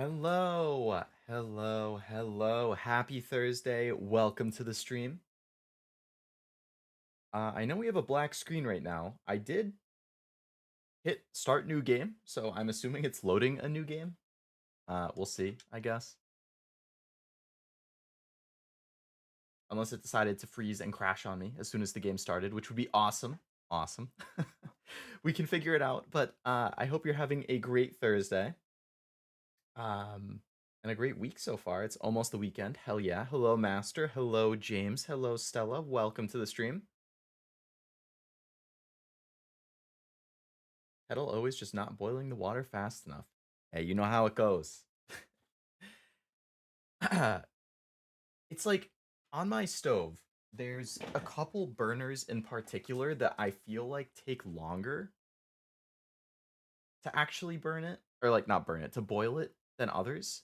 Hello, hello. Happy Thursday. Welcome to the stream. I know we have a black screen right now. I did hit start new game, so I'm assuming it's loading a new game. We'll see, I guess. Unless it decided to freeze and crash on me as soon as the game started, which would be awesome. Awesome. We can figure it out, but I hope you're having a great Thursday. And a great week so far. It's almost the weekend. Hell yeah. Hello, Master. Hello, James. Hello, Stella. Welcome to the stream. Kettle always just not boiling the water fast enough. Hey, you know how it goes. It's like on my stove, there's a couple burners in particular that I feel like take longer to actually burn it, or like not burn it, to boil it than others.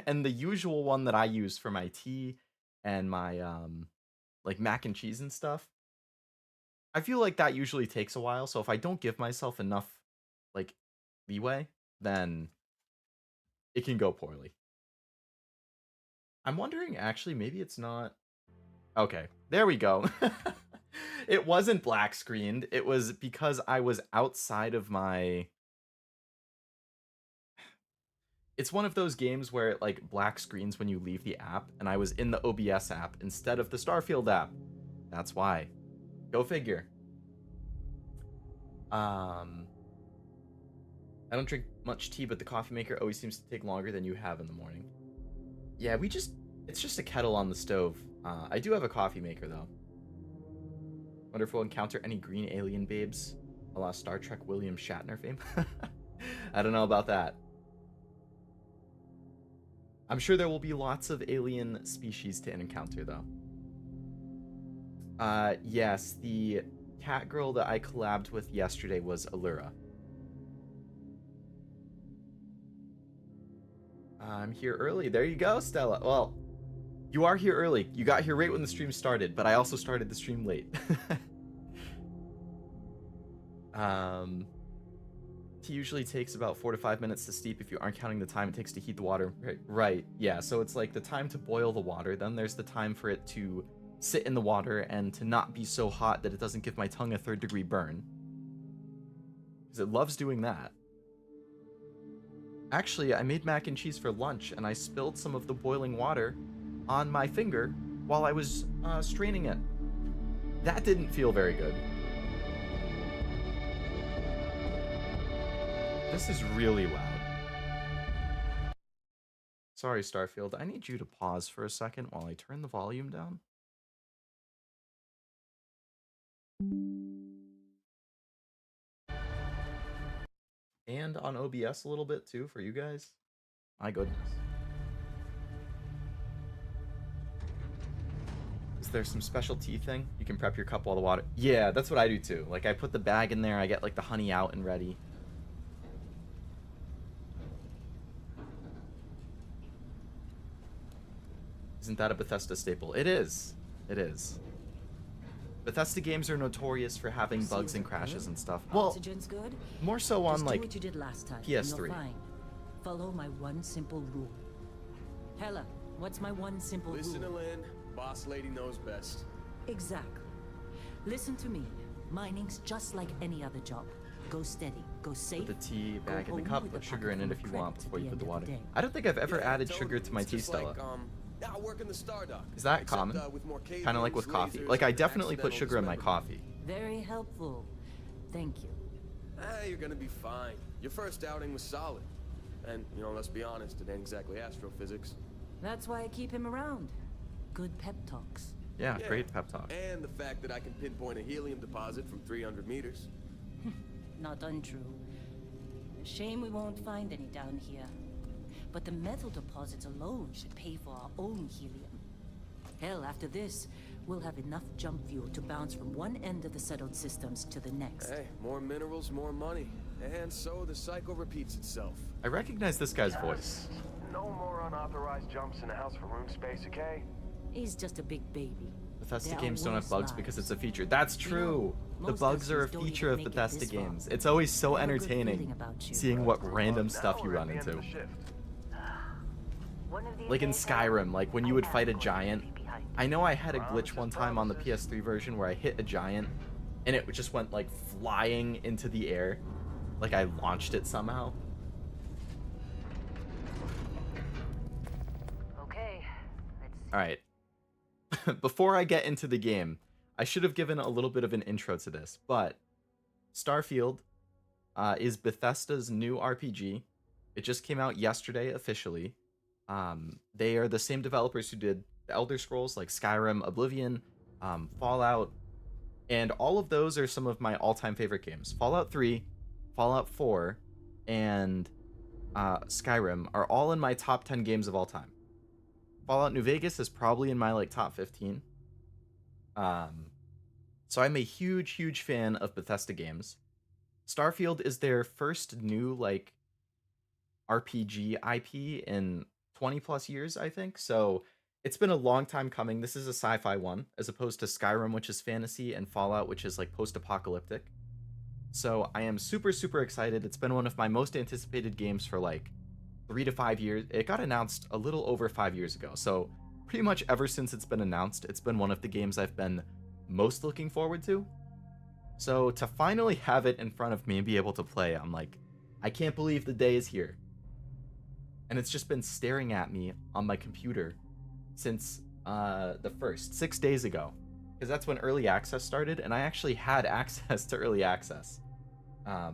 And the usual one that I use for my tea and my like mac and cheese and stuff, I feel like that usually takes a while. So if I don't give myself enough like leeway, then it can go poorly. I'm wondering actually maybe it's not. Okay, there we go. It wasn't black screened. It was because I was outside of my. It's one of those games where it like black screens when you leave the app, and I was in the OBS app instead of the Starfield app. That's why. Go figure. I don't drink much tea, but the coffee maker always seems to take longer than you have in the morning. Yeah, it's just a kettle on the stove. I do have a coffee maker though. Wonder if we'll encounter any green alien babes, a la Star Trek William Shatner fame. I don't know about that. I'm sure there will be lots of alien species to encounter though. Yes, the cat girl that I collabed with yesterday was Allura. I'm here early. There you go, Stella. Well, you are here early. You got here right when the stream started, but I also started the stream late. Tea usually takes about 4 to 5 minutes to steep if you aren't counting the time it takes to heat the water. Right, yeah, so it's like the time to boil the water, then there's the time for it to sit in the water and to not be so hot that it doesn't give my tongue a 3rd-degree burn. Because it loves doing that. Actually, I made mac and cheese for lunch, and I spilled some of the boiling water on my finger while I was straining it. That didn't feel very good. This is really loud. Sorry, Starfield. I need you to pause for a second while I turn the volume down. And on OBS a little bit too for you guys. My goodness. Is there some special tea thing? You can prep your cup while the water... Yeah, that's what I do too. Like I put the bag in there, I get like the honey out and ready. Isn't that a Bethesda staple? It is. It is. Bethesda games are notorious for having bugs and crashes and stuff. Well, good. More so on like what you did last time, PS3. Follow my one simple rule. Hella, what's my one simple rule? Listen to Lynn. Boss lady knows best. Exactly. Listen to me. Mining's just like any other job. Go steady, go safe. Put the tea bag in the cup, put sugar in it if you want before you put the water. I don't think I've ever added sugar to my tea, Stella. Now work in the Stardock. Is that common? Kind of like with coffee. Like I definitely put sugar in my coffee. Very helpful. Thank you. You're gonna be fine. Your first outing was solid. And, you know, let's be honest, it ain't exactly astrophysics. That's why I keep him around. Good pep talks. Yeah, great pep talk. And the fact that I can pinpoint a helium deposit from 300 meters. Not untrue. Shame we won't find any down here. But the metal deposits alone should pay for our own helium. Hell, after this, we'll have enough jump fuel to bounce from one end of the settled systems to the next. Hey, more minerals, more money. And so the cycle repeats itself. I recognize this guy's voice. No more unauthorized jumps in the house for room space, okay? He's just a big baby. Bethesda There games are don't have worse bugs lives. because it's a feature. That's true. The Most bugs are a husbands don't feature even of make it Bethesda this far. games. It's always so I have a good entertaining feeling about you. seeing what random Now stuff you we're at run the end of into. the shift. Like in Skyrim, like when you would fight a giant. I know I had a glitch one time on the PS3 version where I hit a giant and it just went like flying into the air. Like I launched it somehow. Okay, let's see. Alright. Before I get into the game, I should have given a little bit of an intro to this, but Starfield is Bethesda's new RPG. It just came out yesterday officially. They are the same developers who did the Elder Scrolls, like Skyrim, Oblivion, Fallout, and all of those are some of my all-time favorite games. Fallout 3, Fallout 4, and Skyrim are all in my top 10 games of all time. Fallout New Vegas is probably in my like top 15. So I'm a huge fan of Bethesda games. Starfield is their first new like RPG IP in 20 plus years, I think. So it's been a long time coming. This is a sci-fi one, as opposed to Skyrim, which is fantasy, and Fallout, which is like post-apocalyptic. So I am super excited. It's been one of my most anticipated games for like 3 to 5 years. It got announced a little over 5 years ago. So pretty much ever since it's been announced, it's been one of the games I've been most looking forward to. So to finally have it in front of me and be able to play, I'm like, I can't believe the day is here. And it's just been staring at me on my computer since the first 6 days ago, because that's when early access started, and I actually had access to early access. I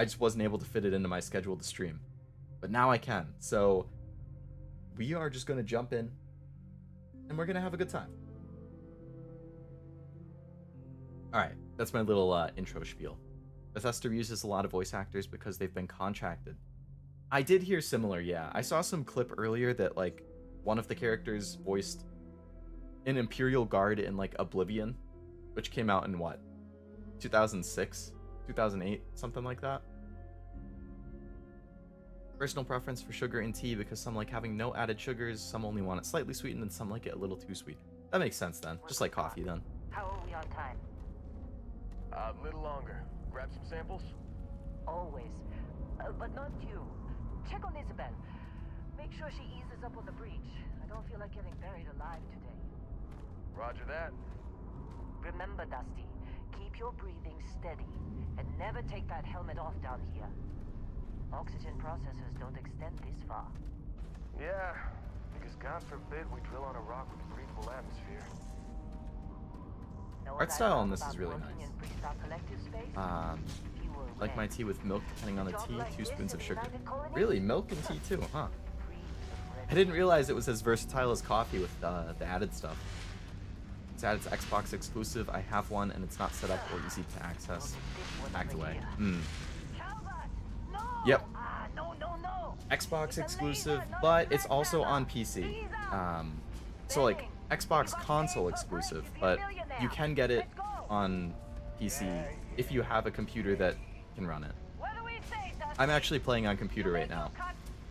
just wasn't able to fit it into my schedule to stream, but now I can. So we are just going to jump in and we're going to have a good time. All right, that's my little intro spiel. Bethesda uses a lot of voice actors because they've been contracted. I did hear similar, yeah. I saw some clip earlier that like one of the characters voiced an Imperial Guard in like Oblivion, which came out in what, 2006, 2008, something like that. Personal preference for sugar in tea, because some like having no added sugars, some only want it slightly sweetened, and some like it a little too sweet. That makes sense then, just like coffee then. How are we on time? A little longer. Grab some samples? Always. But not you. Check on Isabel. Make sure she eases up on the breach. I don't feel like getting buried alive today. Roger that. Remember, Dusty, keep your breathing steady and never take that helmet off down here. Oxygen processors don't extend this far. Yeah, because God forbid we drill on a rock with a breathable atmosphere. Know what Art I style love on this about is really working nice. in Freestyle Collective space? Fewer Like my reds. tea with milk, depending on the Job tea, like 2 this spoons in of the sugar. United Colonies? Really, milk and tea too, huh? Free of I didn't realize it was as versatile as coffee with the added stuff. It's added to Xbox exclusive. I have one and it's not set up or easy to access. Backed away. Calvert! No! Yep. No. Xbox It's a exclusive, laser, not but a it's also on sledgehammer. PC. Visa. So like Bang. Xbox You got console paid for break, exclusive, you'd be a but millionaire. you can get it Let's go. on PC if you have a computer that can run it. What do we say, Dusty? I'm actually playing on computer right now.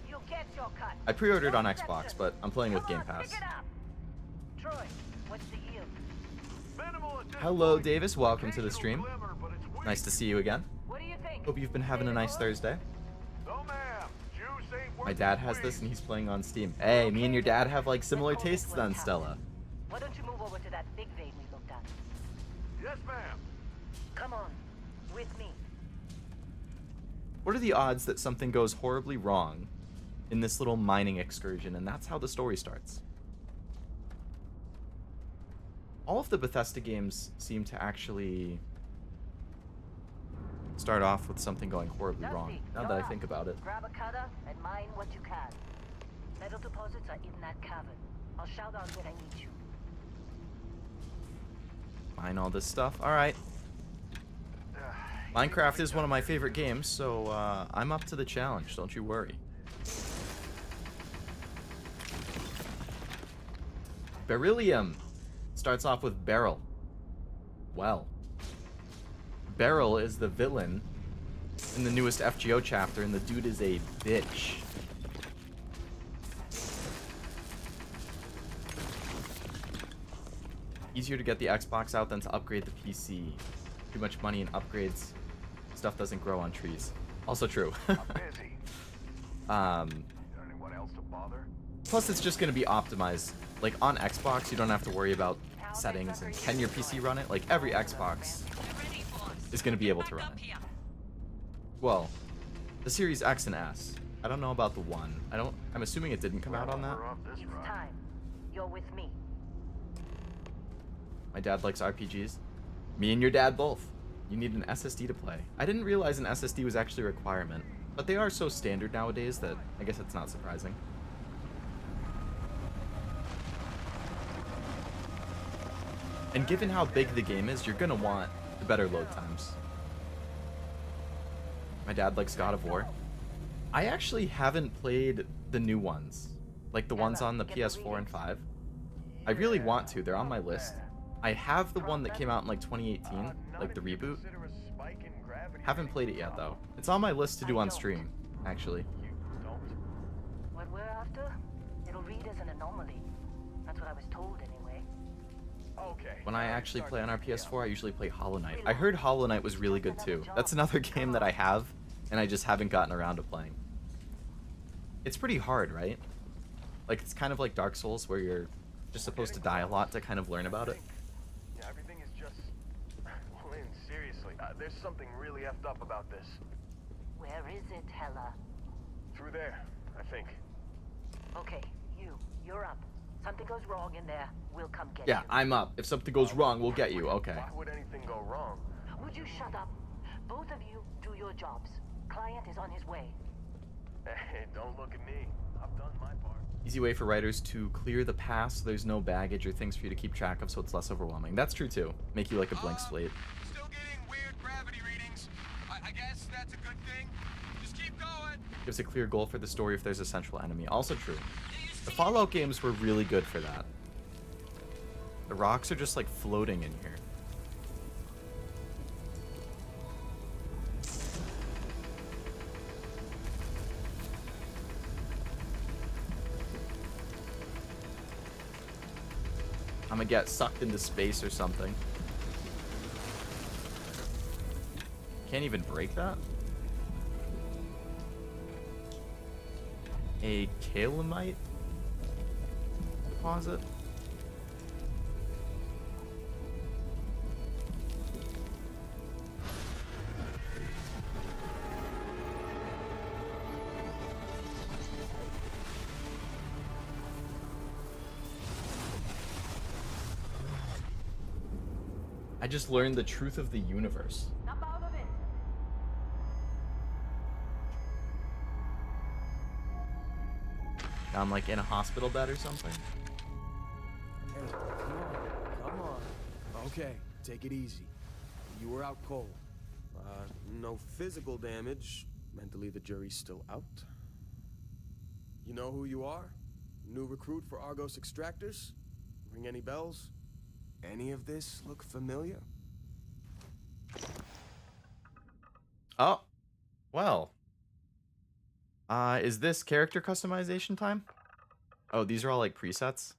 You get your cut. I pre-ordered No on Xbox, exceptions. but I'm playing with Come Game on, Pass. pick it up. Troy, what's the yield? Minimal at this Hello, point. Davis. Welcome to the stream. Occasional glimmer, but it's weak. Nice to see you again. What do you think? Hope you've been having a nice Thursday. No, ma'am. Juice ain't worth My dad the has this squeeze. and he's playing on Steam. Hey, me and your dad have like similar Let's call this tastes one then, Captain. Stella. Why don't you move over to that big vein we looked at? Yes, ma'am. Come on, with me. What are the odds that something goes horribly wrong in this little mining excursion, and that's how the story starts? All of the Bethesda games seem to actually start off with something going horribly wrong, Dusty, now you're that I up. think about it. Grab a cutter and mine what you can. Metal deposits are in that cavern. I'll shout out when I need you. Mine all this stuff. Alright. Minecraft is one of my favorite games, so I'm up to the challenge, don't you worry. Beryllium starts off with Beryl. Well, Beryl is the villain in the newest FGO chapter, and the dude is a bitch. Easier to get the Xbox out than to upgrade the PC. Too much money in upgrades. Stuff doesn't grow on trees. Also true. I'm busy. Um, Is there anyone else to bother? Plus, it's just going to be optimized. Like, on Xbox, you don't have to worry about settings and can your PC run it. Like, every Xbox is going to be able to run it. Well, the Series X and S. I don't know about the One. I'm assuming it didn't come out on that. It's time. You're with me. My dad likes RPGs. Me and your dad both. You need an SSD to play. I didn't realize an SSD was actually a requirement, but they are so standard nowadays that I guess it's not surprising. And given how big the game is, you're gonna want the better load times. My dad likes God of War. I actually haven't played the new ones, like the ones on the PS4 and 5. I really want to. They're on my list. I have the one that came out in like 2018, like the reboot. Haven't played it yet though. It's on my list to do on stream, actually. What we're after, it'll read as an anomaly. That's what I was told anyway. When I actually play on our PS4, I usually play Hollow Knight. I heard Hollow Knight was really good too. That's another game that I have, and I just haven't gotten around to playing. It's pretty hard, right? Like, it's kind of like Dark Souls, where you're just supposed to die a lot to kind of learn about it. Yeah, everything is just... Lynn, seriously, there's something really effed up about this. Where is it, Hella? Through there, I think. Okay, you're up. Something goes wrong in there, we'll come get you. Yeah, I'm up. If something goes wrong, we'll get you. Okay. Why would anything go wrong? Would you shut up? Both of you do your jobs. Client is on his way. Hey, don't look at me. I've done my part. Easy way for writers to clear the past so there's no baggage or things for you to keep track of so it's less overwhelming. That's true too. Make you like a blank slate. Still getting weird gravity readings. I guess that's a good thing. Just keep going. Gives a clear goal for the story if there's a central enemy. Also true. The Fallout games were really good for that. The rocks are just like floating in here. I'm gonna get sucked into space or something. Can't even break that? A calamite deposit? I just learned the truth of the universe. Snap out of it. Now I'm like in a hospital bed or something. Hey, come on. Okay, take it easy. You were out cold. No physical damage. Mentally, the jury's still out. You know who you are? New recruit for Argos Extractors? Ring any bells? Any of this look familiar? Oh, well. Is this character customization time? Oh, these are all like presets.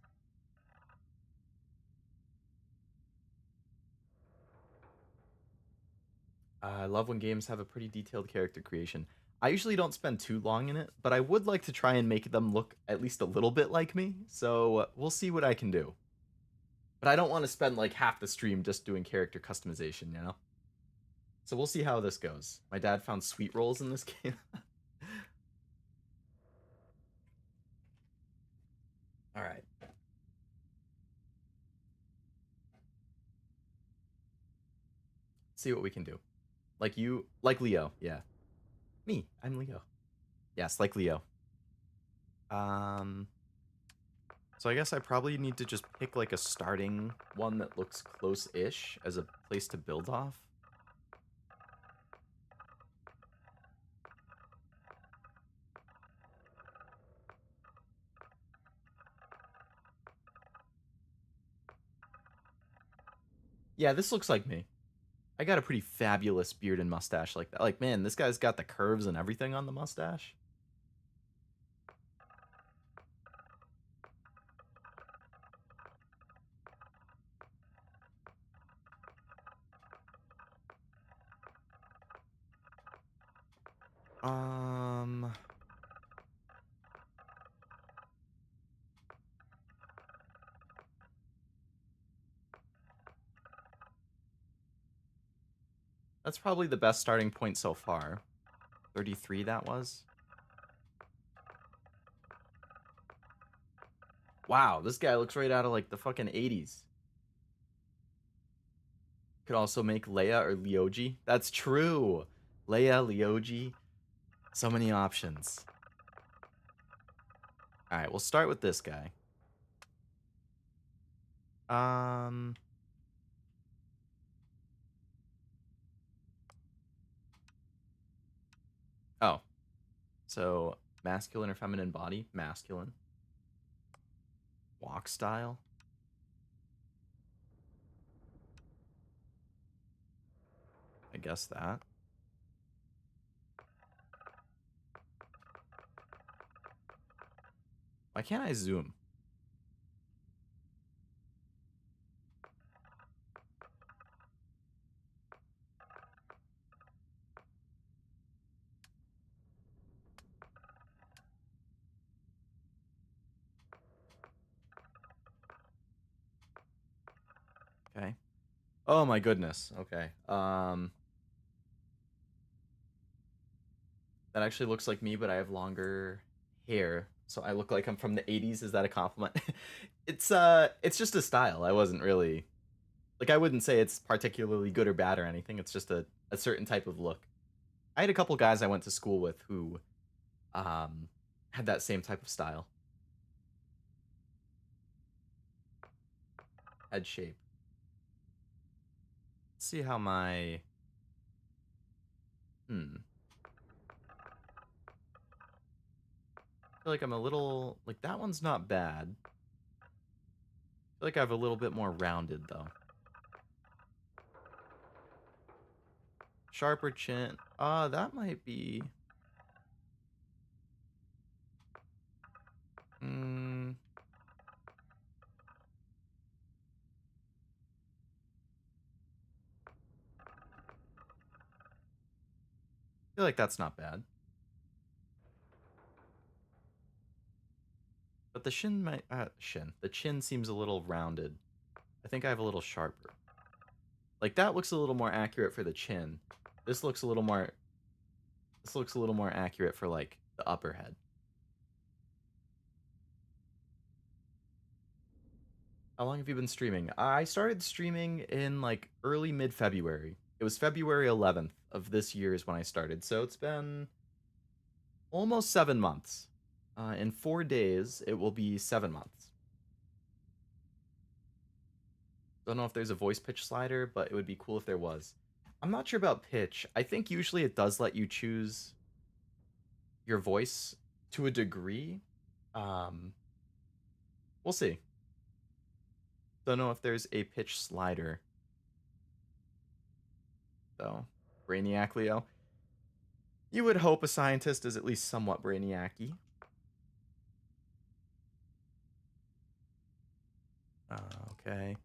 I love when games have a pretty detailed character creation. I usually don't spend too long in it, but I would like to try and make them look at least a little bit like me, so we'll see what I can do. But I don't want to spend like half the stream just doing character customization, you know? So we'll see how this goes. My dad found sweet rolls in this game. All right. See what we can do. Like you, like Leo, yeah. Me, I'm Leo. Yes, like Leo. So I guess I probably need to just pick like a starting one that looks close-ish as a place to build off. Yeah, this looks like me. I got a pretty fabulous beard and mustache like that. Like, man, this guy's got the curves and everything on the mustache. That's probably the best starting point so far. 33 that was. Wow, this guy looks right out of like the fucking 80s. Could also make Leia or Leoji. That's true. Leia, Leoji. So many options. Alright, we'll start with this guy. Oh. So, masculine or feminine body? Masculine. Walk style? I guess that. Why can't I zoom? Okay. Oh my goodness. Okay. That actually looks like me, but I have longer hair, so I look like I'm from the 80s. Is that a compliment? It's just a style. I wasn't really like I wouldn't say it's particularly good or bad or anything. It's just a certain type of look. I had a couple guys I went to school with who had that same type of style. Head shape. Let's see how my I feel like I'm a little like that one's not bad. I feel like I have a little bit more rounded though. Sharper chin. That might be. I feel like that's not bad. But the shin might the chin seems a little rounded. I think I have a little sharper. Like that looks a little more accurate for the chin. This looks a little more accurate for like the upper head. How long have you been streaming? I started streaming in like early mid-February. It was February 11th of this year is when I started. So it's been almost 7 months. In 4 days, it will be 7 months. Don't know if there's a voice pitch slider, but it would be cool if there was. I'm not sure about pitch. I think usually it does let you choose your voice to a degree. We'll see. Don't know if there's a pitch slider. So, Brainiac Leo. You would hope a scientist is at least somewhat brainiac-y. Okay.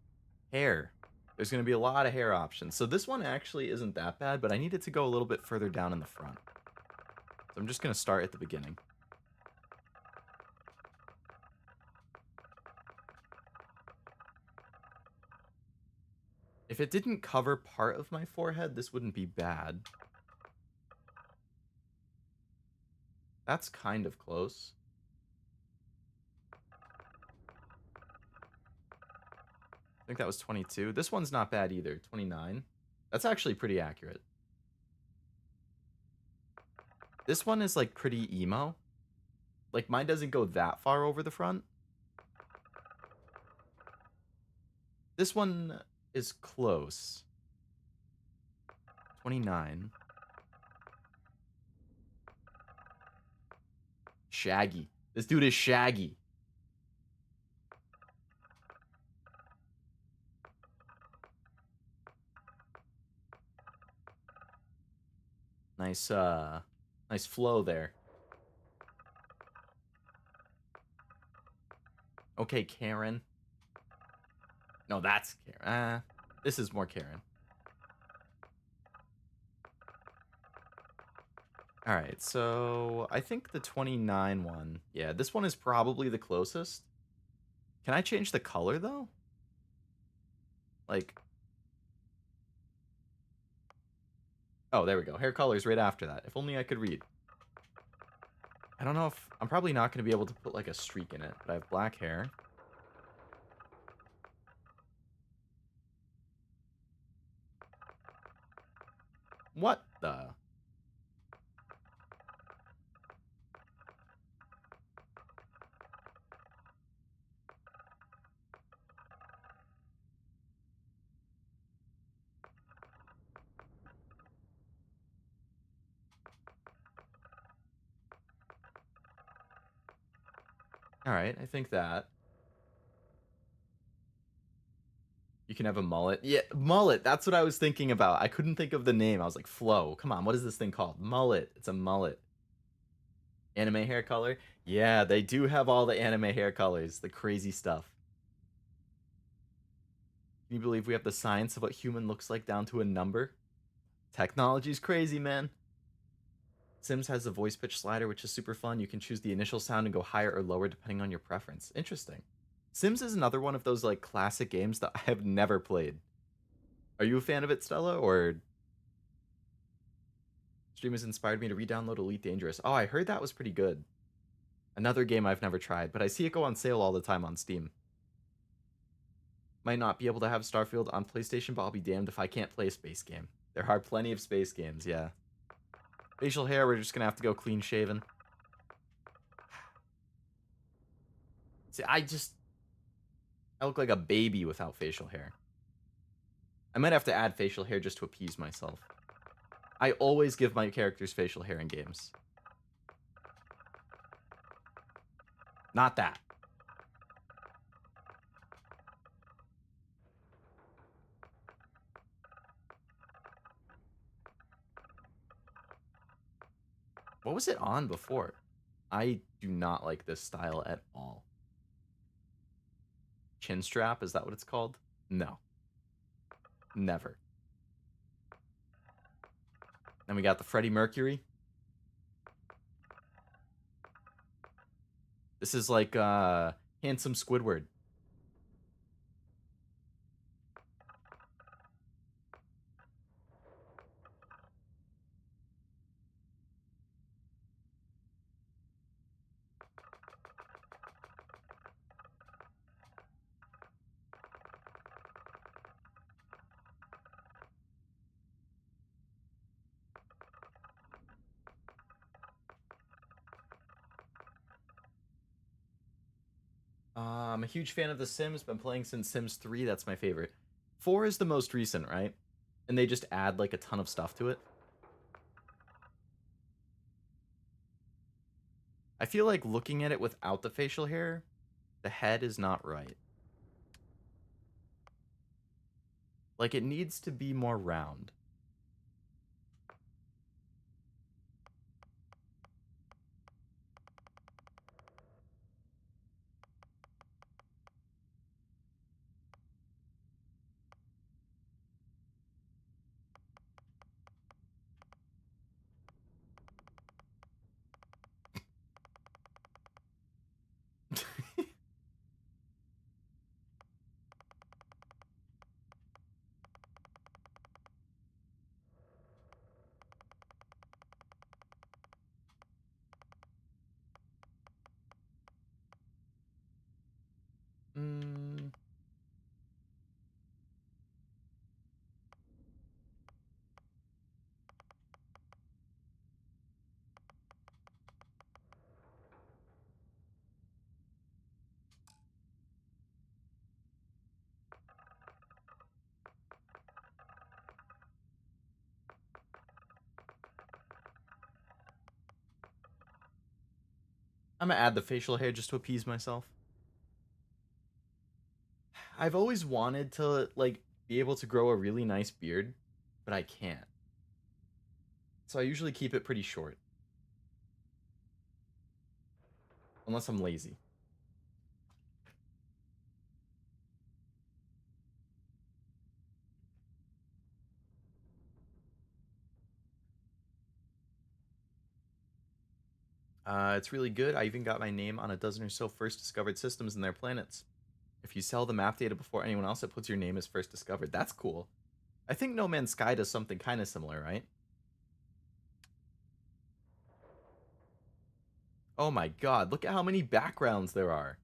Hair. There's going to be a lot of hair options. So this one actually isn't that bad, but I need it to go a little bit further down in the front. So I'm just going to start at the beginning. If it didn't cover part of my forehead, this wouldn't be bad. That's kind of close. I think that was 22. This one's not bad either. 29. That's actually pretty accurate. This one is like pretty emo. Like mine doesn't go that far over the front. This one is close. 29. Shaggy. This dude is shaggy. Nice nice flow there. Okay, Karen. No, that's Karen. This is more Karen. Alright, so I think the 29 one. Yeah, this one is probably the closest. Can I change the color, though? Like... Oh, there we go. Hair color's right after that. If only I could read. I don't know if... I'm probably not going to be able to put, like, a streak in it, but I have black hair. What the... Alright, I think that. You can have a mullet. Yeah, mullet. That's what I was thinking about. I couldn't think of the name. I was like, Flo. Come on, what is this thing called? Mullet. It's a mullet. Anime hair color? Yeah, they do have all the anime hair colors. The crazy stuff. Can you believe we have the science of what human looks like down to a number? Technology's crazy, man. Sims has a voice pitch slider, which is super fun. You can choose the initial sound and go higher or lower depending on your preference. Interesting. Sims is another one of those like classic games that I have never played. Are you a fan of it, Stella, or... Stream has inspired me to re-download Elite Dangerous. Oh, I heard that was pretty good. Another game I've never tried, but I see it go on sale all the time on Steam. Might not be able to have Starfield on PlayStation, but I'll be damned if I can't play a space game. There are plenty of space games, yeah. Facial hair, we're just gonna have to go clean shaven. See, I look like a baby without facial hair. I might have to add facial hair just to appease myself. I always give my characters facial hair in games. Not that. What was it on before? I do not like this style at all. Chin strap, is that what it's called? No. Never. Then we got the Freddie Mercury. This is like handsome Squidward. I'm a huge fan of The Sims. Been playing since Sims 3. That's my favorite. 4 is the most recent, right? And they just add like a ton of stuff to it. I feel like looking at it without the facial hair, the head is not right. Like, it needs to be more round. Mm. I'm gonna add the facial hair just to appease myself. I've always wanted to, like, be able to grow a really nice beard, but I can't. So I usually keep it pretty short. Unless I'm lazy. It's really good. I even got my name on a dozen or so first discovered systems and their planets. If you sell the map data before anyone else, it puts your name as first discovered. That's cool. I think No Man's Sky does something kind of similar, right? Oh my god, look at how many backgrounds there are.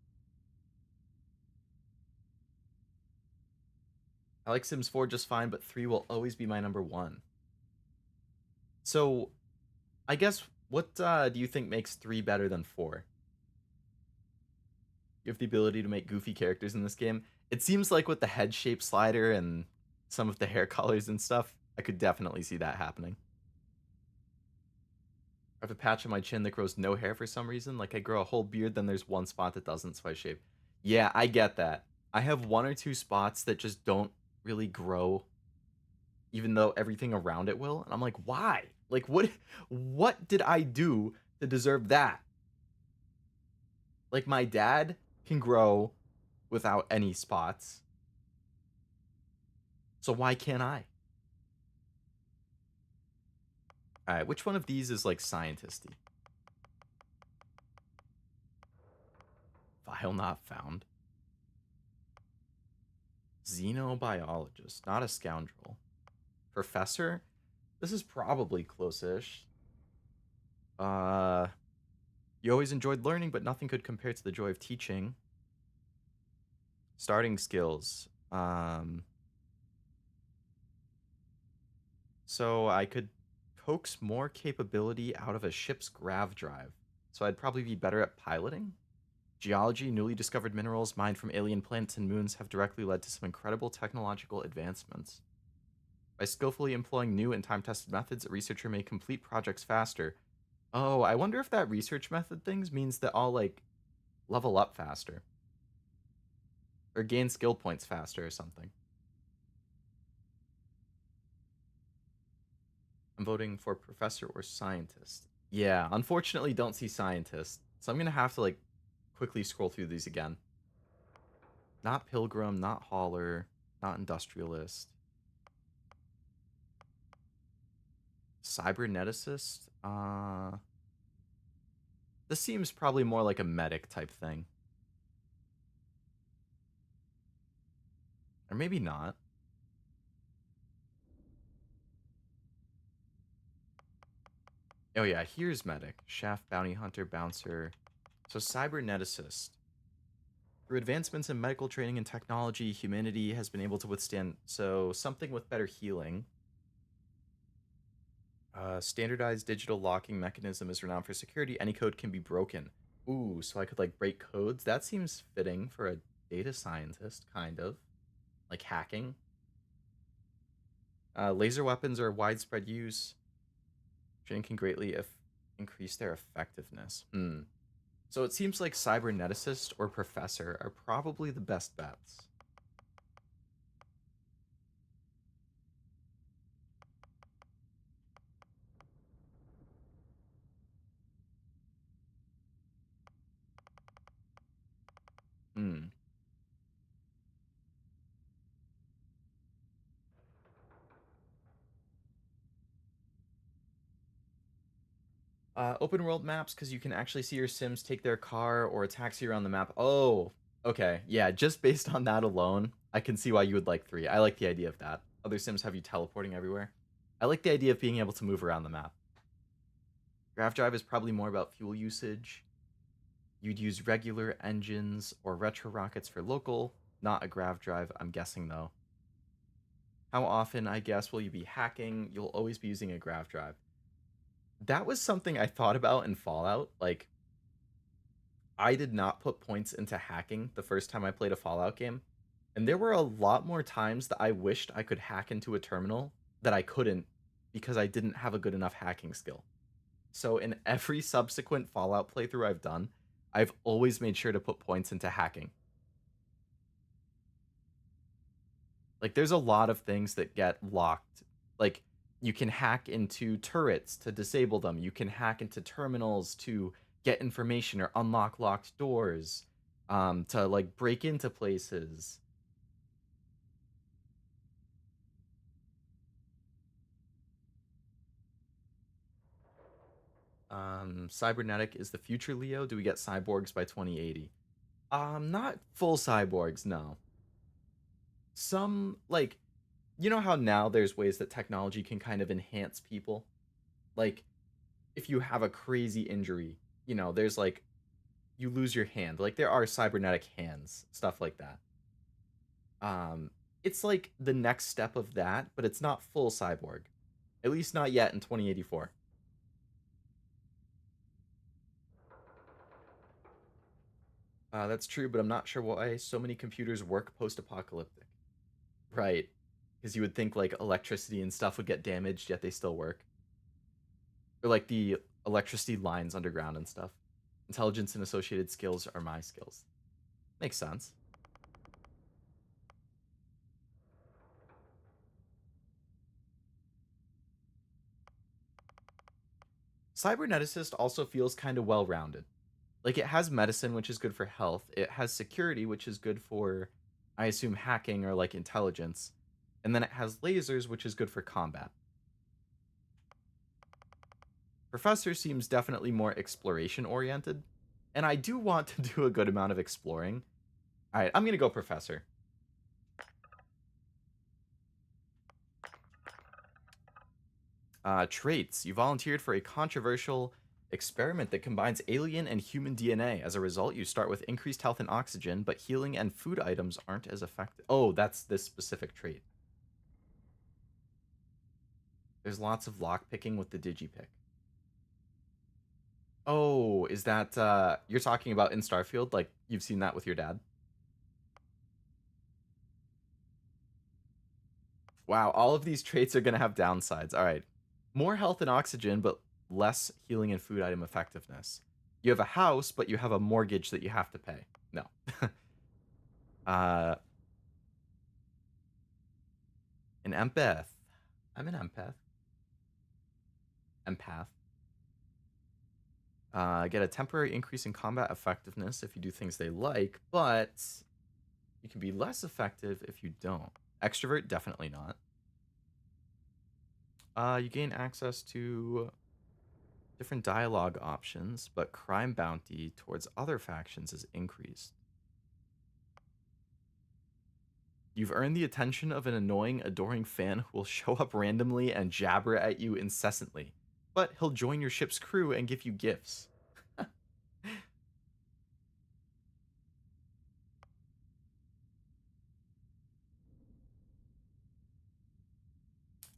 I like Sims 4 just fine, but 3 will always be my number 1. So, I guess, what do you think makes 3 better than 4? You have the ability to make goofy characters in this game. It seems like with the head shape slider and some of the hair colors and stuff, I could definitely see that happening. I have a patch on my chin that grows no hair for some reason. Like I grow a whole beard, then there's one spot that doesn't, so I shave. Yeah, I get that. I have 1 or 2 spots that just don't really grow, even though everything around it will. And I'm like, why? Like, what did I do to deserve that? Like, my dad can grow without any spots. So why can't I? Alright, which one of these is, like, scientisty? File not found. Xenobiologist, not a scoundrel. Professor? This is probably close-ish. You always enjoyed learning, but nothing could compare to the joy of teaching. Starting skills. So I could coax more capability out of a ship's grav drive. So I'd probably be better at piloting. Geology, newly discovered minerals mined from alien planets and moons have directly led to some incredible technological advancements. By skillfully employing new and time-tested methods, a researcher may complete projects faster. Oh, I wonder if that research method things means that I'll, like, level up faster. Or gain skill points faster or something. I'm voting for professor or scientist. Yeah, unfortunately don't see scientist. So I'm gonna have to, like, quickly scroll through these again. Not pilgrim, not hauler, not industrialist. Cyberneticist? This seems probably more like a medic type thing. Or maybe not. Oh yeah, here's medic. Chef, bounty hunter, bouncer. So cyberneticist. Through advancements in medical training and technology, humanity has been able to withstand something with better healing. Standardized digital locking mechanism is renowned for security. Any code can be broken. Ooh, so I could like break codes. That seems fitting for a data scientist, kind of. Like hacking. Laser weapons are widespread use. Training can greatly increase their effectiveness. So it seems like cyberneticist or professor are probably the best bets. Open world maps, because you can actually see your Sims take their car or a taxi around the map. Oh, okay. Yeah, just based on that alone, I can see why you would like 3. I like the idea of that. Other Sims have you teleporting everywhere. I like the idea of being able to move around the map. Grav drive is probably more about fuel usage. You'd use regular engines or retro rockets for local, not a grav drive, I'm guessing though. How often, I guess, will you be hacking? You'll always be using a grav drive. That was something I thought about in Fallout. Like, I did not put points into hacking the first time I played a Fallout game. And there were a lot more times that I wished I could hack into a terminal that I couldn't because I didn't have a good enough hacking skill. So in every subsequent Fallout playthrough I've done, I've always made sure to put points into hacking. Like, there's a lot of things that get locked. Like, you can hack into turrets to disable them. You can hack into terminals to get information or unlock locked doors, to, like, break into places. Cybernetic is the future, Leo. Do we get cyborgs by 2080? Not full cyborgs, no. Some, like, you know how now there's ways that technology can kind of enhance people? Like, if you have a crazy injury, you know, there's like you lose your hand. Like there are cybernetic hands, stuff like that. Um, it's like the next step of that, but it's not full cyborg. At least not yet in 2084. That's true, but I'm not sure why so many computers work post-apocalyptic. Right. Because you would think like electricity and stuff would get damaged, yet they still work. Or like the electricity lines underground and stuff. Intelligence and associated skills are my skills. Makes sense. Cyberneticist also feels kind of well-rounded. Like it has medicine, which is good for health. It has security, which is good for, I assume, hacking or like intelligence. And then it has lasers, which is good for combat. Professor seems definitely more exploration oriented, and I do want to do a good amount of exploring. All right, I'm gonna go Professor. Traits. You volunteered for a controversial experiment that combines alien and human DNA. As a result, you start with increased health and oxygen, but healing and food items aren't as effective. Oh, that's this specific trait. There's lots of lockpicking with the digipick. Oh, is that you're talking about in Starfield? Like you've seen that with your dad? Wow, all of these traits are gonna have downsides. All right, more health and oxygen, but less healing and food item effectiveness. You have a house, but you have a mortgage that you have to pay. No. uh, an empath. I'm an empath. Empath. Get a temporary increase in combat effectiveness if you do things they like, but you can be less effective if you don't. Extrovert, definitely not. You gain access to different dialogue options, but crime bounty towards other factions is increased. You've earned the attention of an annoying, adoring fan who will show up randomly and jabber at you incessantly, but he'll join your ship's crew and give you gifts.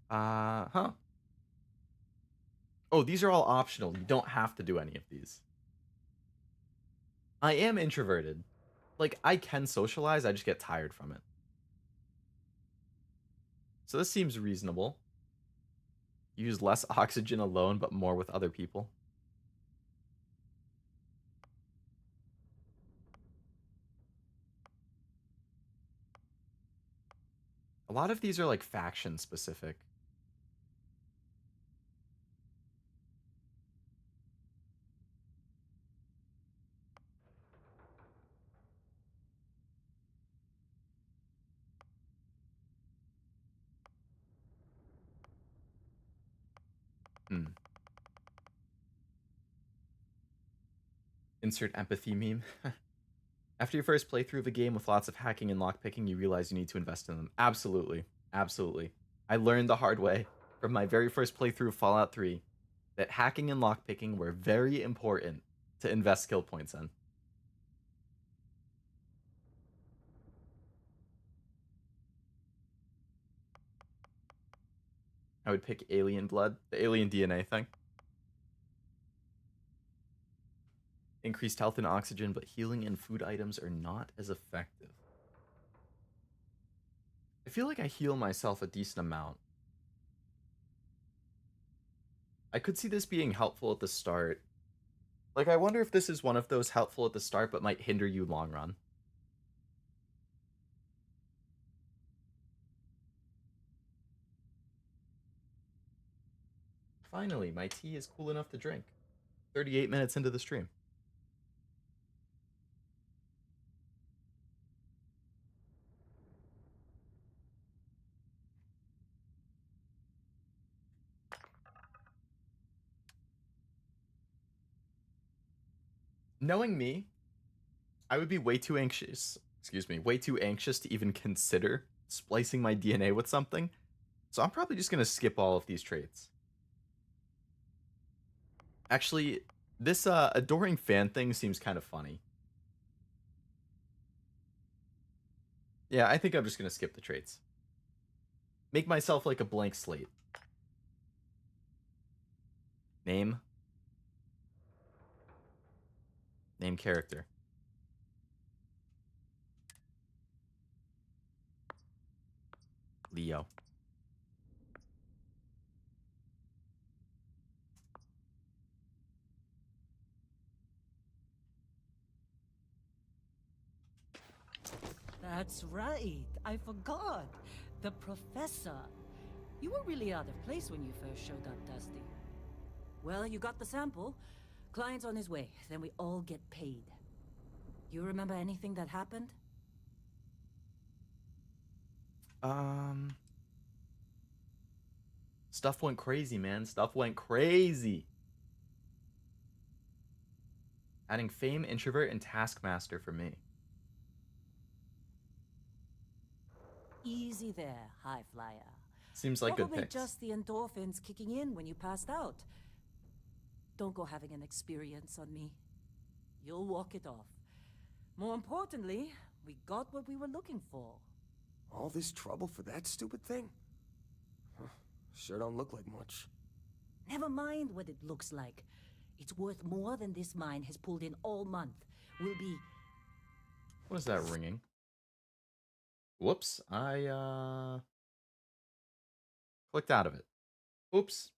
Huh. Oh, these are all optional. You don't have to do any of these. I am introverted. Like, I can socialize, I just get tired from it. So this seems reasonable. Use less oxygen alone, but more with other people. A lot of these are like faction specific. Hmm. Insert empathy meme. After your first playthrough of a game with lots of hacking and lockpicking, you realize you need to invest in them. Absolutely. Absolutely. I learned the hard way from my very first playthrough of Fallout 3 that hacking and lockpicking were very important to invest skill points in. I would pick alien blood, the alien DNA thing. Increased health and oxygen, but healing and food items are not as effective. I feel like I heal myself a decent amount. I could see this being helpful at the start. Like, I wonder if this is one of those helpful at the start but might hinder you long run. Finally, my tea is cool enough to drink. 38 minutes into the stream. Knowing me, I would be way too anxious, way too anxious to even consider splicing my DNA with something. So I'm probably just going to skip all of these traits. Actually, This adoring fan thing seems kind of funny. Yeah, I think I'm just gonna skip the traits. Make myself like a blank slate. Name. Name character. Leo. That's right. I forgot. The professor. You were really out of place when you first showed up, Dusty. Well, you got the sample. Client's on his way. Then we all get paid. You remember anything that happened? Stuff went crazy, man. Stuff went crazy. Adding fame, introvert, and taskmaster for me. Easy there, high flyer. Seems like good Probably picks. just the endorphins kicking in when you passed out. Don't go having an experience on me. You'll walk it off. More importantly, we got what we were looking for. All this trouble for that stupid thing? Huh, sure don't look like much. Never mind what it looks like. It's worth more than this mine has pulled in all month. We'll be... What is that ringing? Whoops, I clicked out of it. Oops.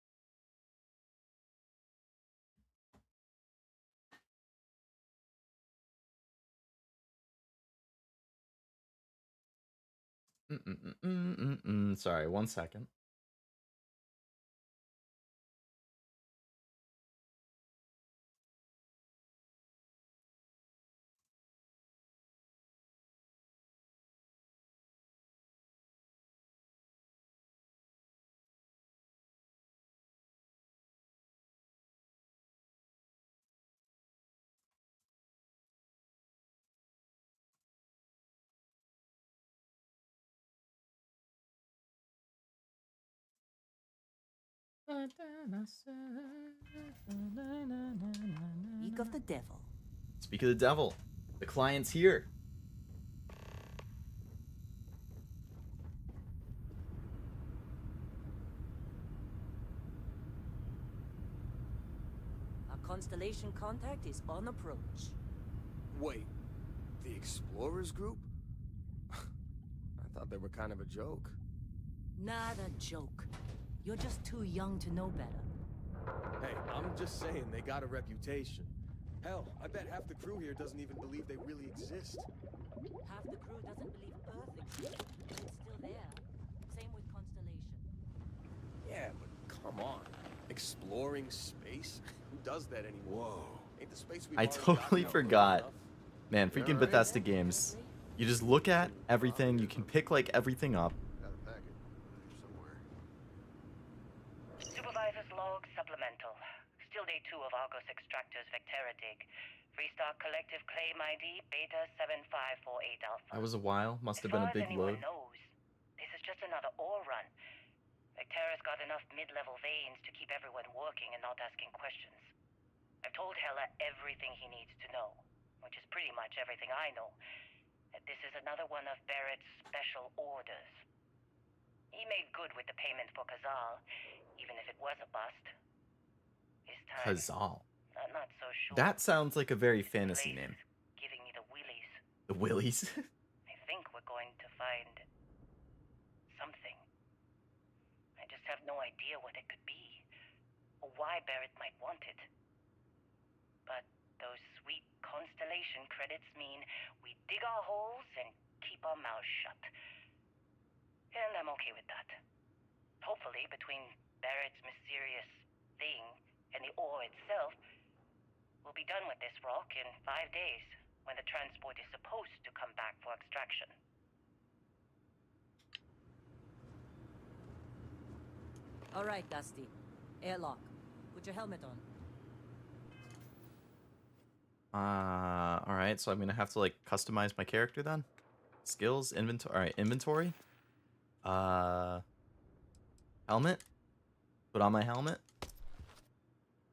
Sorry, 1 second. Speak of the devil. Speak of the devil. The client's here. Our constellation contact is on approach. Wait, the Explorers group? I thought they were kind of a joke. Not a joke. You're just too young to know better. Hey, I'm just saying they got a reputation. Hell, I bet half the crew here doesn't even believe they really exist. Half the crew doesn't believe Earth exists, but it's still there. Same with Constellation. Yeah, but come on. Exploring space? Who does that anymore? Whoa. Ain't the space we've I already got totally enough? forgot. Man, You freaking alright? Bethesda games. You just look at everything, you can pick like everything up. Got a packet somewhere. Supervisor's log supplemental. Still day 2 of Argos Extractor's Vectera dig. Restart collective claim ID Beta 7548 Alpha. That was a while. Must have As been far a as big anyone load. knows, this is just another ore run. Vectera's got enough mid-level veins to keep everyone working and not asking questions. I've told Hella everything he needs to know, which is pretty much everything I know. This is another one of Barrett's special orders. He made good with the payment for Kazal, even if it was a bust. This time, Kazal. I'm not so sure. That sounds like a very This fantasy place name. is giving me the willies. The Willies. I think we're going to find something. I just have no idea what it could be, or why Barrett might want it. But those sweet constellation credits mean we dig our holes and keep our mouths shut. And I'm okay with that. Hopefully, between Barrett's mysterious thing and the ore itself, we'll be done with this rock in 5 days, when the transport is supposed to come back for extraction. All right, Dusty. Airlock. Put your helmet on. All right, so I'm gonna have to like customize my character then. Skills, inventory. All right, inventory. Helmet. Put on my helmet.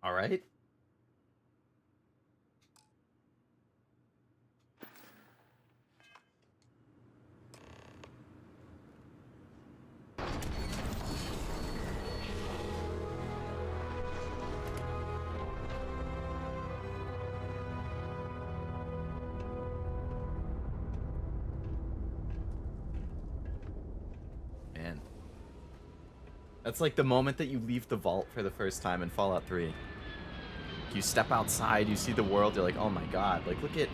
All right. That's like the moment that you leave the vault for the first time in Fallout 3. You step outside, you see the world, you're like, oh my god, like look at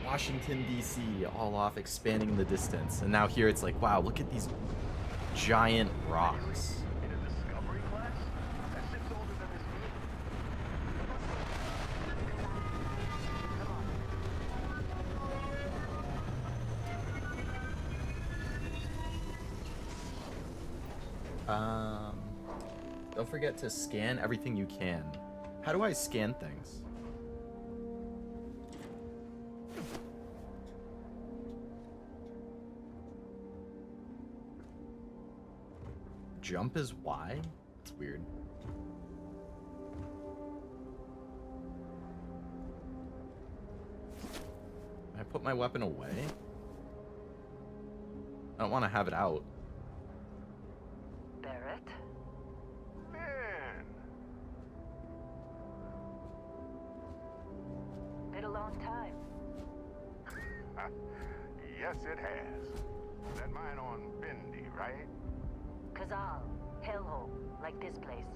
Washington, D.C. all off expanding in the distance. And now here it's like, wow, look at these giant rocks. In a discovery class? That ship's older than this Don't forget to scan everything you can. How do I scan things? Jump is Y? That's weird. Can I put my weapon away? I don't want to have it out. Barrett? Man, Been a long time. Yes, it has. That mine on Bendy, right? Kazal, hellhole, like this place.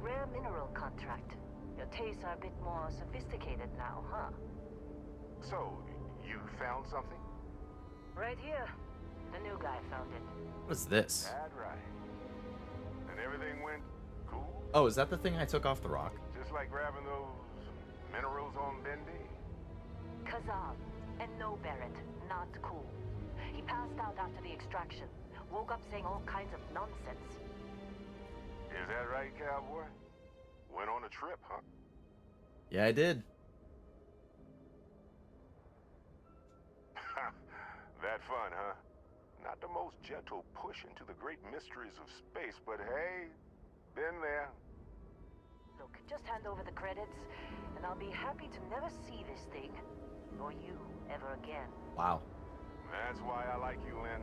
Rare mineral contract. Your tastes are a bit more sophisticated now, huh? So, you found something? Right here. The new guy found it. What is this? That right. And everything went cool? Oh, is that the thing I took off the rock? Just like grabbing those minerals on Bendy? Kazal. And no, Barrett. Not cool. He passed out after the extraction. Woke up saying all kinds of nonsense. Is that right, cowboy? Went on a trip, huh? Yeah, I did. That fun, huh? Not the most gentle push into the great mysteries of space, but hey, been there. Look, just hand over the credits, and I'll be happy to never see this thing, or you, ever again. Wow. That's why I like you, Lynn.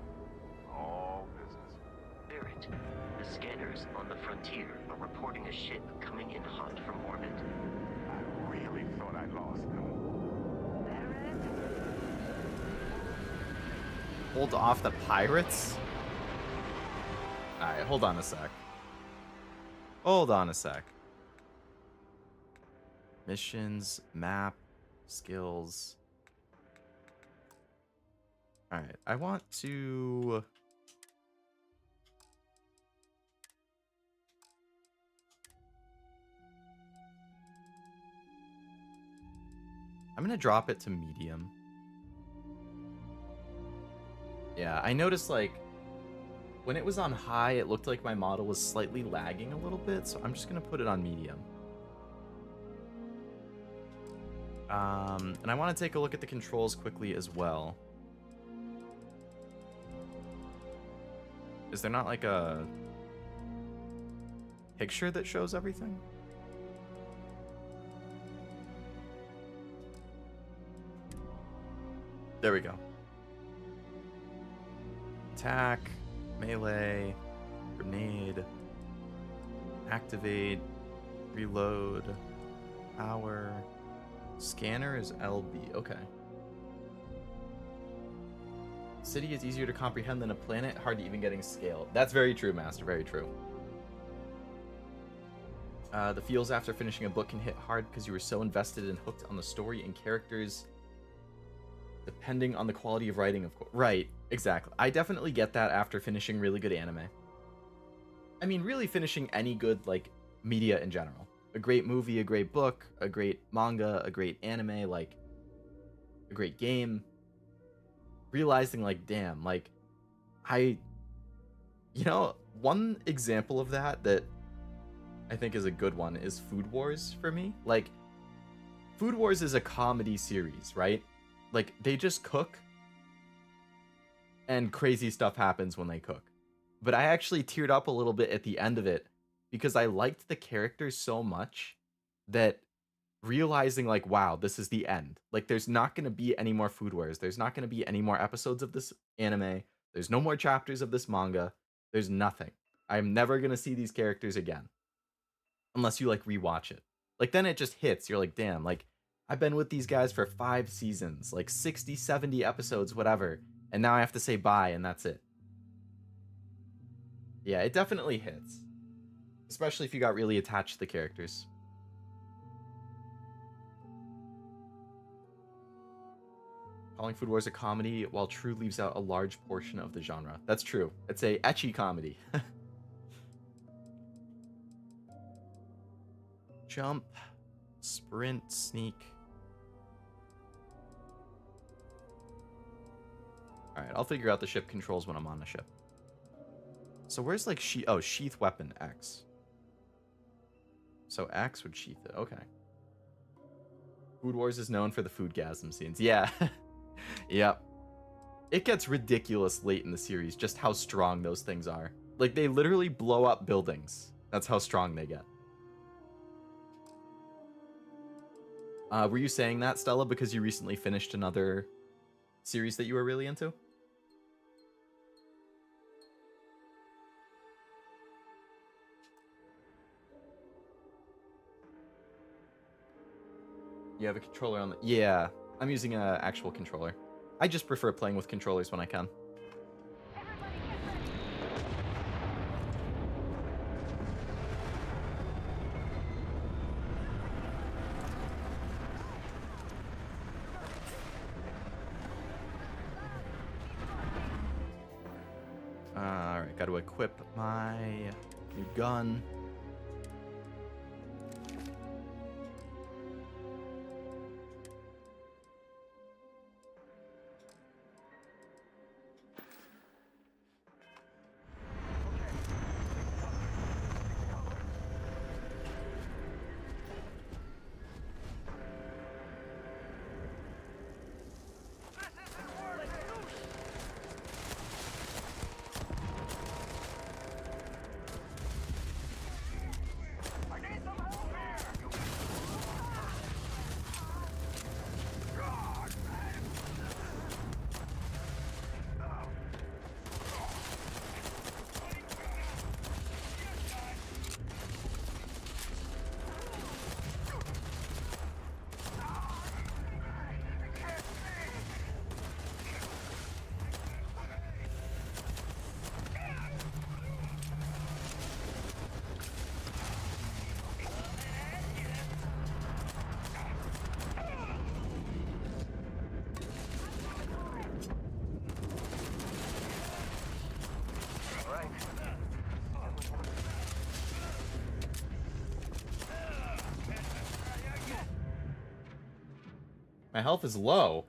All business. Barrett, the scanners on the frontier are reporting a ship coming in hot from orbit. I really thought I lost them. Barrett? Hold off the pirates? Alright, hold on a sec. Hold on a sec. Missions, map, skills. Alright, I want to... I'm gonna drop it to medium. Yeah, I noticed, like, when it was on high, it looked like my model was slightly lagging a little bit, so I'm just gonna put it on medium. And I want to take a look at the controls quickly as well. Is there not, like, a picture that shows everything? There we go. Attack, melee, grenade, activate, reload, power, scanner is LB, okay. City is easier to comprehend than a planet, hard to even getting scale. That's very true, Master, very true. The feels after finishing a book can hit hard because you were so invested and hooked on the story and characters, depending on the quality of writing, of course. Right, exactly. I definitely get that after finishing really good anime. I mean, really finishing any good, like, media in general. A great movie, a great book, a great manga, a great anime, like, a great game. Realizing, like, damn, like, you know, one example of that I think is a good one is Food Wars for me. Like, Food Wars is a comedy series, right? Like, they just cook, and crazy stuff happens when they cook. But I actually teared up a little bit at the end of it, because I liked the characters so much that realizing, like, wow, this is the end. Like, there's not going to be any more Food Wars. There's not going to be any more episodes of this anime. There's no more chapters of this manga. There's nothing. I'm never going to see these characters again. Unless you, like, rewatch it. Like, then it just hits. You're like, damn, like, I've been with these guys for 5 seasons, like 60, 70 episodes, whatever. And now I have to say bye, and that's it. Yeah, it definitely hits. Especially if you got really attached to the characters. Calling Food Wars a comedy while True leaves out a large portion of the genre. That's true. It's a ecchi comedy. Jump, sprint, sneak. Alright, I'll figure out the ship controls when I'm on the ship. So where's like sheath weapon X. So X would sheath it. Okay. Food Wars is known for the foodgasm scenes. Yeah. Yep. It gets ridiculous late in the series just how strong those things are. Like they literally blow up buildings. That's how strong they get. Were you saying that, Stella, because you recently finished another series that you were really into? You have a controller on the... Yeah, I'm using an actual controller. I just prefer playing with controllers when I can. Alright, got to equip my new gun. My health is low.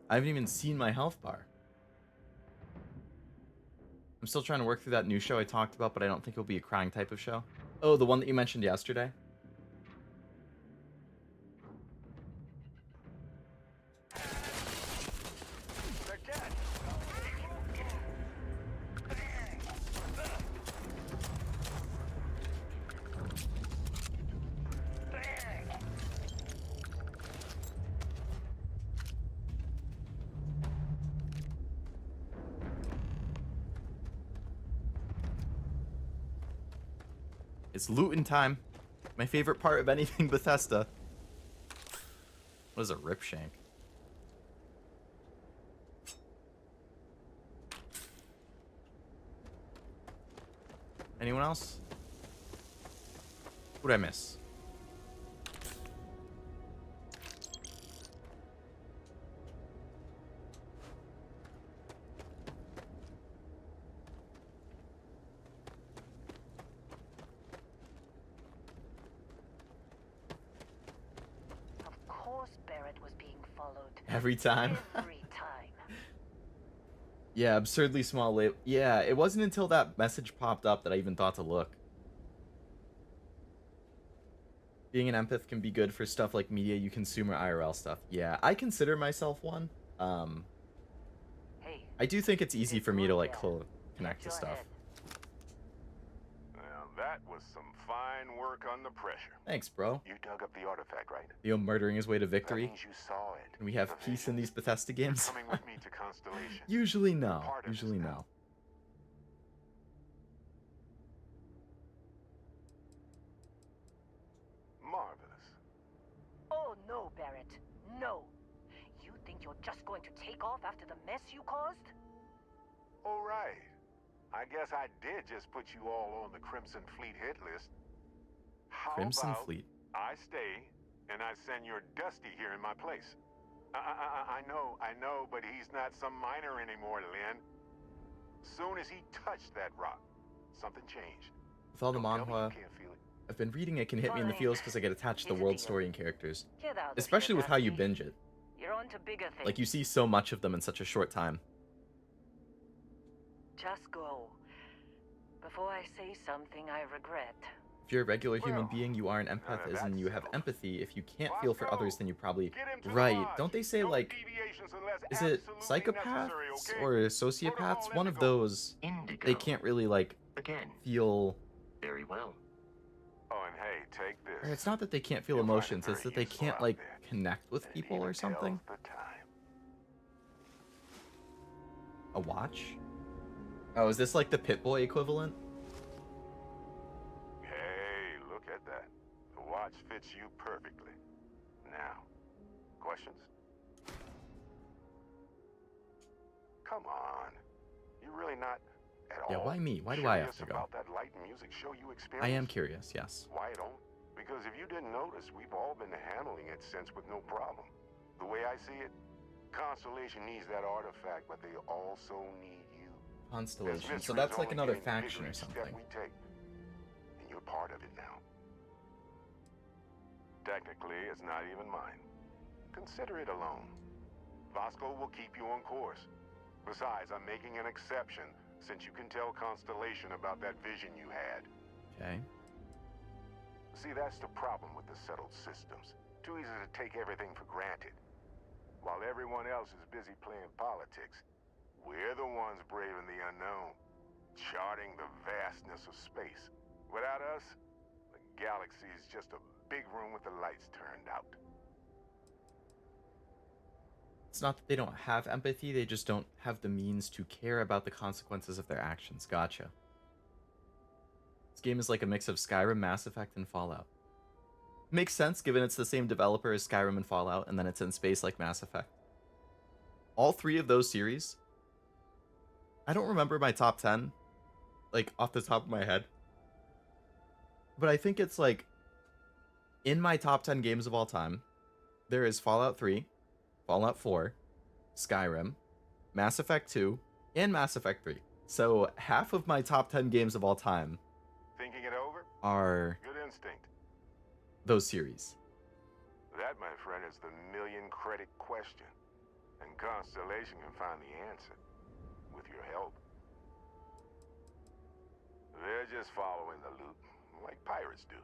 I haven't even seen my health bar. I'm still trying to work through that new show I talked about, but I don't think it'll be a crying type of show. Oh, the one that you mentioned yesterday? It's looting time. My favorite part of anything Bethesda. What is a rip shank? Anyone else? What did I miss? Every time. Every time. Yeah, absurdly small label. Yeah, it wasn't until that message popped up that I even thought to look. Being an empath can be good for stuff like media you consume or IRL stuff. Yeah, I consider myself one. Hey, I do think it's easy for me to like connect to stuff. Well, that was some fine work under pressure. Thanks, bro. You dug up the artifact, right? Leo murdering his way to That victory. means you saw it. And we have The peace in vision. these Bethesda games. Coming with me to Constellation. Usually no. Part of Usually this no. Marvelous. oh no, Barrett. No. You think you're just going to take off after the mess you caused? All right. I guess I did just put you all on the Crimson Fleet hit list. How Crimson about Fleet. I stay and I send your Dusty here in my place? I know, but he's not some miner anymore, Lynn. Soon as he touched that rock, something changed. With all the Don't tell me you manhwa can't feel it. I've been reading, it can hit me in the Fine. feels because I get attached to the Here's a world deal. story and characters. Get out of Especially here, with how you Dusty. binge it. You're on to bigger things. Like, you see so much of them in such a short time. Just go. Before I say something I regret. If you're a regular human Well, being, you are an empath, as in that's you have settled. empathy. If you can't feel for others, then you probably... Get him to the Right. lodge. Don't they say, No like... deviations unless Is it absolutely psychopaths necessary, okay? or sociopaths? Protocol One of Indigo. those, Indigo. they can't really, like, Again. feel... Very well. Oh, and hey, take this. Or it's not that they can't feel You'll find it emotions, it's very that they useful can't, out like, there. connect with And people even or something. tells the time. A watch? Oh, is this like the Pip-Boy equivalent? Hey, look at that. The watch fits you perfectly. Now, questions? Come on. You really not at Yeah, all why me? Why do I have curious to go? about that light and music show you experienced? I am curious, yes. Why don't? Because if you didn't notice, we've all been handling it since with no problem. The way I see it, Constellation needs that artifact, but they also need you. This Constellation. So mystery that's is like only another getting faction bigger or each step something. we take, and you're part of it now. Technically, it's not even mine. Consider it alone. Vasco will keep you on course. Besides, I'm making an exception since you can tell Constellation about that vision you had. Okay. See, that's the problem with the settled systems. Too easy to take everything for granted. While everyone else is busy playing politics, we're the ones braving the unknown, charting the vastness of space. Without us, the galaxy is just a big room with the lights turned out. It's not that they don't have empathy, they just don't have the means to care about the consequences of their actions. Gotcha. This game is like a mix of Skyrim, Mass Effect, and Fallout. Makes sense given it's the same developer as Skyrim and Fallout, and then it's in space like Mass Effect. All three of those series, I don't remember my top 10, like, off the top of my head. But I think it's, like, in my top 10 games of all time, there is Fallout 3, Fallout 4, Skyrim, Mass Effect 2, and Mass Effect 3. So half of my top 10 games of all time Thinking it over? are Good instinct. those series. That, my friend, is the million-credit question. And Constellation can find the answer. With your help. They're just following the loot, like pirates do.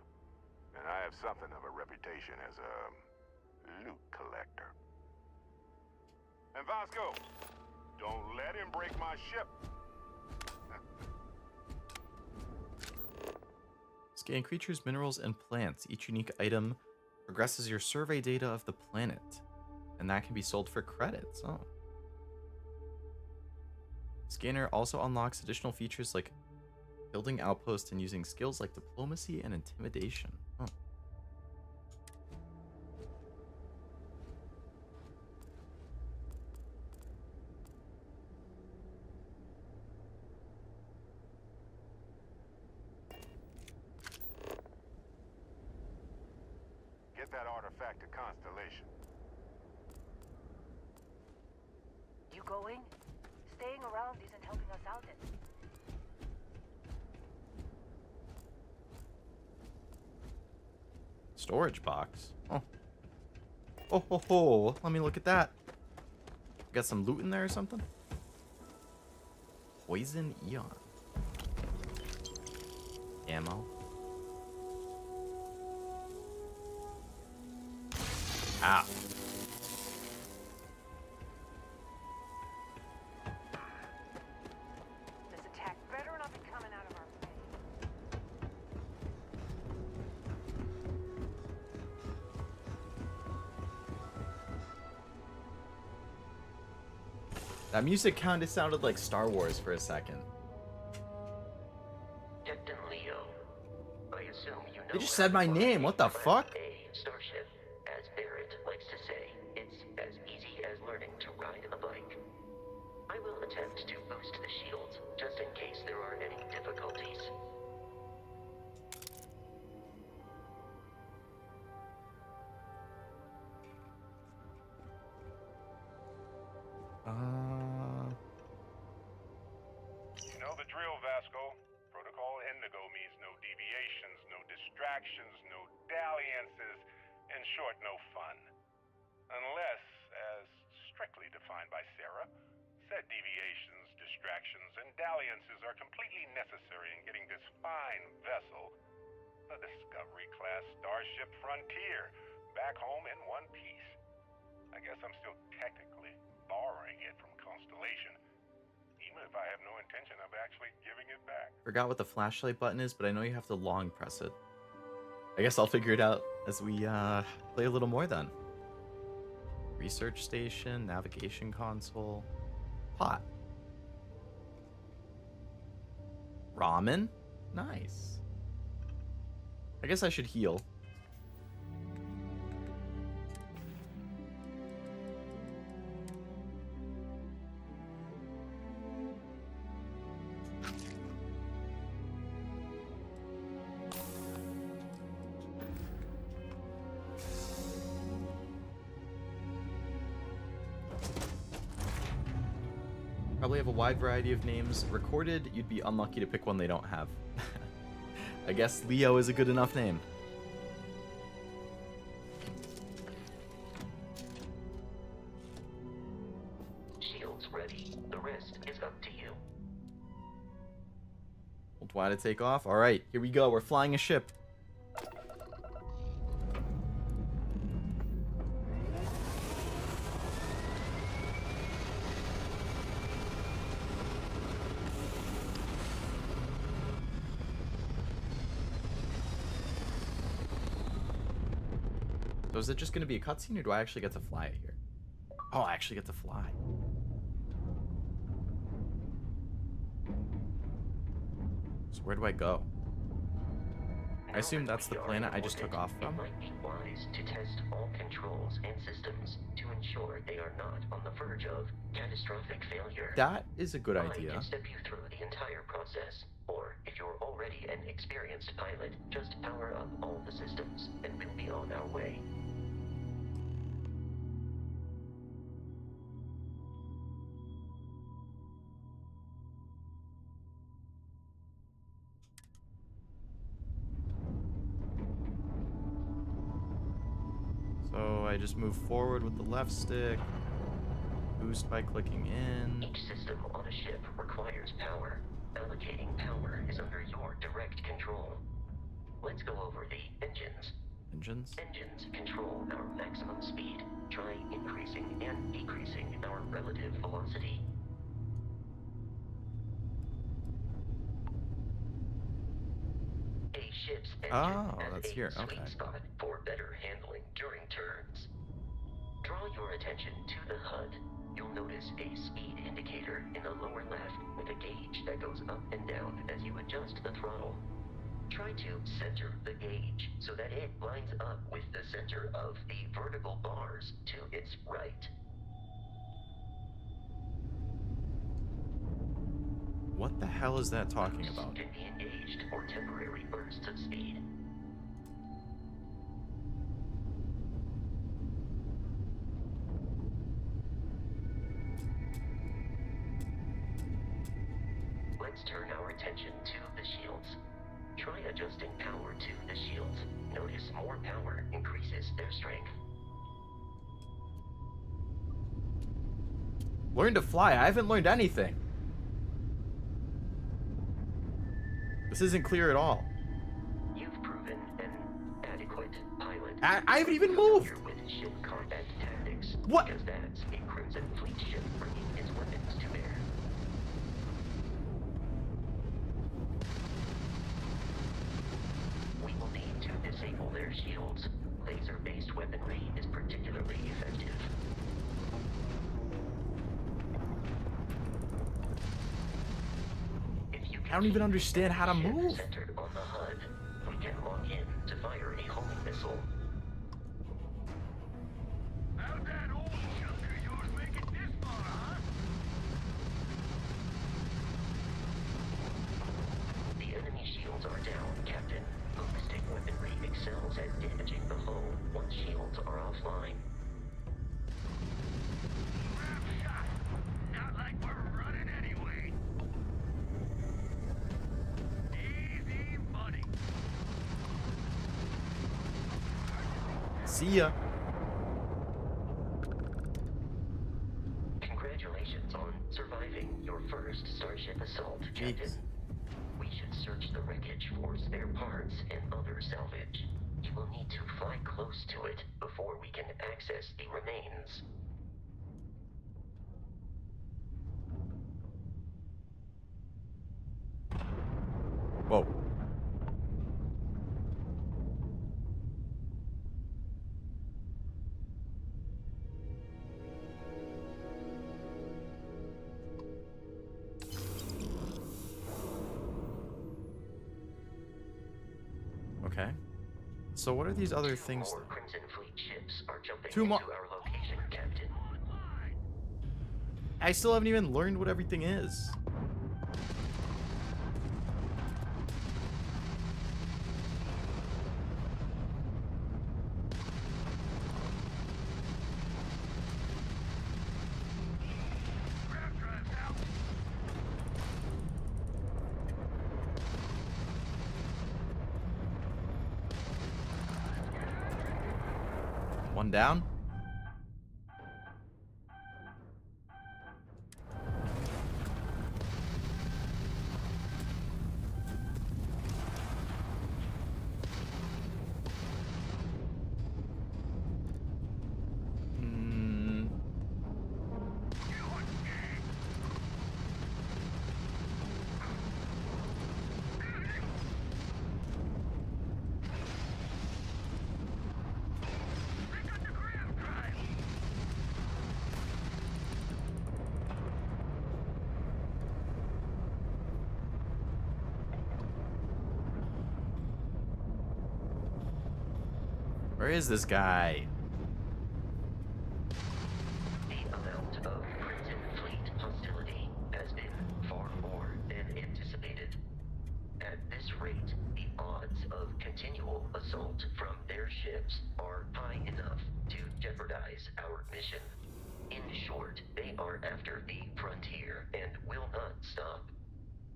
And I have something of a reputation as a loot collector. And Vasco, don't let him break my ship. Scan creatures, minerals, and plants. Each unique item progresses your survey data of the planet. And that can be sold for credits. Oh. Scanner also unlocks additional features like building outposts and using skills like diplomacy and intimidation. Oh. Get that artifact to Constellation. You going? Staying around isn't helping us out any. Storage box. Oh. Oh ho ho. Let me look at that. Got some loot in there or something? Poison Eon. Ammo. Ah. This attack better not be coming out of our way. That music kind of sounded like Star Wars for a second. Captain Leo, I assume you know. They just said my name. What the fuck? A starship, as Barrett likes to say, it's as easy as learning to ride a bike. I will attempt to boost the shields, just in case there are distractions, no dalliances, in short, no fun. Unless, as strictly defined by Sarah, said deviations, distractions, and dalliances are completely necessary in getting this fine vessel, the Discovery-class Starship Frontier, back home in one piece. I guess I'm still technically borrowing it from Constellation, even if I have no intention of actually giving it back. Forgot what the flashlight button is, but I know you have to long press it. I guess I'll figure it out as we play a little more then. Research station, navigation console, pot. Ramen? Nice. I guess I should heal. Probably have a wide variety of names. Recorded, you'd be unlucky to pick one they don't have. I guess Leo is a good enough name. Shields ready. The rest is up to you. Hold Y to take off. Alright, here we go. We're flying a ship. So is it just going to be a cutscene, or do I actually get to fly it here? Oh, I actually get to fly. So where do I go? I assume that's the planet I just took off from. It might be wise to test all controls and systems to ensure they are not on the verge of catastrophic failure. That is a good I idea. can step you through the entire process, or if you're already an experienced pilot, just power up all the systems, and we'll be on our way. So I just move forward with the left stick, boost by clicking in. Each system on a ship requires power. Allocating power is under your direct control. Let's go over the engines. Engines? Engines control our maximum speed. Try increasing and decreasing our relative velocity. A ship's engine has that's a here. sweet Okay. spot for better handling during turns. Draw your attention to the HUD. You'll notice a speed indicator in the lower left with a gauge that goes up and down as you adjust the throttle. Try to center the gauge so that it lines up with the center of the vertical bars to its right. What the hell is that talking Boosts about? can be engaged for temporary bursts of speed. Let's turn our attention to the shields. Try adjusting power to the shields. Notice more power increases their strength. Learn to fly. I haven't learned anything. This isn't clear at all. You've proven an adequate pilot. I haven't even moved. Familiar with ship combat tactics. What? Because that's a Crimson Fleet ship bringing its weapons to bear. We will need to disable their shields. Laser-based weaponry is particularly effective. If you I don't even understand how to ship move. centered on the HUD, we can lock in to fire a homing missile. How'd that old junk of yours make it this far, huh? The enemy shields are down, Captain. Ballistic weaponry excels at damaging the hull once shields are offline. Trap shot. Not like we're running anyway. Easy money. See ya. Congratulations on surviving your first Starship assault, Captain. Jeez. We should search the wreckage for spare parts and other salvage. You will need to fly close to it before we can access the remains. Whoa. Okay. So what are these other things? More Crimson Fleet ships are jumping Two more. into our location, Captain. I still haven't even learned what everything is. One down. Where is this guy? The amount of Crimson Fleet hostility has been far more than anticipated. At this rate, the odds of continual assault from their ships are high enough to jeopardize our mission. In short, they are after the frontier and will not stop.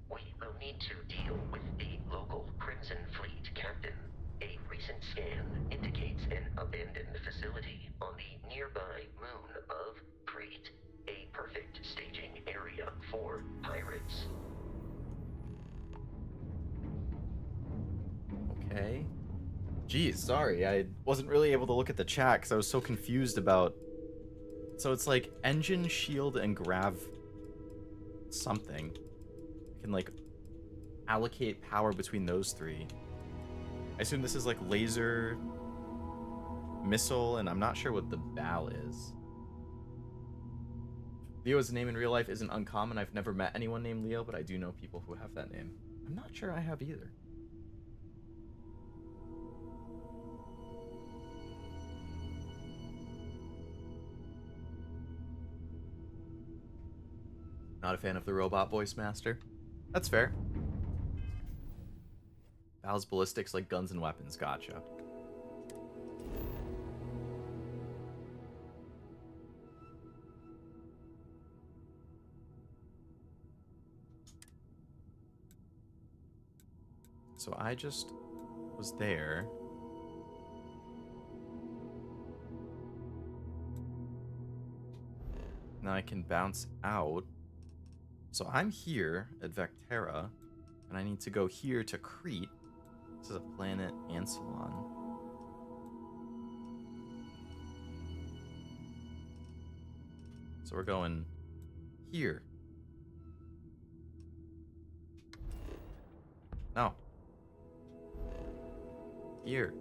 We will need to deal with the local Crimson Fleet captain. A recent scan indicates an abandoned facility on the nearby moon of Crete, a perfect staging area for pirates. Okay. Geez, sorry. I wasn't really able to look at the chat because I was so confused about... So it's like engine, shield, and grav... something. I can, like, allocate power between those three. I assume this is like laser, missile, and I'm not sure what the BAL is. Leo's name in real life isn't uncommon. I've never met anyone named Leo, but I do know people who have that name. I'm not sure I have either. Not a fan of the robot voice master. That's fair. Val's ballistics like guns and weapons. Gotcha. So I just was there. Now I can bounce out. So I'm here at Vectera, and I need to go here to Crete. This is a planet Ansalon. So we're going here. No. Here.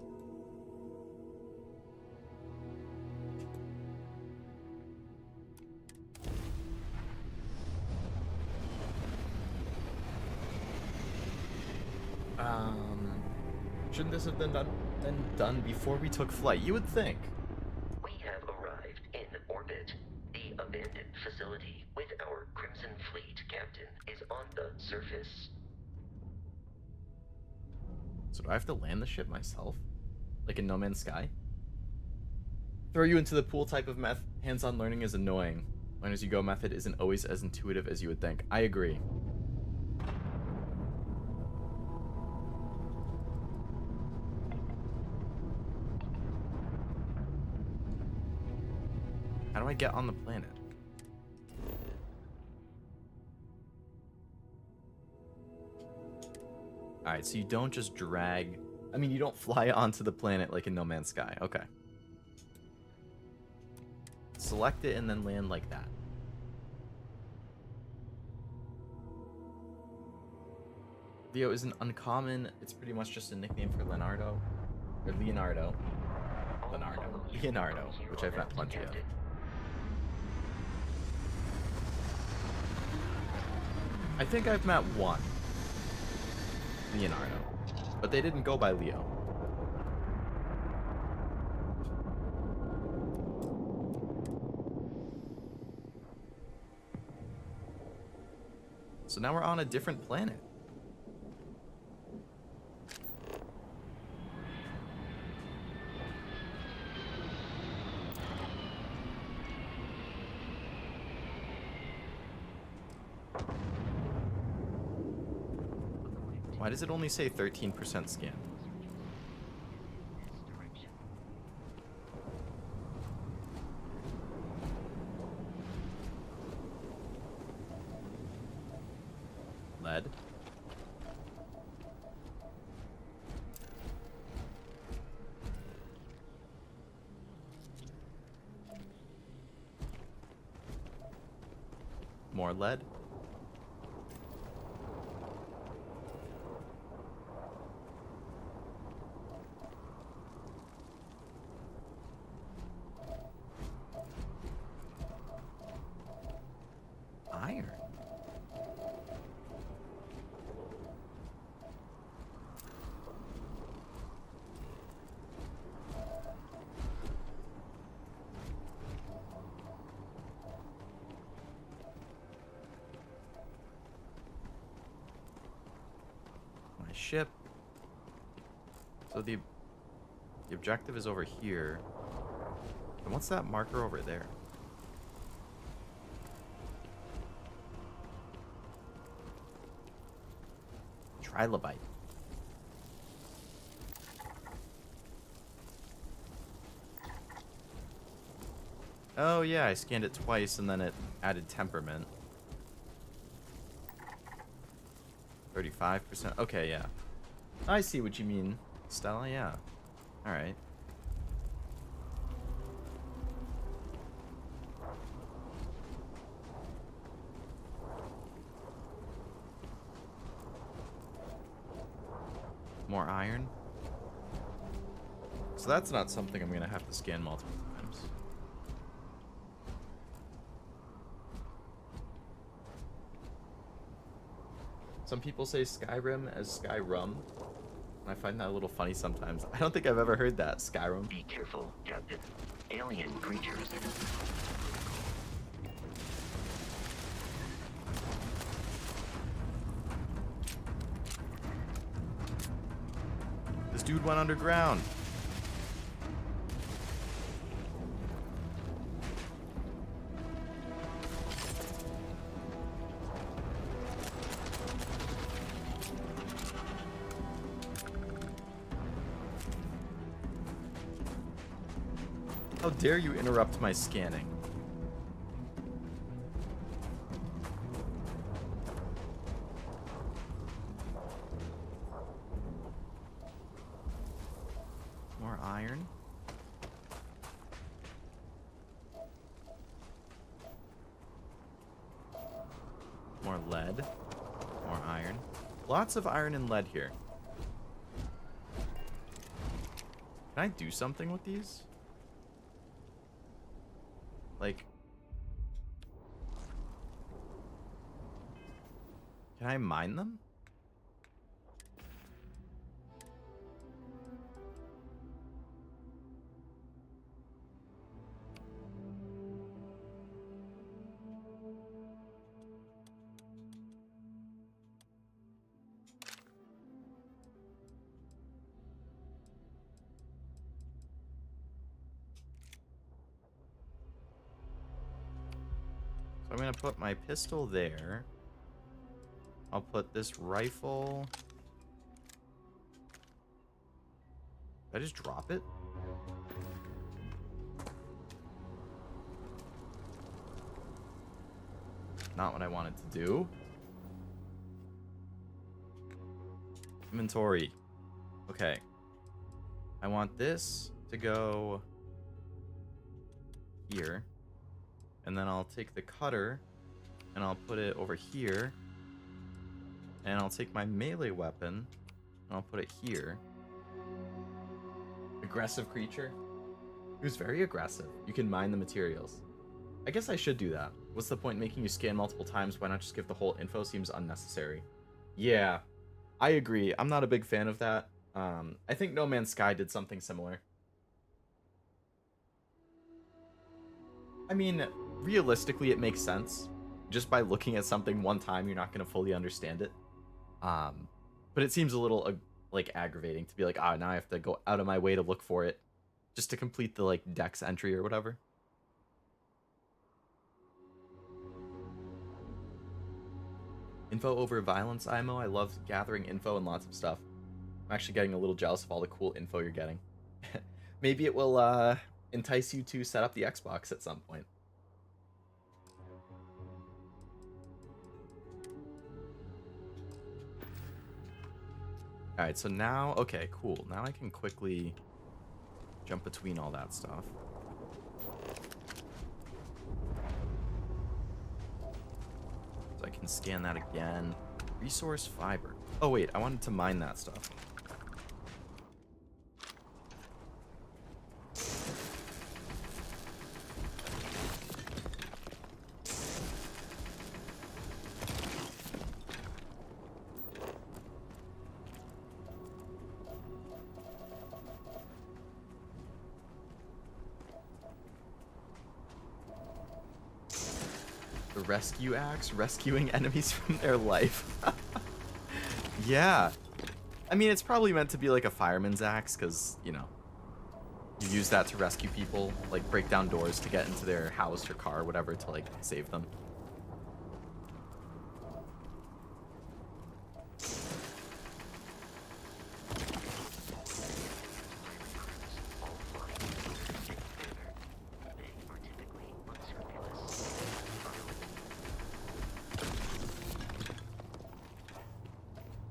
Shouldn't this have been done before we took flight? You would think. We have arrived in orbit. The abandoned facility with our Crimson Fleet captain is on the surface. So do I have to land the ship myself? Like in No Man's Sky? Throw you into the pool type of meth. Hands-on learning is annoying. Learn as you go method isn't always as intuitive as you would think. I agree. How do I get on the planet? Alright, so you don't just drag... I mean, you don't fly onto the planet like in No Man's Sky. Okay. Select it and then land like that. Leo isn't uncommon. It's pretty much just a nickname for Leonardo. Or Leonardo. Leonardo, which I've met plenty of. I think I've met one. Leonardo. But they didn't go by Leo. So now we're on a different planet. Why does it only say 13% scan? Lead. More lead. Iron. My ship. So the objective is over here. And what's that marker over there? Trilobite. Oh yeah, I scanned it twice and then it added temperament. 35%. Okay, yeah. I see what you mean, Stella, yeah. Alright. More iron. So that's not something I'm going to have to scan multiple times. Some people say Skyrim as Skyrum. And I find that a little funny sometimes. I don't think I've ever heard that, Skyrim. Be careful, Captain. Alien creatures. This dude went underground. How dare you interrupt my scanning? More iron. More lead. More iron. Lots of iron and lead here. Can I do something with these? Like, can I mine them? I'm gonna put my pistol there. I'll put this rifle. Did I just drop it? not what I wanted to do. Inventory. Okay. I want this to go here. And then I'll take the cutter and I'll put it over here. And I'll take my melee weapon and I'll put it here. Aggressive creature. He was very aggressive. You can mine the materials. I guess I should do that. What's the point in making you scan multiple times? Why not just give the whole info? Seems unnecessary. Yeah, I agree. I'm not a big fan of that. I think No Man's Sky did something similar. I mean, realistically, it makes sense. Just by looking at something one time, you're not going to fully understand it. But it seems a little, like, aggravating to be like, now I have to go out of my way to look for it. Just to complete the, like, dex entry or whatever. Info over violence, IMO. I love gathering info and lots of stuff. I'm actually getting a little jealous of all the cool info you're getting. Maybe it will entice you to set up the Xbox at some point. Alright, so now, okay, cool. Now I can quickly jump between all that stuff. So I can scan that again. Resource fiber. Oh wait, I wanted to mine that stuff. The rescue axe, rescuing enemies from their life. Yeah. I mean, it's probably meant to be like a fireman's axe, because, you know, you use that to rescue people, like break down doors to get into their house or car or whatever to, like, save them.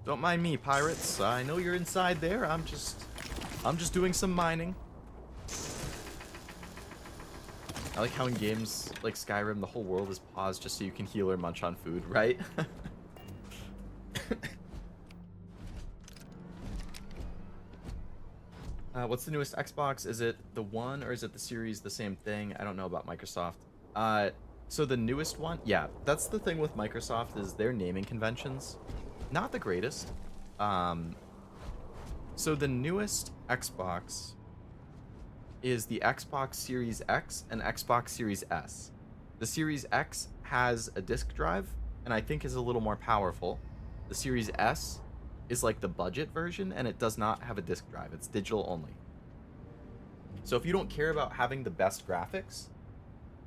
Don't mind me, pirates. I know you're inside there. I'm just doing some mining. I like how in games like Skyrim, the whole world is paused just so you can heal or munch on food, right? What's the newest Xbox? Is it the One or is it the Series? The same thing? I don't know about Microsoft. So the newest one, yeah, that's the thing with Microsoft is their naming conventions. Not the greatest. So the newest Xbox is the Xbox Series X and Xbox Series S. The Series X has a disk drive, and I think is a little more powerful. The Series S is like the budget version, and it does not have a disk drive. It's digital only. So if you don't care about having the best graphics,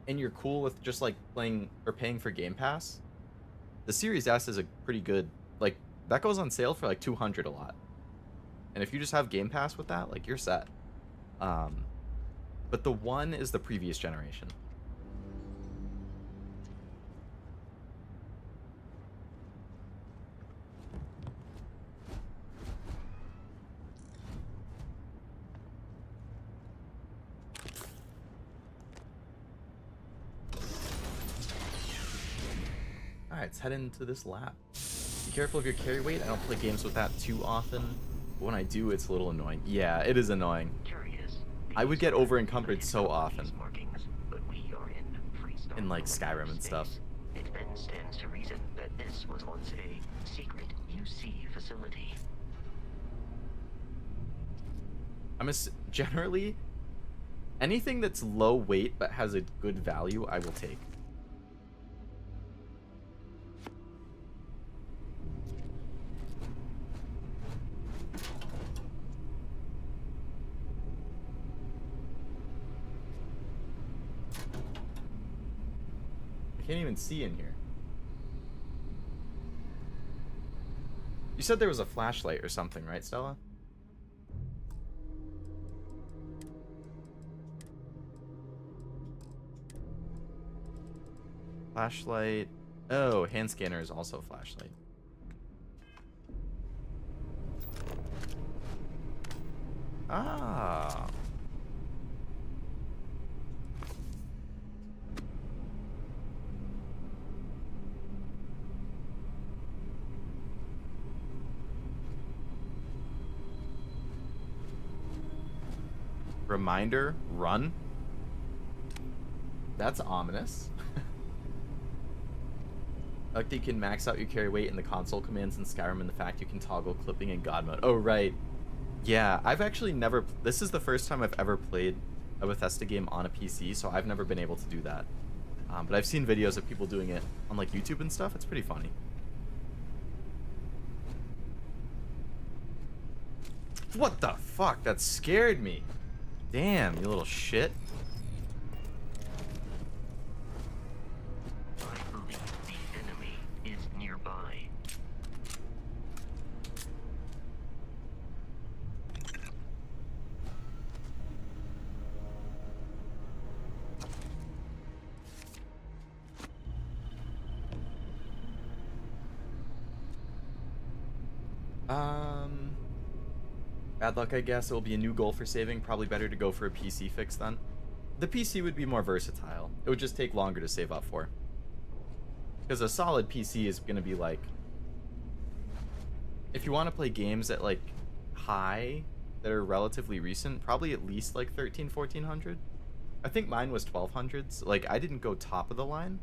and you're cool with just like playing or paying for Game Pass, the Series S is a pretty good, like, that goes on sale for like $200 a lot. And if you just have Game Pass with that, like, you're set. But the One is the previous generation. Alright, let's head into this lab. Be careful of your carry weight. I don't play games with that too often. But when I do, it's a little annoying. Yeah, it is annoying. I would get over encumbered so often. In like Skyrim and stuff. It then stands to reason that this was once a secret UC facility. Generally, anything that's low weight but has a good value, I will take. I can't even see in here. You said there was a flashlight or something, right, Stella? Flashlight. Oh, hand scanner is also a flashlight. Ah. Reminder, run. That's ominous. Like you can max out your carry weight in the console commands in Skyrim, and the fact you can toggle clipping in God mode. Oh, right. Yeah, I've actually never... This is the first time I've ever played a Bethesda game on a PC, so I've never been able to do that. But I've seen videos of people doing it on like YouTube and stuff. It's pretty funny. What the fuck? That scared me. Damn, you little shit. I believe the enemy is nearby. Bad luck, I guess. It will be a new goal for saving. Probably better to go for a PC fix then. The PC would be more versatile. It would just take longer to save up for. Because a solid PC is going to be like... If you want to play games at like high that are relatively recent, probably at least like 1400. I think mine was 1200s. Like I didn't go top of the line.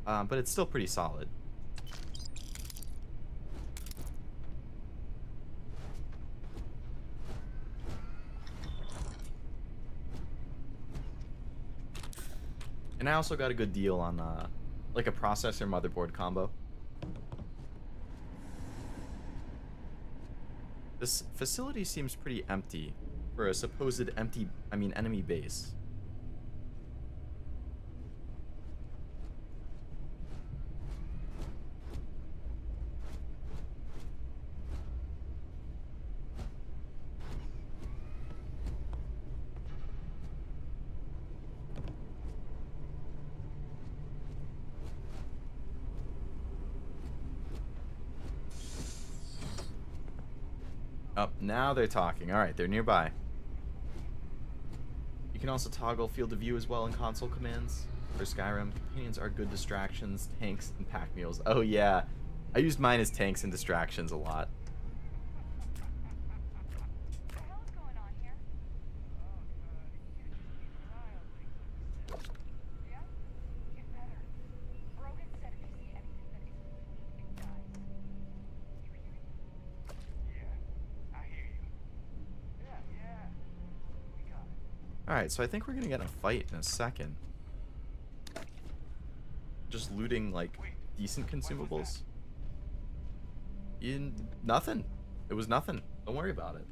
But it's still pretty solid. And I also got a good deal on like a processor motherboard combo. This facility seems pretty empty for a supposed enemy base. Oh, now they're talking. All right, they're nearby. You can also toggle field of view as well in console commands. For Skyrim, companions are good distractions, tanks, and pack mules. Oh yeah, I used mine as tanks and distractions a lot. Alright, so I think we're gonna get in a fight in a second. Just looting, like, decent consumables. Nothing. It was nothing. Don't worry about it.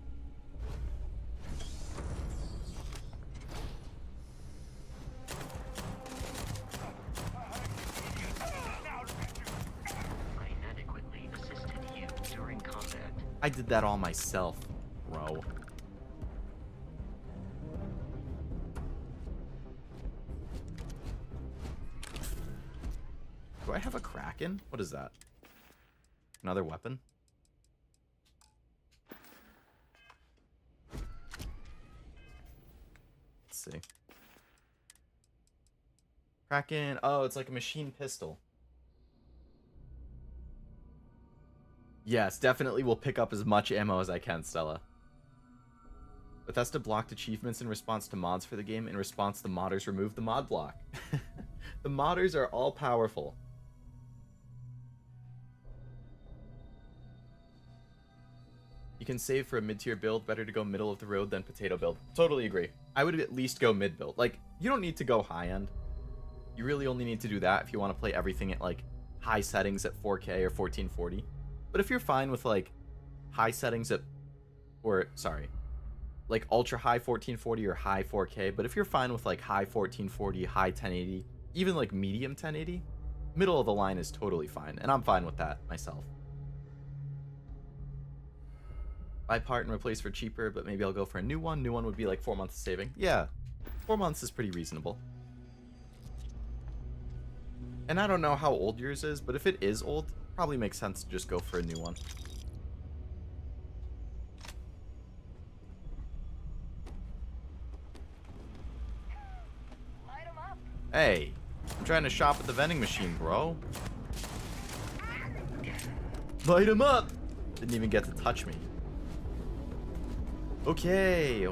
I inadequately assisted you during combat. I did that all myself, bro. Do I have a Kraken? What is that? Another weapon? Let's see. Kraken. Oh, it's like a machine pistol. Yes, definitely will pick up as much ammo as I can, Stella. Bethesda blocked achievements in response to mods for the game. In response, the modders removed the mod block. The modders are all powerful. You can save for a mid-tier build. Better to go middle of the road than potato build. Totally agree. I would at least go mid build. Like, you don't need to go high end. You really only need to do that if you want to play everything at like high settings at 4K or 1440. But if you're fine with like high settings at, or sorry, like ultra high 1440 or high 4K, but if you're fine with like high 1440, high 1080, even like medium 1080, middle of the line is totally fine. And I'm fine with that myself. Buy part and replace for cheaper, but maybe I'll go for a new one. New one would be like 4 months of saving. Yeah, 4 months is pretty reasonable. And I don't know how old yours is, but if it is old, probably makes sense to just go for a new one. Hey, I'm trying to shop at the vending machine, bro. Light him up! Didn't even get to touch me. Okay.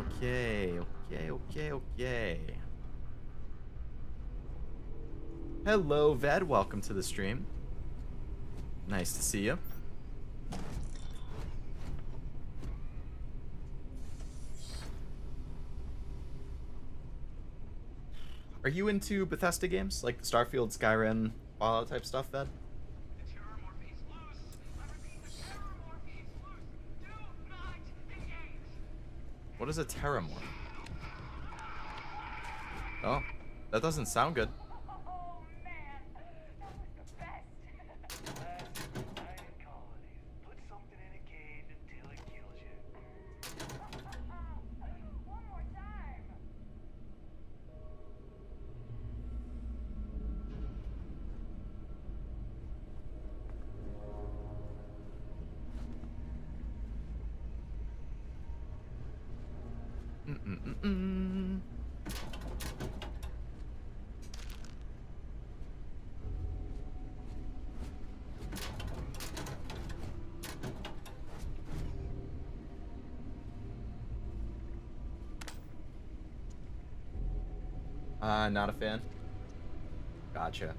Hello, Ved. Welcome to the stream. Nice to see you. Are you into Bethesda games? Like the Starfield, Skyrim, Fallout type stuff, Ved? What is a terramorph? Oh, that doesn't sound good. Not a fan. Gotcha.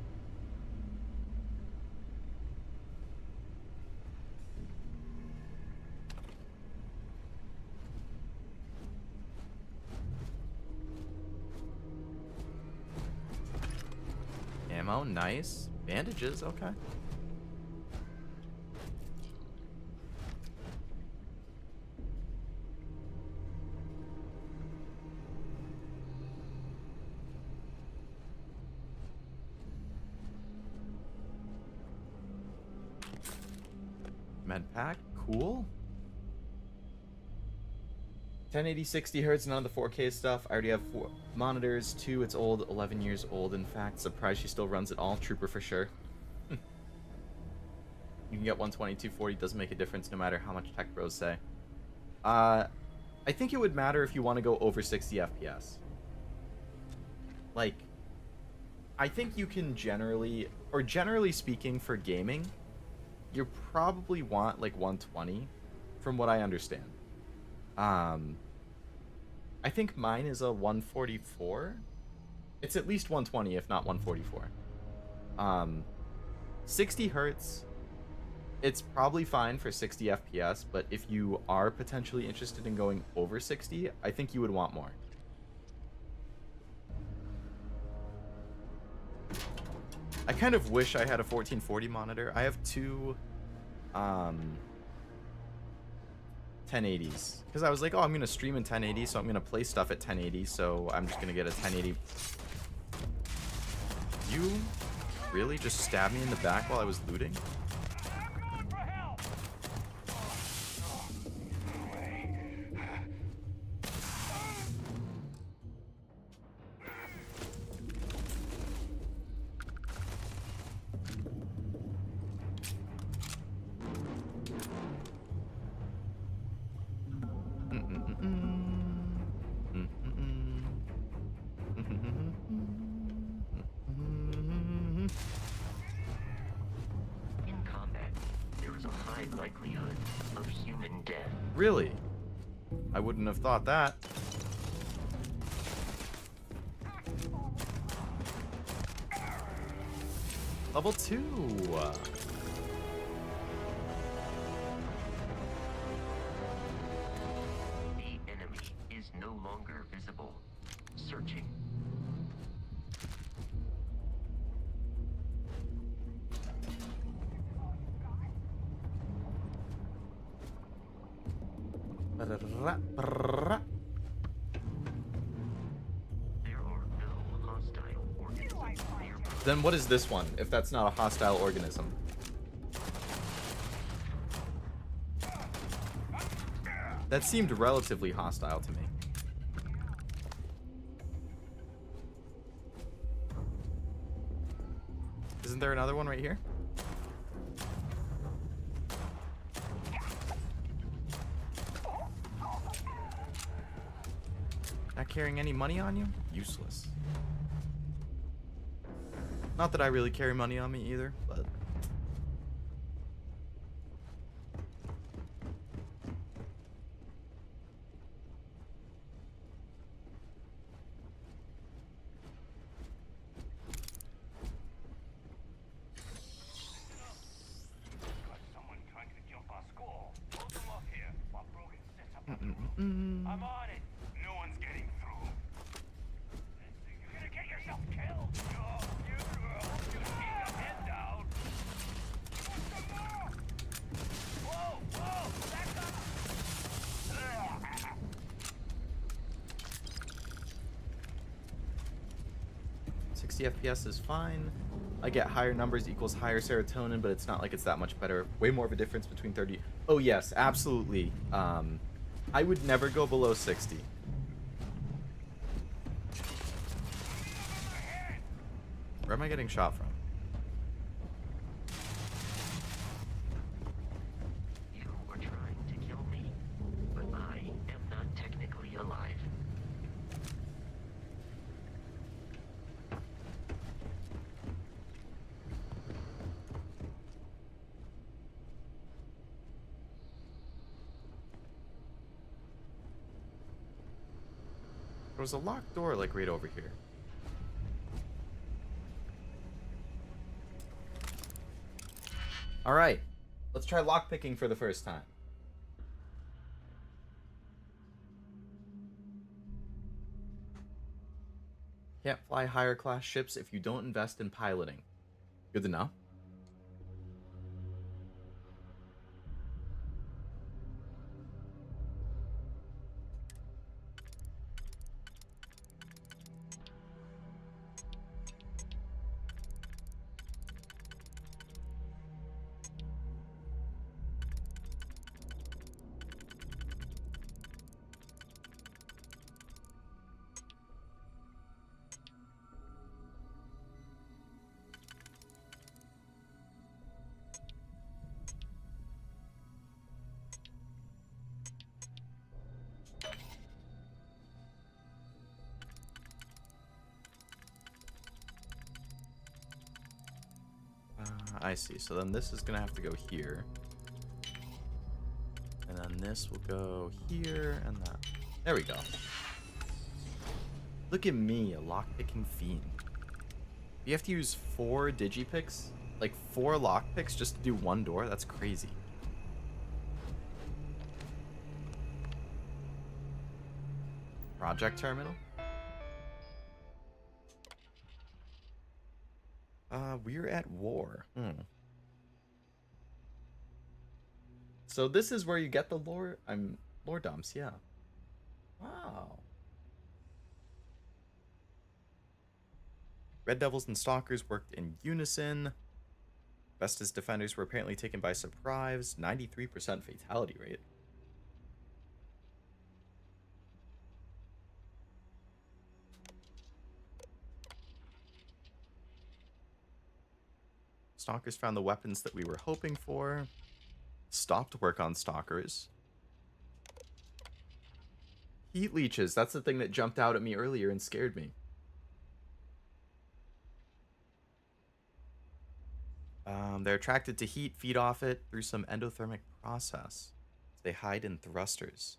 Ammo, nice. Bandages, okay. Med pack, cool. 1080 60 hertz, none of the 4K stuff. I already have 4 monitors. 2, it's old, 11 years old. In fact, surprised she still runs it all. Trooper for sure. You can get 120, 240, doesn't make a difference no matter how much tech bros say. I think it would matter if you want to go over 60 FPS. Like, I think you can generally speaking for gaming, you probably want like 120 from what I understand. I think mine is a 144. It's at least 120 if not 144. 60 hertz, it's probably fine for 60 FPS, but if you are potentially interested in going over 60, I think you would want more. I kind of wish I had a 1440 monitor. I have 2 1080s because I was like, oh, I'm gonna stream in 1080, so I'm gonna play stuff at 1080, so I'm just gonna get a 1080. You really just stabbed me in the back while I was looting? Really? I wouldn't have thought that. Level 2. The enemy is no longer visible. Searching. Then what is this one, if that's not a hostile organism? That seemed relatively hostile to me. Because Isn't there another one right here? Not carrying any money on you? Useless. Not that I really carry money on me either, but... I'm on it. No one's getting through. You're gonna get yourself killed. You keep your head down. Want some more? Whoa, back up. 60 FPS is fine. I get higher numbers equals higher serotonin, but it's not like it's that much better. Way more of a difference between 30. Oh yes, absolutely. I would never go below 60. Where am I getting shot from? You are trying to kill me, but I am not technically alive. There was a locked door like right over here. Alright, let's try lockpicking for the first time. Can't fly higher class ships if you don't invest in piloting. Good to know. I see. So then this is going to have to go here. And then this will go here and that. There we go. Look at me, a lockpicking fiend. You have to use 4 digipicks? Like 4 lockpicks just to do one door? That's crazy. Project terminal? We're at war. So this is where you get the lore. Lore dumps, yeah. Wow. Red Devils and Stalkers worked in unison. Bethesda's defenders were apparently taken by surprise. 93% fatality rate. Stalkers found the weapons that we were hoping for. Stopped work on Stalkers. Heat leeches. That's the thing that jumped out at me earlier and scared me. They're attracted to heat, feed off it through some endothermic process. They hide in thrusters.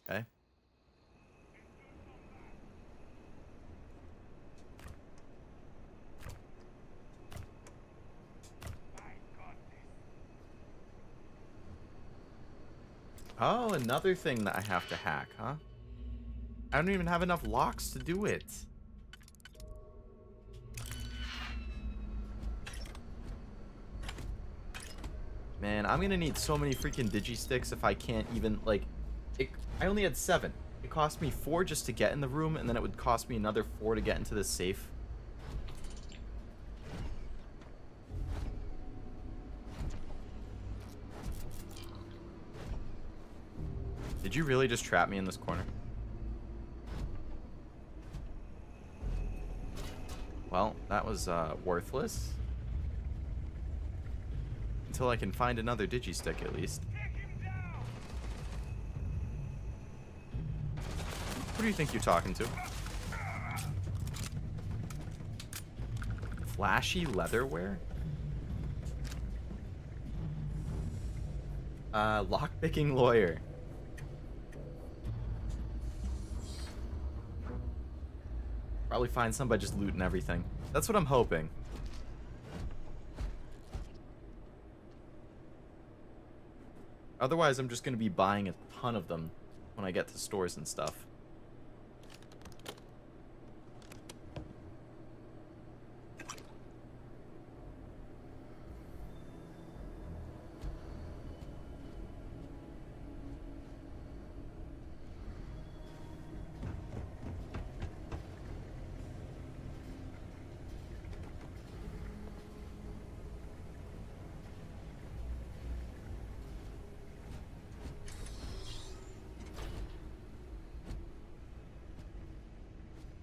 Okay. Oh, another thing that I have to hack, huh? I don't even have enough locks to do it. Man, I'm gonna need so many freaking digi-sticks if I can't even, like... I only had 7. It cost me 4 just to get in the room, and then it would cost me another 4 to get into the safe. Did you really just trap me in this corner? Well, that was worthless. Until I can find another digistick, at least. Who do you think you're talking to? Flashy leatherware? Lockpicking lawyer. Probably find some by just looting everything. That's what I'm hoping. Otherwise, I'm just going to be buying a ton of them when I get to stores and stuff.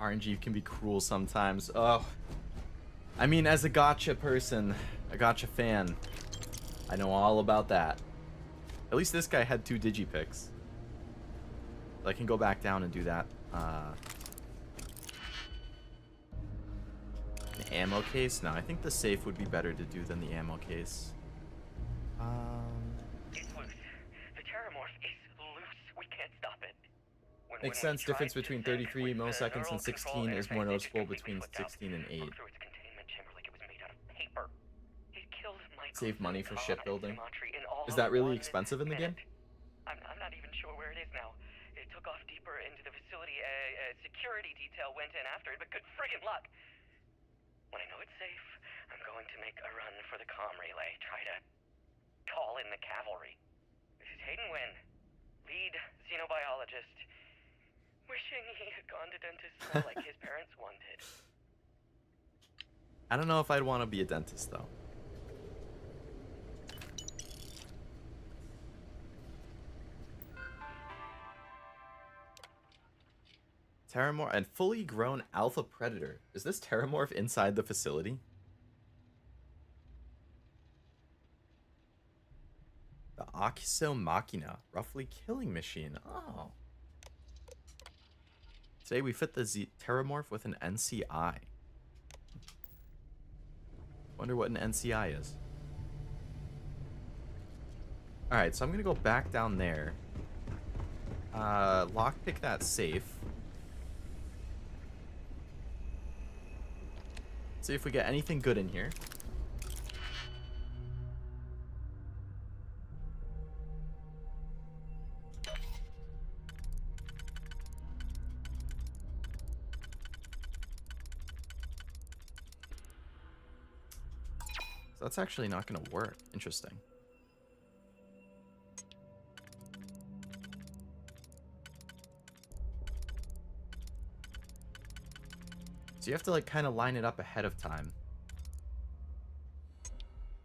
RNG can be cruel sometimes. Oh. I mean, as a gacha person, a gacha fan, I know all about that. At least this guy had 2 digipicks. So I can go back down and do that. The ammo case? No, I think the safe would be better to do than the ammo case. It's loose. The terramorph is loose. We can't stop it. Makes sense. Difference between 33 milliseconds and 16 is more noticeable between 16 and 8. Save money for shipbuilding. Is that really expensive in the game? I'm not even sure where it is now. It took off deeper into the facility. A security detail went in after it, but good friggin' luck. When I know it's safe, I'm going to make a run for the comm relay. Try to call in the cavalry. This is Hayden Wynn, lead xenobiologist. Wishing he had gone to dentist school like his parents wanted. I don't know if I'd want to be a dentist, though. Terramorph and fully grown alpha predator. Is this Terramorph inside the facility? The Akiso Machina, roughly killing machine. Oh. Today we fit the Terramorph with an NCI. Wonder what an NCI is. Alright, so I'm gonna go back down there. Lockpick that safe. See if we get anything good in here. So that's actually not going to work. Interesting. So you have to like kind of line it up ahead of time.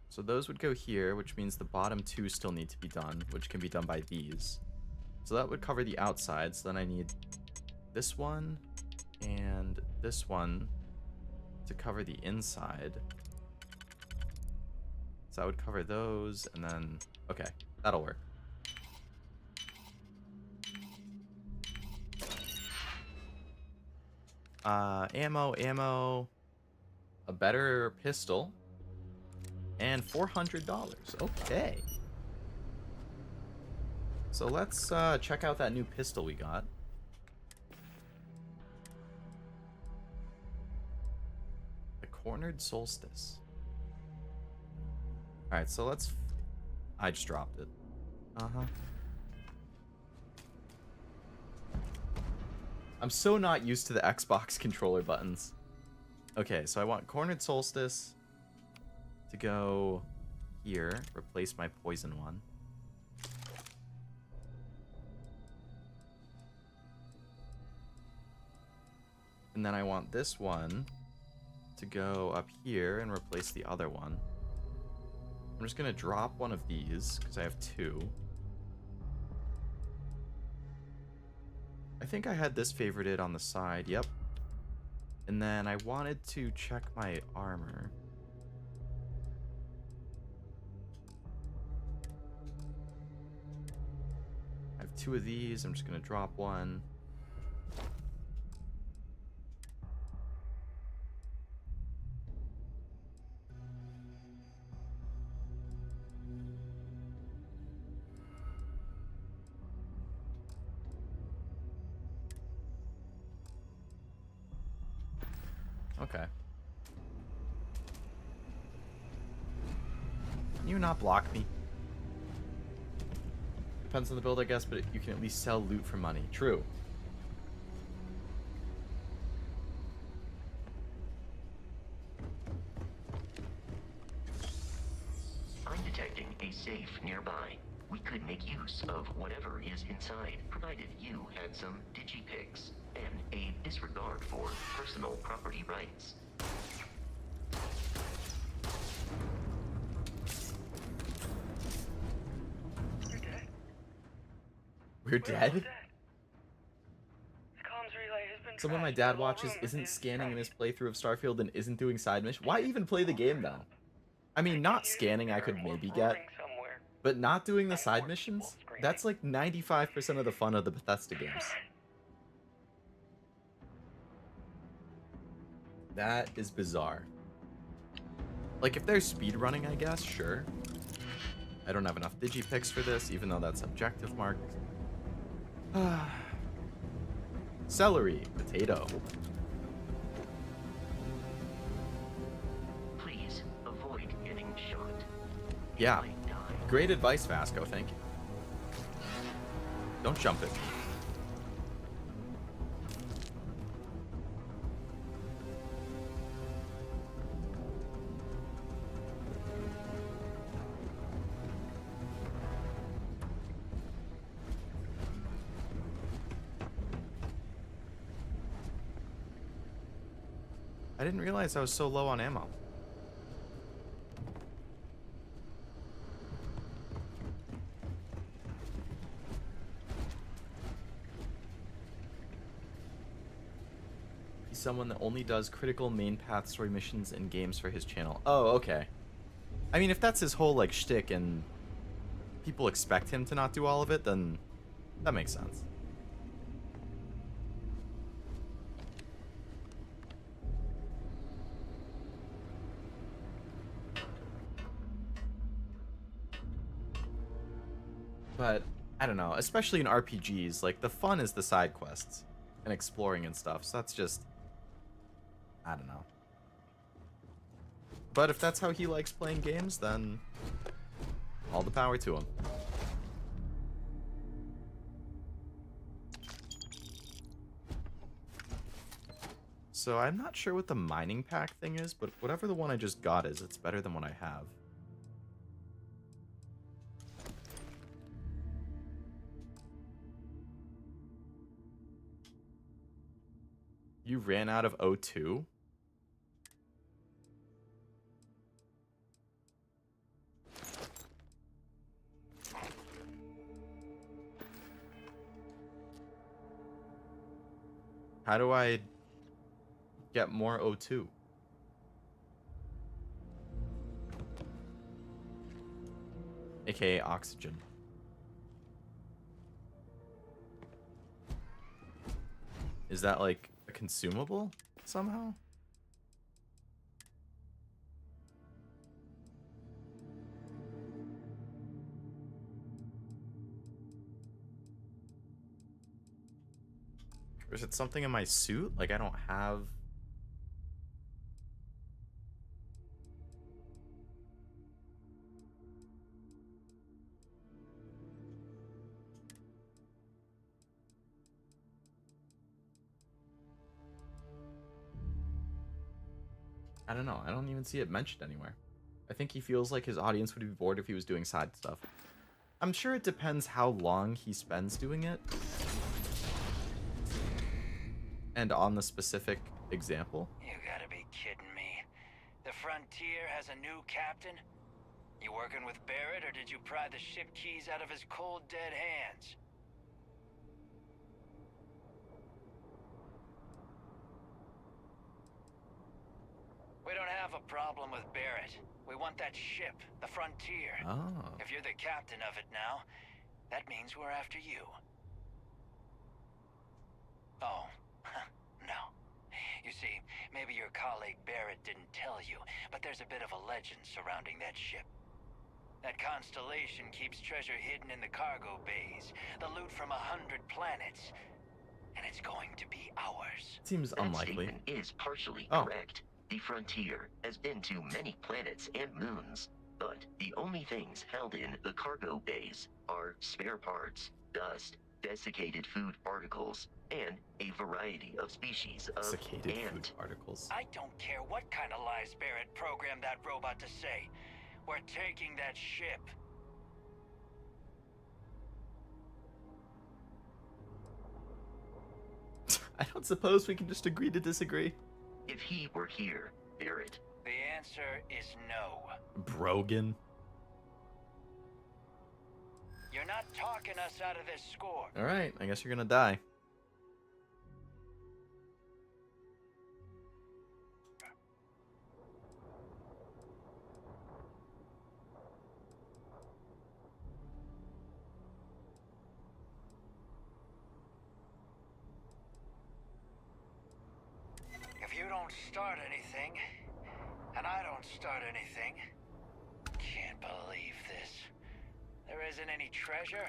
So those would go here, which means the bottom 2 still need to be done, which can be done by these. So that would cover the outside. So then I need this one and this one to cover the inside. So I would cover those, and then... Okay, that'll work. Ammo, a better pistol, and $400. Okay. So let's check out that new pistol we got. The Cornered Solstice. Alright, so let's... I just dropped it. I'm so not used to the Xbox controller buttons. Okay, so I want Cornered Solstice to go here. Replace my poison one. And then I want this one to go up here and replace the other one. I'm just going to drop one of these, because I have 2. I think I had this favorited on the side. Yep. And then I wanted to check my armor. I have 2 of these. I'm just going to drop one. Okay. Can you not block me? Depends on the build, I guess, but you can at least sell loot for money. True. I'm detecting a safe nearby. We could make use of whatever is inside, provided you had some digipics and a disregard for personal property rights. You're dead. We're dead? The comms relay has been Someone my crashed. dad The whole watches room isn't is scanning in his crashed. playthrough of Starfield and isn't doing side missions. Why even play the game though? I mean, not scanning I could maybe get, Somewhere. but not doing the side missions? That's like 95% of the fun of the Bethesda games. That is bizarre. Like, if there's speedrunning, I guess, sure. I don't have enough digipics for this, even though that's objective marked. Celery, potato. Please avoid getting shot. Yeah. You might die. Great advice, Vasco, thank you. Don't jump at me. I didn't realize I was so low on ammo. He's someone that only does critical main path story missions and games for his channel. Oh, okay. I mean, if that's his whole, like, shtick and people expect him to not do all of it, then that makes sense. But, I don't know, especially in RPGs, like, the fun is the side quests and exploring and stuff, so that's just, I don't know. But if that's how he likes playing games, then all the power to him. So I'm not sure what the mining pack thing is, but whatever the one I just got is, it's better than what I have. You ran out of O2? How do I get more O2? AKA oxygen. Is that like a consumable somehow? Or is it something in my suit? Like I don't have... I don't know. I don't even see it mentioned anywhere. I think he feels like his audience would be bored if he was doing side stuff. I'm sure it depends how long he spends doing it. And on the specific example. You gotta be kidding me. The Frontier has a new captain? You working with Barrett, or did you pry the ship keys out of his cold, dead hands? have a problem with Barrett. We want that ship, the Frontier. Oh. If you're the captain of it now, that means we're after you. Oh, no. You see, maybe your colleague Barrett didn't tell you, but there's a bit of a legend surrounding that ship. That constellation keeps treasure hidden in the cargo bays, the loot from 100 planets, and it's going to be ours. Seems That unlikely. statement is partially Oh. correct. The Frontier has been to many planets and moons, but the only things held in the cargo bays are spare parts, dust, desiccated food particles, and a variety of species of Desiccated food ant. particles. I don't care what kind of lies Barrett programmed that robot to say. We're taking that ship. I don't suppose we can just agree to disagree. If he were here, Barrett, The answer is no. Brogan. You're not talking us out of this score. Alright, I guess you're gonna die. If you don't start anything, and I don't start anything, can't believe this. There isn't any treasure.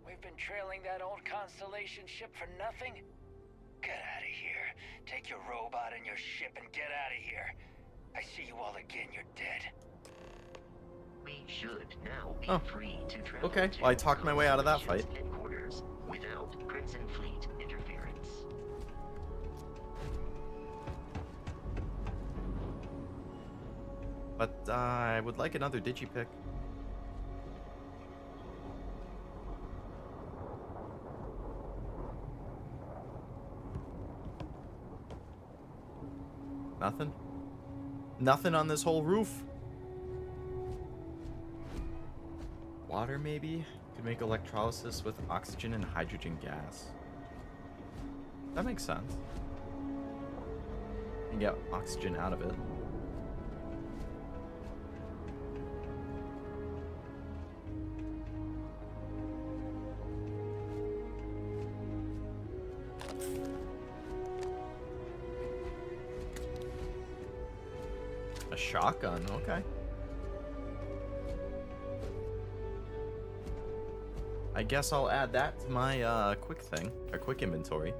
We've been trailing that old Constellation ship for nothing. Get out of here. Take your robot and your ship and get out of here. I see you all again, you're dead. we should now be Oh. free to travel Okay, to well, I talked my way out of that Constellation's fight. headquarters without Crimson Fleet interference. But I would like another digipick. Nothing? Nothing on this whole roof? Water, maybe? Could make electrolysis with oxygen and hydrogen gas. That makes sense. And get oxygen out of it. A shotgun, okay. I guess I'll add that to my quick thing, or quick inventory.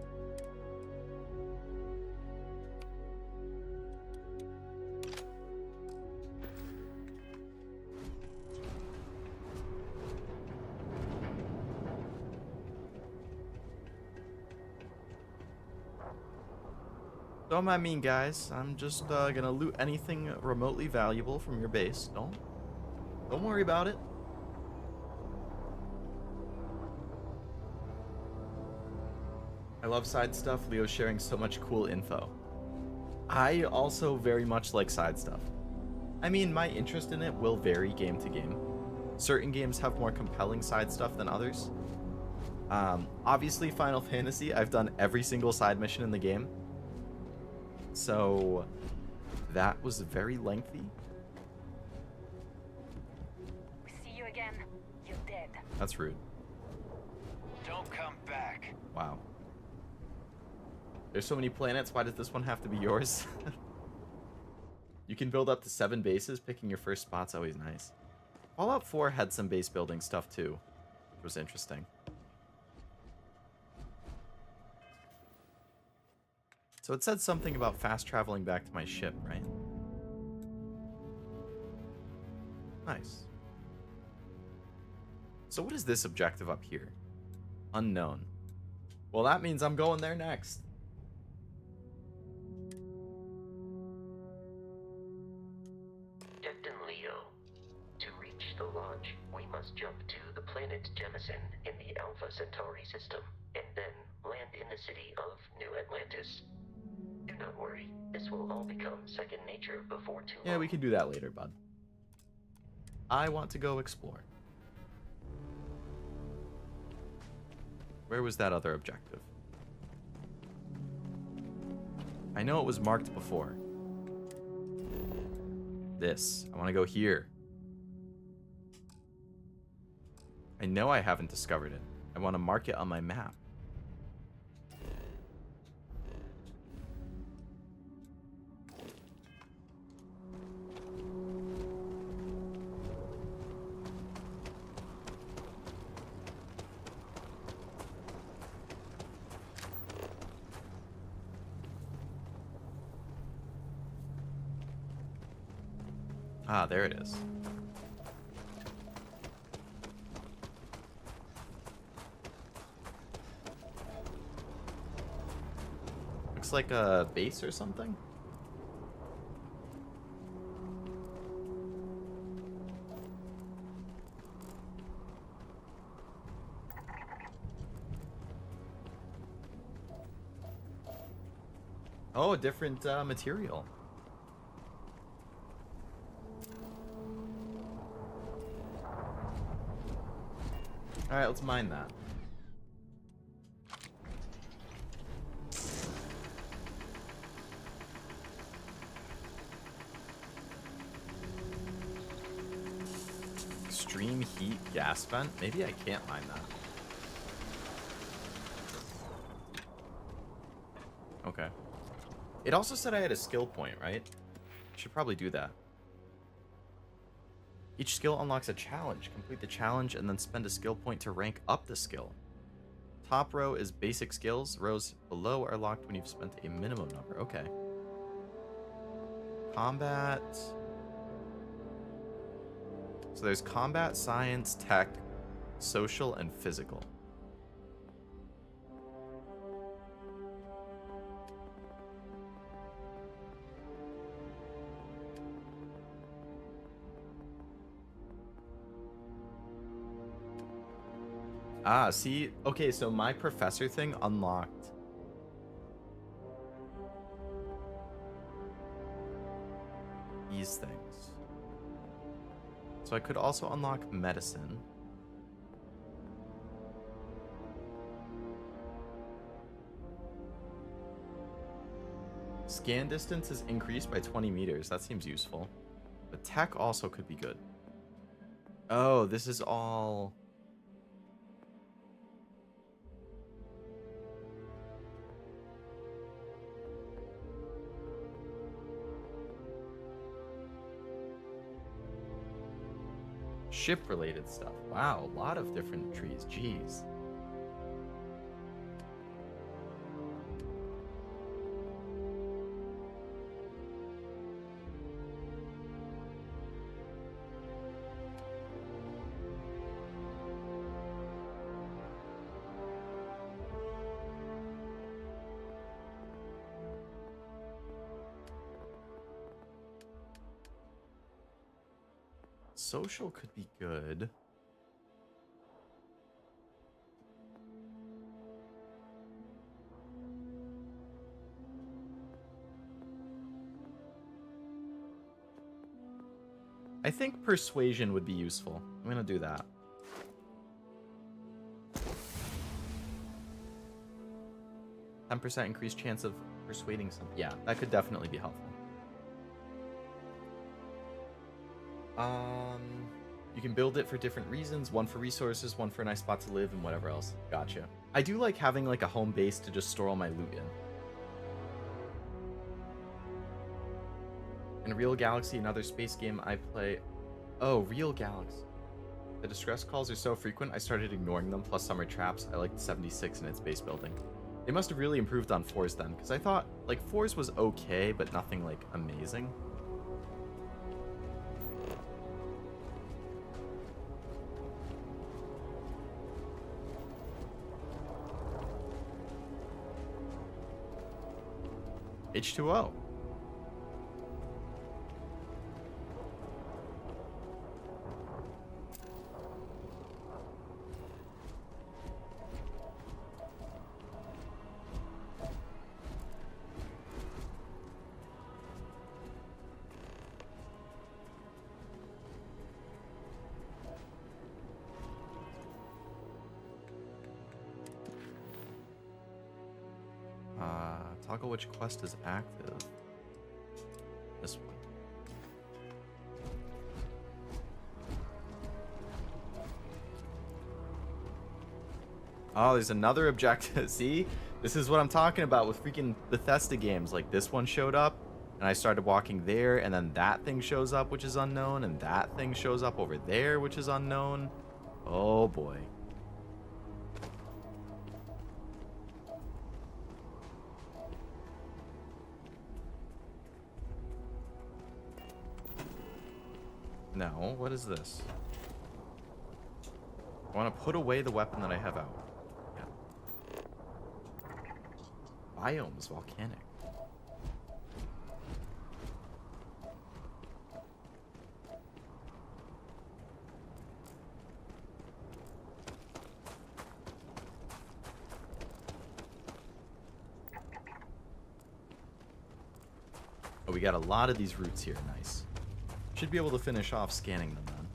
Don't mind me, guys. I'm just gonna loot anything remotely valuable from your base. Don't worry about it. I love side stuff. Leo's sharing so much cool info. I also very much like side stuff. I mean, my interest in it will vary game to game. Certain games have more compelling side stuff than others. Obviously, Final Fantasy, I've done every single side mission in the game. So, that was very lengthy. We see you again. You're dead. That's rude. Don't come back. Wow. There's so many planets, why does this one have to be yours? You can build up to 7 bases, picking your first spot's always nice. Fallout 4 had some base building stuff too, which was interesting. So it said something about fast traveling back to my ship, right? Nice. So what is this objective up here? Unknown. Well, that means I'm going there next. Captain Leo, to reach the launch, we must jump to the planet Jemison in the Alpha Centauri system, and then land in the city of New Atlantis. Do not worry, this will all become second nature before too long. Yeah, we can do that later, bud. I want to go explore. Where was that other objective? I know it was marked before. This. I want to go here. I know I haven't discovered it. I want to mark it on my map. Ah, there it is. Looks like a base or something. Oh, a different material. Alright, let's mine that. Extreme heat gas vent? Maybe I can't mine that. Okay. It also said I had a skill point, right? Should probably do that. Each skill unlocks a challenge. Complete the challenge and then spend a skill point to rank up the skill. Top row is basic skills. Rows below are locked when you've spent a minimum number. Okay. Combat. So there's combat, science, tech, social, and physical. Ah, see? Okay, so my professor thing unlocked. These things. So I could also unlock medicine. Scan distance is increased by 20 meters. That seems useful. But tech also could be good. Oh, this is all... ship-related stuff. Wow, a lot of different trees. Jeez. Social could be good. I think persuasion would be useful. I'm gonna do that. %10 increased chance of persuading something. Yeah, that could definitely be helpful. You can build it for different reasons. One for resources, one for a nice spot to live, and whatever else. Gotcha. I do like having like a home base to just store all my loot in. In Real Galaxy, another space game I play... Oh, Real Galaxy. The distress calls are so frequent, I started ignoring them, plus summer traps. I liked 76 in its base building. They must have really improved on 4's then, because I thought, like, 4's was okay, but nothing, like, amazing. H2O. Toggle which quest is active. This one. Oh, there's another objective. See? This is what I'm talking about with freaking Bethesda games. Like, this one showed up, and I started walking there, and then that thing shows up, which is unknown, and that thing shows up over there, which is unknown. Oh, boy. No, what is this? I want to put away the weapon that I have out. Biomes volcanic. Oh, we got a lot of these roots here. Nice. Should be able to finish off scanning them then.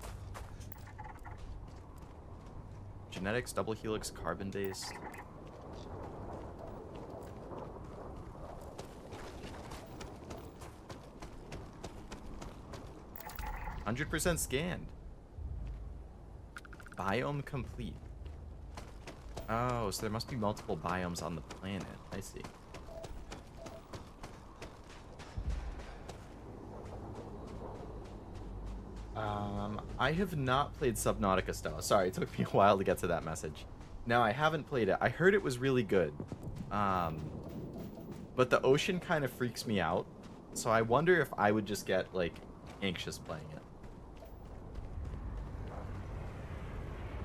Genetics, double helix, carbon based. 100% scanned. Biome complete. Oh, so there must be multiple biomes on the planet. I see. I have not played Subnautica Stella. Sorry, it took me a while to get to that message. No, I haven't played it. I heard it was really good. But the ocean kind of freaks me out. So I wonder if I would just get, like, anxious playing it.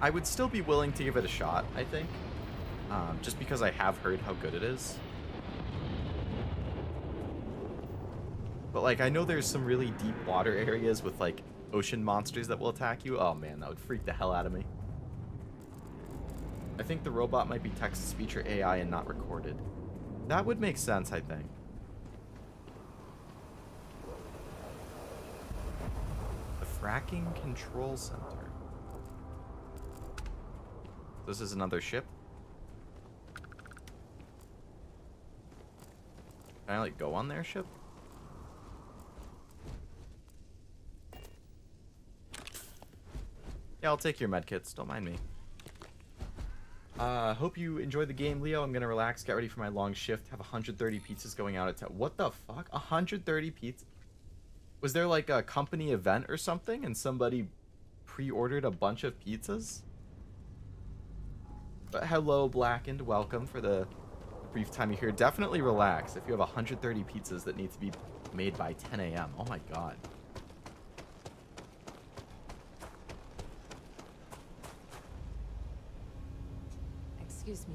I would still be willing to give it a shot, I think. Just because I have heard how good it is. But, like, I know there's some really deep water areas with, like, ocean monsters that will attack you. Oh, man, that would freak the hell out of me. I think the robot might be text-to-speech or AI and not recorded. That would make sense, I think. The fracking control center. This is another ship. Can I, like, go on their ship? Yeah, I'll take your medkits. Don't mind me. Hope you enjoyed the game, Leo. I'm gonna relax, get ready for my long shift. Have 130 pizzas going out at 10. What the fuck? 130 pizzas? Was there like a company event or something and somebody pre-ordered a bunch of pizzas? But hello, Blackened. Welcome for the brief time you're here. Definitely relax if you have 130 pizzas that need to be made by 10 a.m. Oh my god. Excuse me.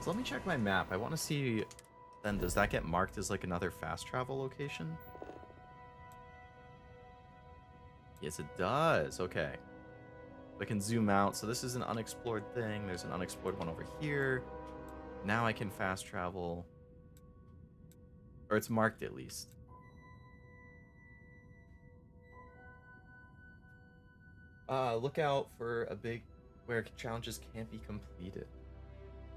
So let me check my map. I want to see, then does that get marked as like another fast travel location? Yes, it does. Okay. I can zoom out. So this is an unexplored thing. There's an unexplored one over here. Now I can fast travel. Or it's marked at least. Look out for a big where challenges can't be completed.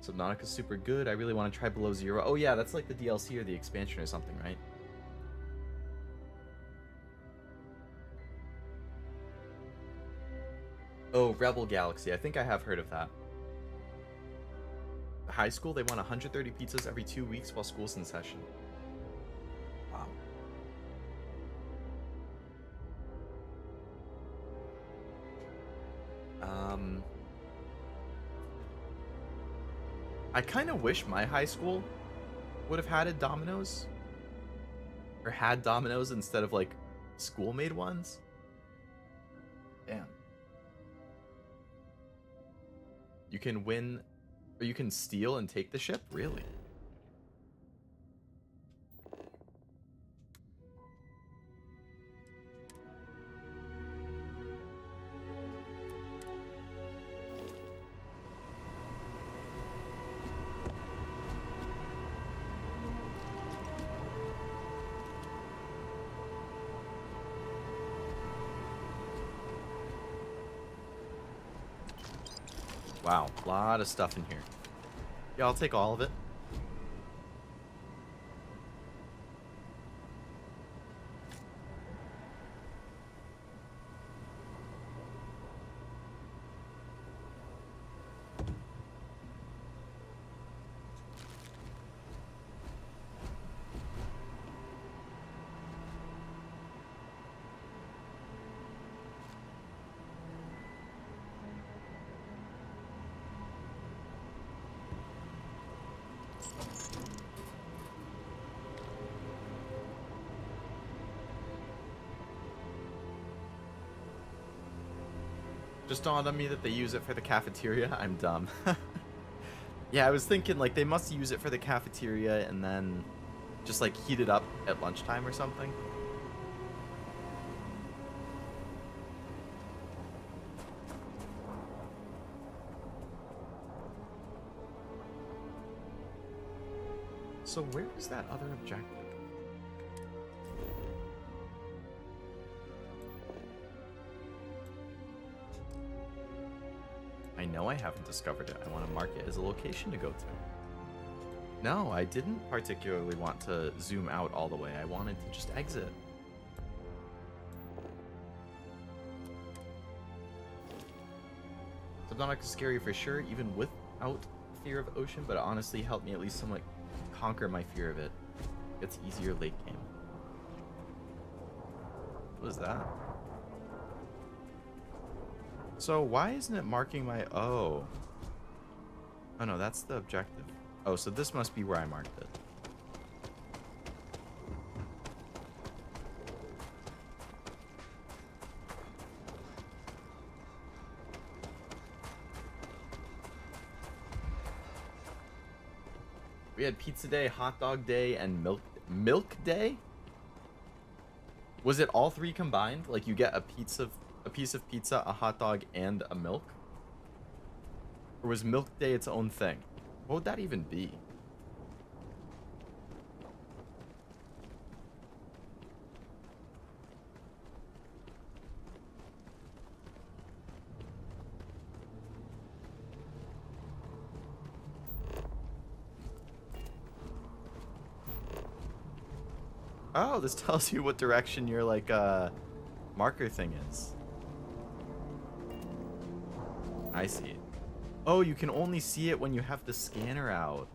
Subnautica's super good. I really want to try Below Zero. Oh yeah, that's like the DLC or the expansion or something, right? Oh, Rebel Galaxy. I think I have heard of that. The high school, they want 130 pizzas every 2 weeks while school's in session. Wow. I kind of wish my high school would have had Domino's. Or had Domino's instead of, like, school-made ones. Damn. You can win, or you can steal and take the ship? Really? Wow, a lot of stuff in here. Yeah, I'll take all of it. Just dawned on me that they use it for the cafeteria. I'm dumb. Yeah, I was thinking, like, they must use it for the cafeteria and then just, like, heat it up at lunchtime or something. So where is that other objective? I know I haven't discovered it. I want to mark it as a location to go to. No, I didn't particularly want to zoom out all the way. I wanted to just exit. Subnautica is scary for sure, even without fear of ocean, but it honestly helped me at least somewhat conquer my fear of it. It's easier late game. What was that? So why isn't it marking my... Oh. Oh no, that's the objective. Oh, so this must be where I marked it. We had pizza day, hot dog day, and milk day? Was it all three combined? Like you get a piece of pizza, a hot dog, and a milk? Or was milk day its own thing? What would that even be? Oh, this tells you what direction your, like, marker thing is. I see. Oh, you can only see it when you have the scanner out.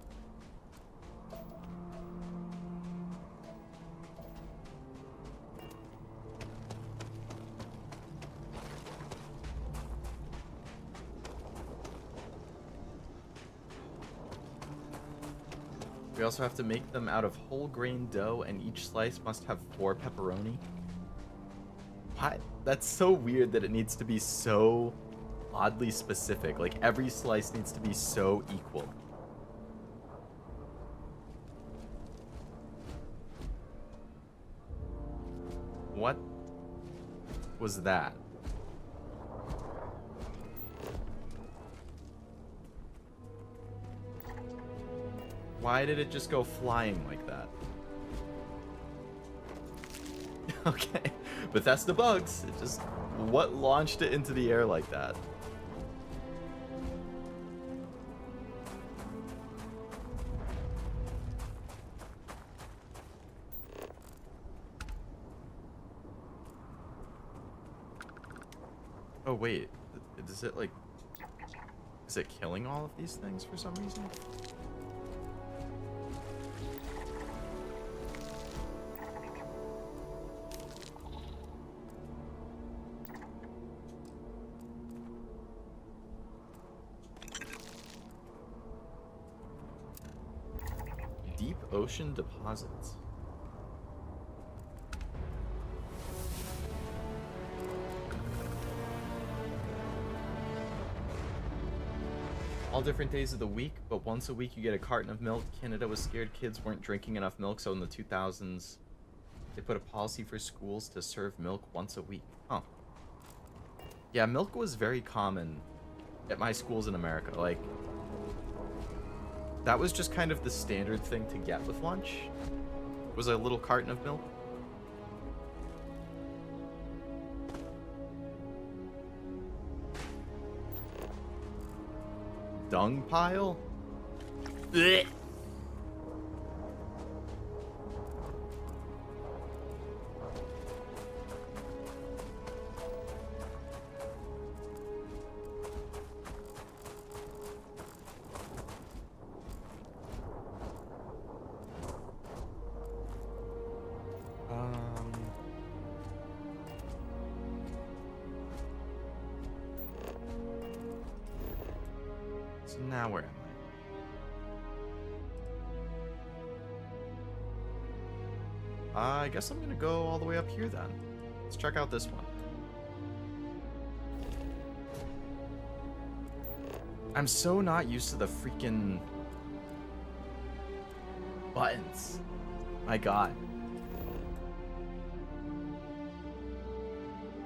We also have to make them out of whole grain dough, and each slice must have 4 pepperoni. What? That's so weird that it needs to be so oddly specific. Like, every slice needs to be so equal. What was that? Why did it just go flying like that? Okay, Bethesda bugs. It just... What launched it into the air like that? Oh wait, is it like... Is it killing all of these things for some reason? Deep ocean deposits. All different days of the week, but once a week you get a carton of milk. Canada was scared kids weren't drinking enough milk, so in the 2000s they put a policy for schools to serve milk once a week. Huh. Yeah, milk was very common at my schools in America. Like, that was just kind of the standard thing to get with lunch, was a little carton of milk. Dung pile? Blech. So now where am I? I guess I'm gonna go all the way up here then. Let's check out this one. I'm so not used to the freaking buttons. My god.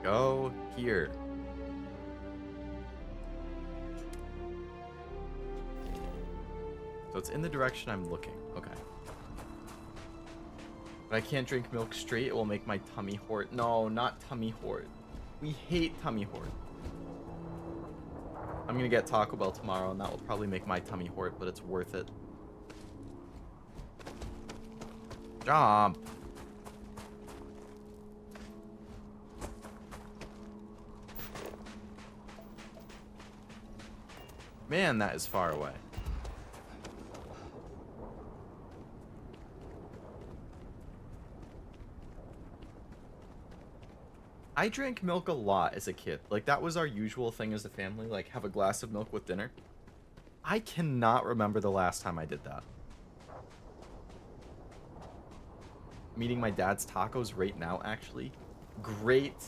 Go here. So it's in the direction I'm looking. Okay. But I can't drink milk straight. It will make my tummy hurt. No, not tummy hurt. We hate tummy hurt. I'm gonna get Taco Bell tomorrow, and that will probably make my tummy hurt, but it's worth it. Jump! Man, that is far away. I drank milk a lot as a kid. Like, that was our usual thing as a family, like, have a glass of milk with dinner. I cannot remember the last time I did that. I'm eating my dad's tacos right now, actually. Great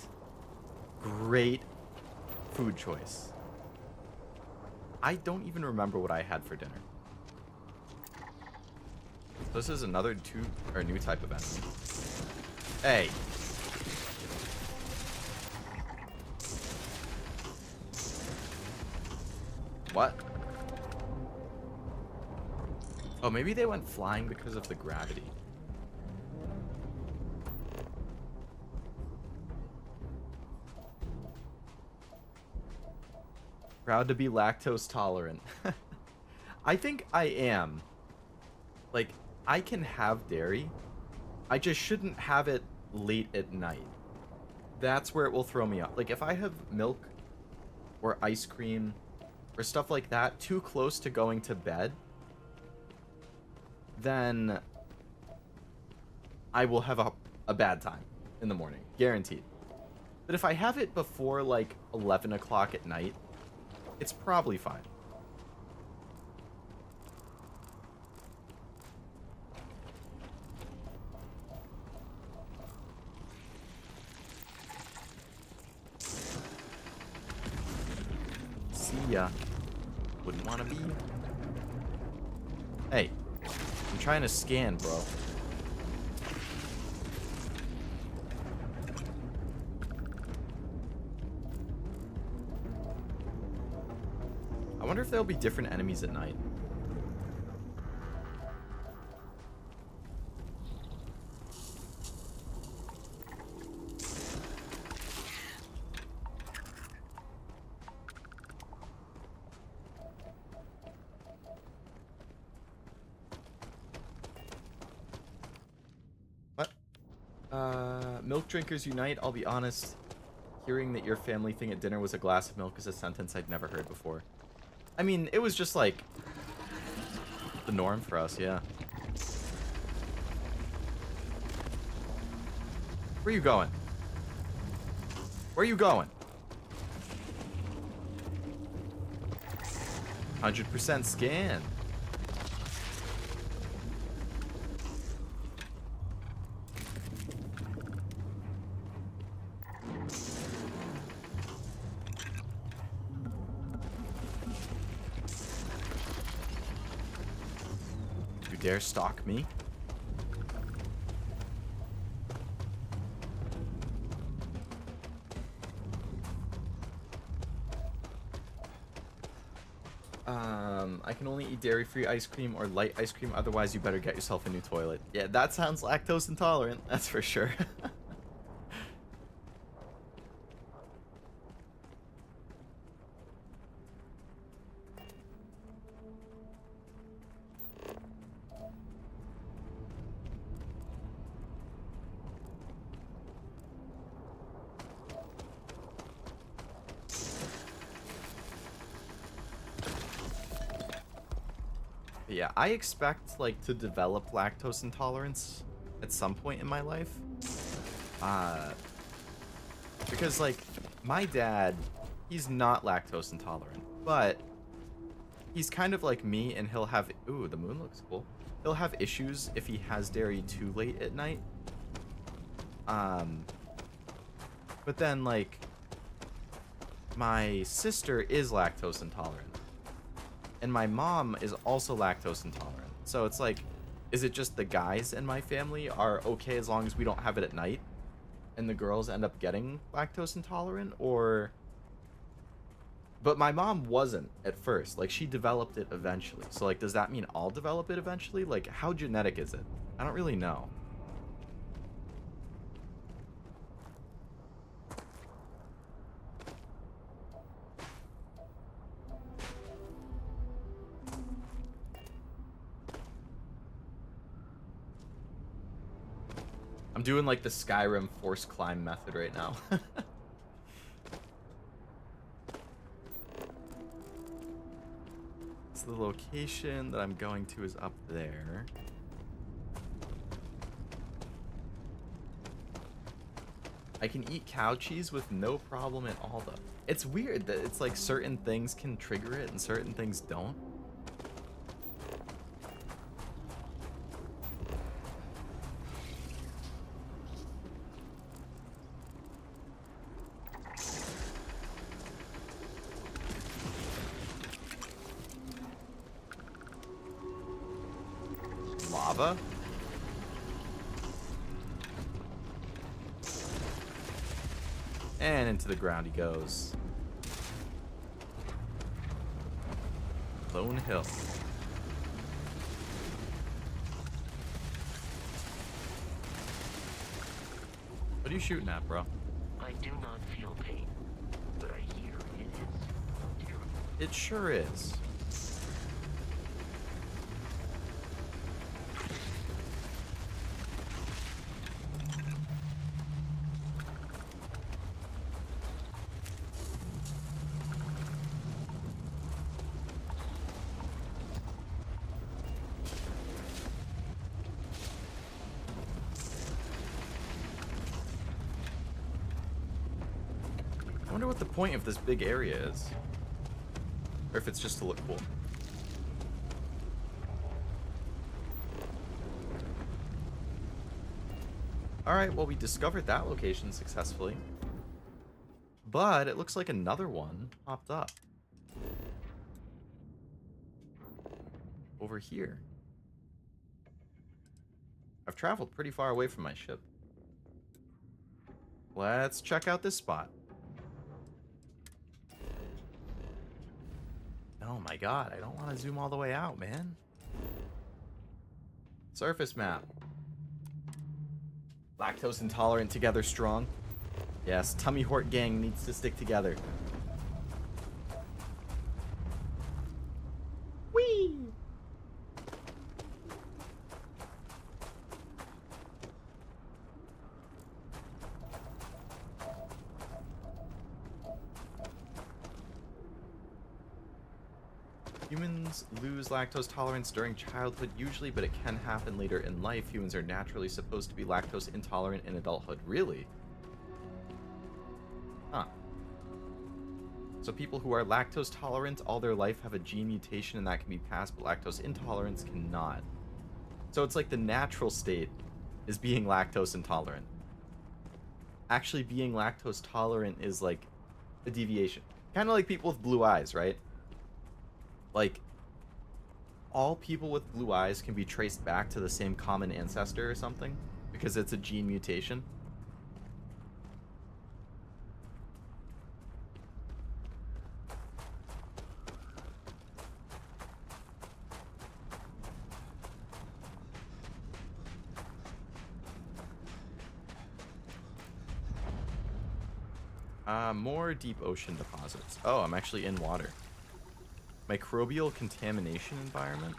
food choice. I don't even remember what I had for dinner. This is another new type of enemy. Hey. What? Oh, maybe they went flying because of the gravity. Proud to be lactose tolerant. I think I am. Like, I can have dairy. I just shouldn't have it late at night. That's where it will throw me off. Like, if I have milk or ice cream or stuff like that too close to going to bed, then I will have a bad time in the morning. Guaranteed. But if I have it before, like, 11 o'clock at night, it's probably fine. See ya. Wouldn't want to be. Hey, I'm trying to scan, bro. I wonder if there'll be different enemies at night. What? Milk drinkers unite. I'll be honest. Hearing that your family thing at dinner was a glass of milk is a sentence I'd never heard before. I mean, it was just like the norm for us, yeah. Where you going? Where you going? 100% scan. You dare stalk me? I can only eat dairy-free ice cream or light ice cream, otherwise you better get yourself a new toilet. Yeah, that sounds lactose intolerant, that's for sure. Yeah, I expect, like, to develop lactose intolerance at some point in my life. Because, like, my dad, he's not lactose intolerant, but he's kind of like me, and he'll have... Ooh, the moon looks cool. He'll have issues if he has dairy too late at night. But then, like, my sister is lactose intolerant. And my mom is also lactose intolerant. So it's like, is it just the guys in my family are okay as long as we don't have it at night? And the girls end up getting lactose intolerant? Or... But my mom wasn't at first. Like, she developed it eventually. So, like, does that mean I'll develop it eventually? Like, how genetic is it? I don't really know. I'm doing, like, the Skyrim force climb method right now. The location that I'm going to is up there. I can eat cow cheese with no problem at all, though. It's weird that it's like certain things can trigger it and certain things don't. Lava? And into the ground he goes. Lone Hill. What are you shooting at, bro? I do not feel pain, but I hear it is terrible. It sure is. I wonder what the point of this big area is. Or if it's just to look cool. Alright, well, we discovered that location successfully. But it looks like another one popped up. Over here. I've traveled pretty far away from my ship. Let's check out this spot. Oh my god, I don't want to zoom all the way out, man. Surface map. Lactose intolerant together strong. Yes, Tummy Hort gang needs to stick together. Whee! Humans lose lactose tolerance during childhood usually, but it can happen later in life. Humans are naturally supposed to be lactose intolerant in adulthood. Really? Huh. So people who are lactose tolerant all their life have a gene mutation and that can be passed, but lactose intolerance cannot. So it's like the natural state is being lactose intolerant. Actually being lactose tolerant is like a deviation. Kind of like people with blue eyes, right? Like, all people with blue eyes can be traced back to the same common ancestor or something, because it's a gene mutation. More deep ocean deposits. Oh, I'm actually in water. Microbial contamination environment.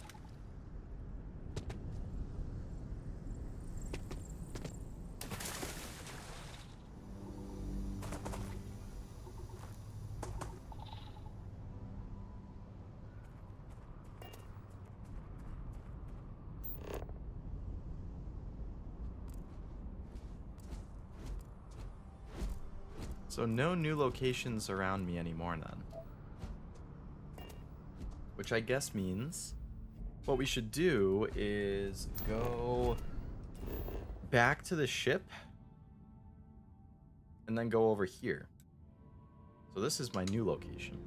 So no new locations around me anymore then. Which I guess means what we should do is go back to the ship and then go over here. So this is my new location.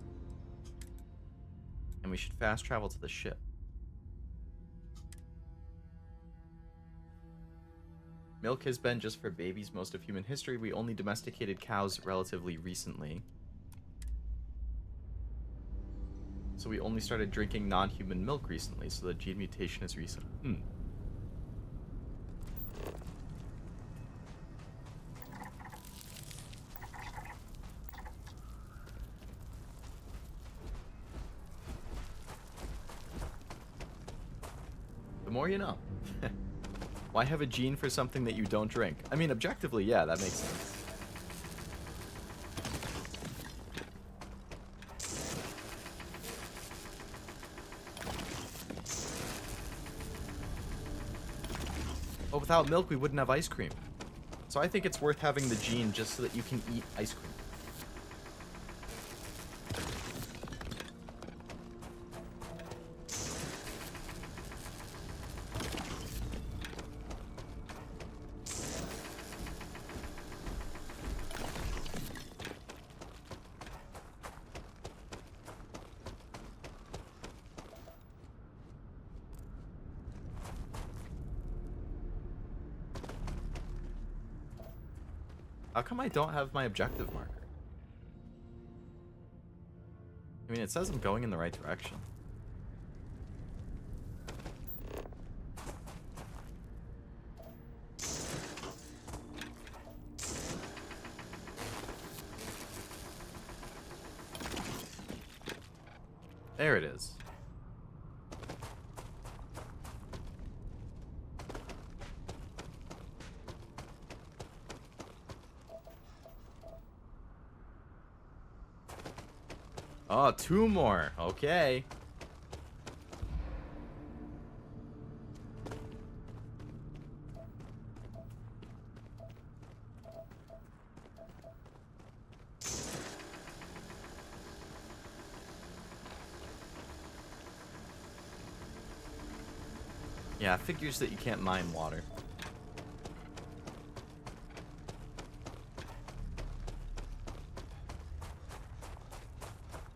And we should fast travel to the ship. Milk has been just for babies most of human history. We only domesticated cows relatively recently. So we only started drinking non-human milk recently, so the gene mutation is recent. The more you know. Why have a gene for something that you don't drink? I mean, objectively, yeah, that makes sense. But without milk, we wouldn't have ice cream. So I think it's worth having the gene just so that you can eat ice cream. How come I don't have my objective marker? I mean, it says I'm going in the right direction. There it is. Oh, 2 more. Okay. Yeah, figures that you can't mine water.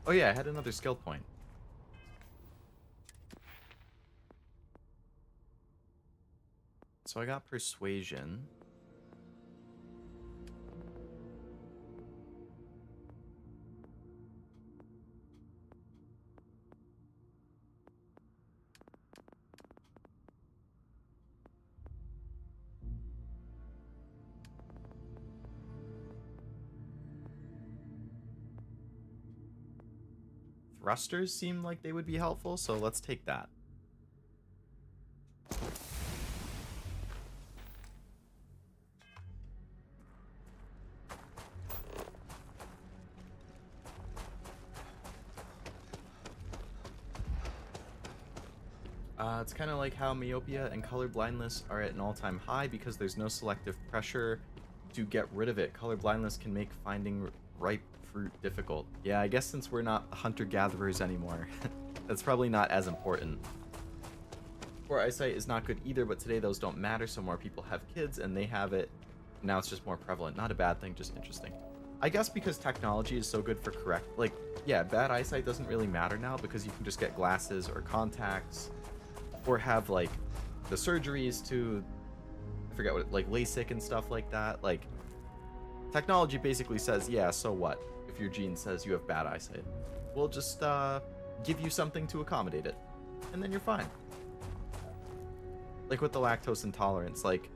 Oh yeah, I had another skill point. So I got persuasion. Thrusters seem like they would be helpful, so let's take that. It's kind of like how myopia and color blindness are at an all-time high because there's no selective pressure to get rid of it. Color blindness can make finding ripe fruit difficult. Yeah, I guess since we're not hunter-gatherers anymore, that's probably not as important. Poor eyesight is not good either, but today those don't matter, so more people have kids and they have it. Now it's just more prevalent. Not a bad thing, just interesting. I guess because technology is so good for bad eyesight doesn't really matter now because you can just get glasses or contacts or have like the surgeries to, I forget what, like LASIK and stuff like that. Like technology basically says, yeah, so what if your gene says you have bad eyesight? We'll just give you something to accommodate it and then you're fine. Like with the lactose intolerance, like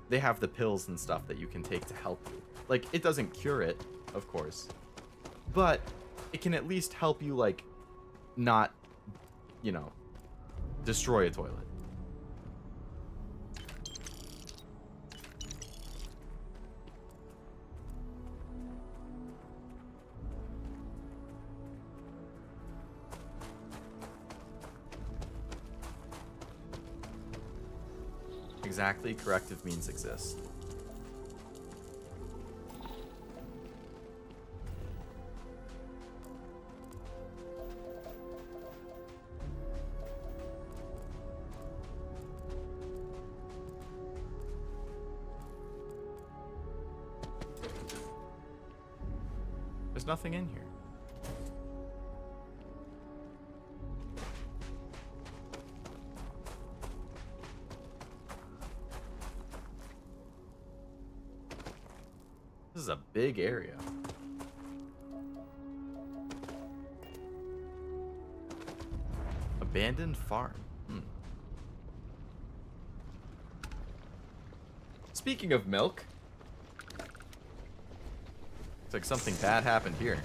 they have the pills and stuff that you can take to help you. Like it doesn't cure it, of course, but it can at least help you like not, you know, destroy a toilet. Exactly, corrective means exist. There's nothing in here. This is a big area. Abandoned farm. Speaking of milk, looks like something bad happened here.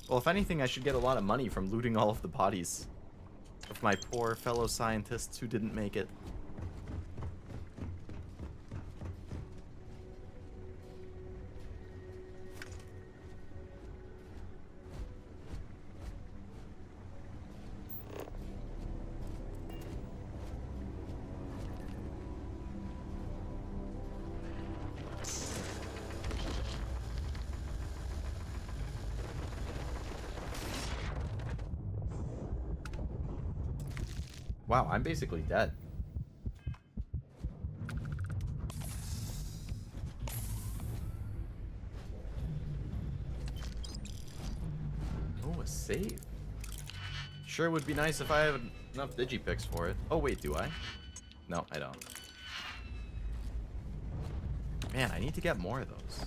Well, if anything, I should get a lot of money from looting all of the bodies of my poor fellow scientists who didn't make it. Wow, I'm basically dead. Oh, a save. Sure would be nice if I had enough digipicks for it. Oh, wait, do I? No, I don't. Man, I need to get more of those.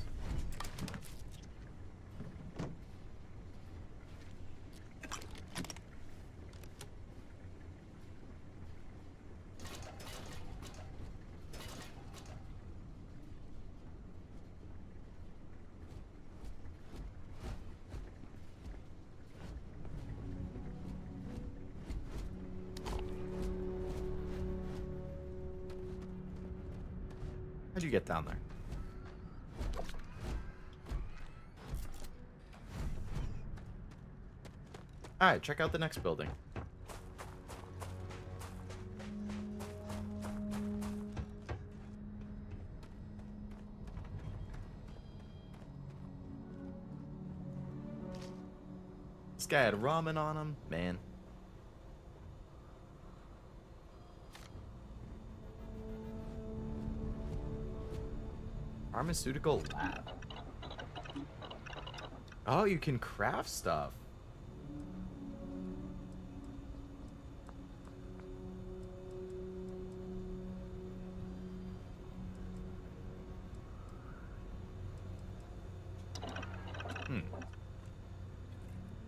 How'd you get down there? Alright, check out the next building. This guy had ramen on him, man. Pharmaceutical lab. Oh, you can craft stuff.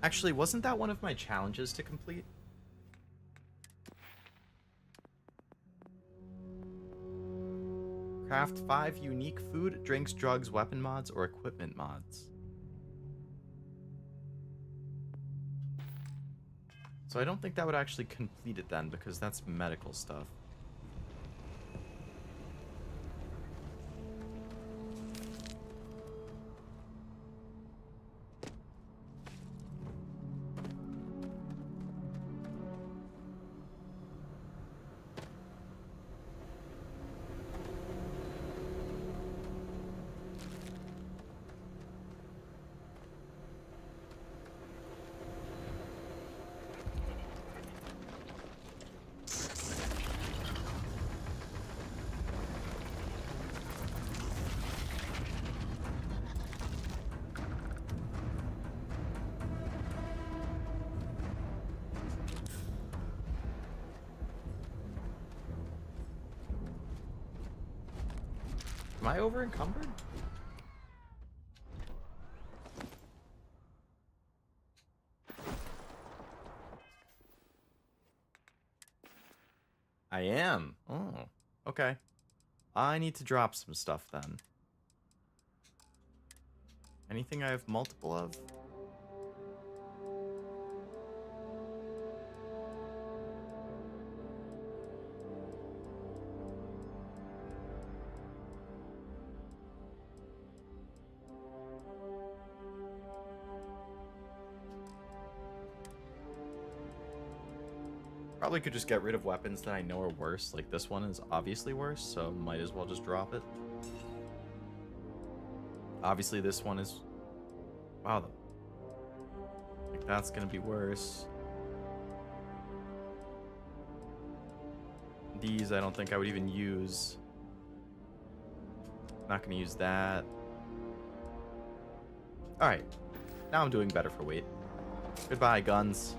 Actually, wasn't that one of my challenges to complete? Craft 5 unique food, drinks, drugs, weapon mods, or equipment mods. So I don't think that would actually complete it then, because that's medical stuff. Am I over encumbered? I am. Oh, okay. I need to drop some stuff then. Anything I have multiple of? Probably could just get rid of weapons that I know are worse. Like this one is obviously worse, so might as well just drop it. Obviously this one is... Wow. Like, that's gonna be worse. These I don't think I would even use. Not gonna use that. Alright. Now I'm doing better for weight. Goodbye, guns.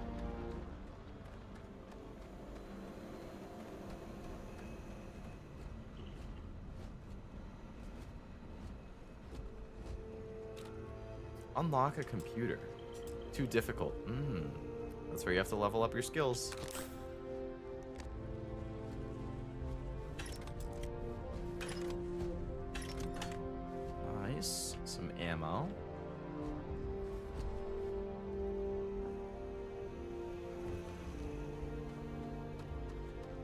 Unlock a computer. Too difficult. That's where you have to level up your skills. Nice. Some ammo.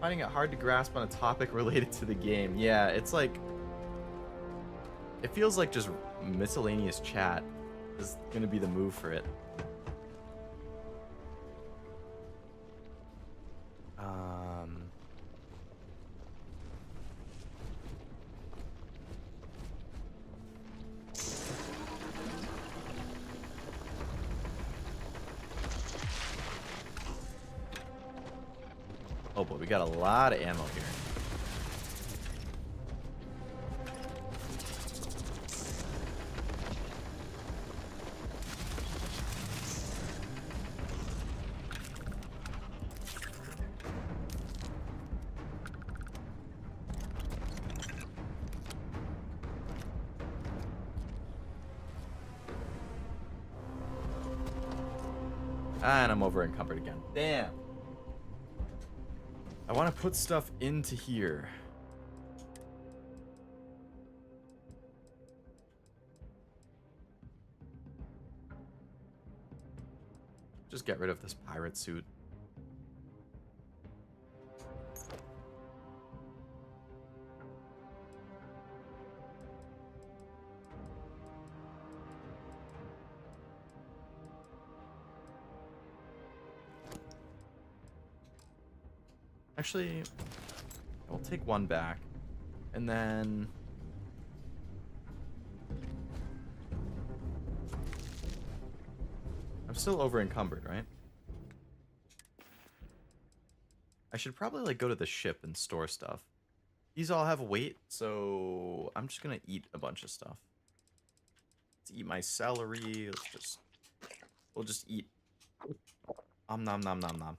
Finding it hard to grasp on a topic related to the game. Yeah, it's like... It feels like just miscellaneous chat is gonna be the move for it. Oh boy, we got a lot of ammo here. And I'm over encumbered again. Damn. I want to put stuff into here. Just get rid of this pirate suit. Actually, I'll take one back, and then I'm still over encumbered, right? I should probably like go to the ship and store stuff. These all have weight, so I'm just gonna eat a bunch of stuff. Let's eat my celery. We'll just eat. Nom nom nom nom nom.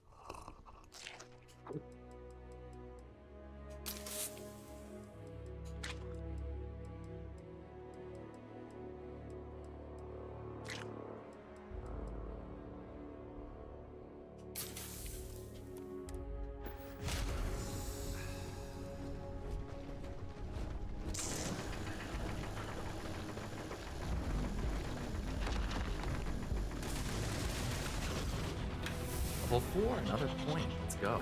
Level 4, another point. Let's go.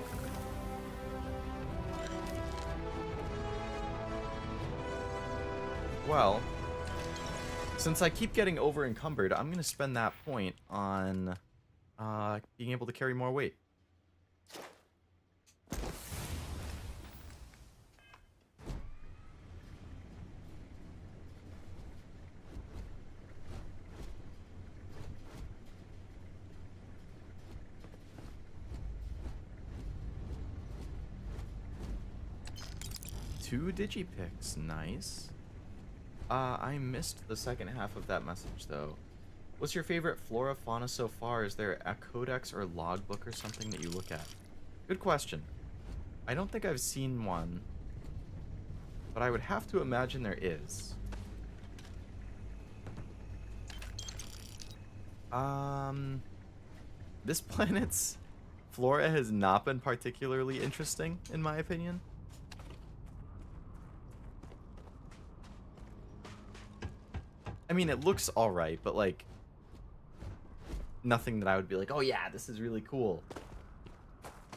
Well, since I keep getting over encumbered, I'm gonna spend that point on being able to carry more weight. Two digipicks, nice. I missed the second half of that message though. What's your favorite flora fauna so far? Is there a codex or logbook or something that you look at? Good question. I don't think I've seen one, but I would have to imagine there is. This planet's flora has not been particularly interesting, in my opinion. I mean, it looks alright, but like, nothing that I would be like, oh yeah, this is really cool.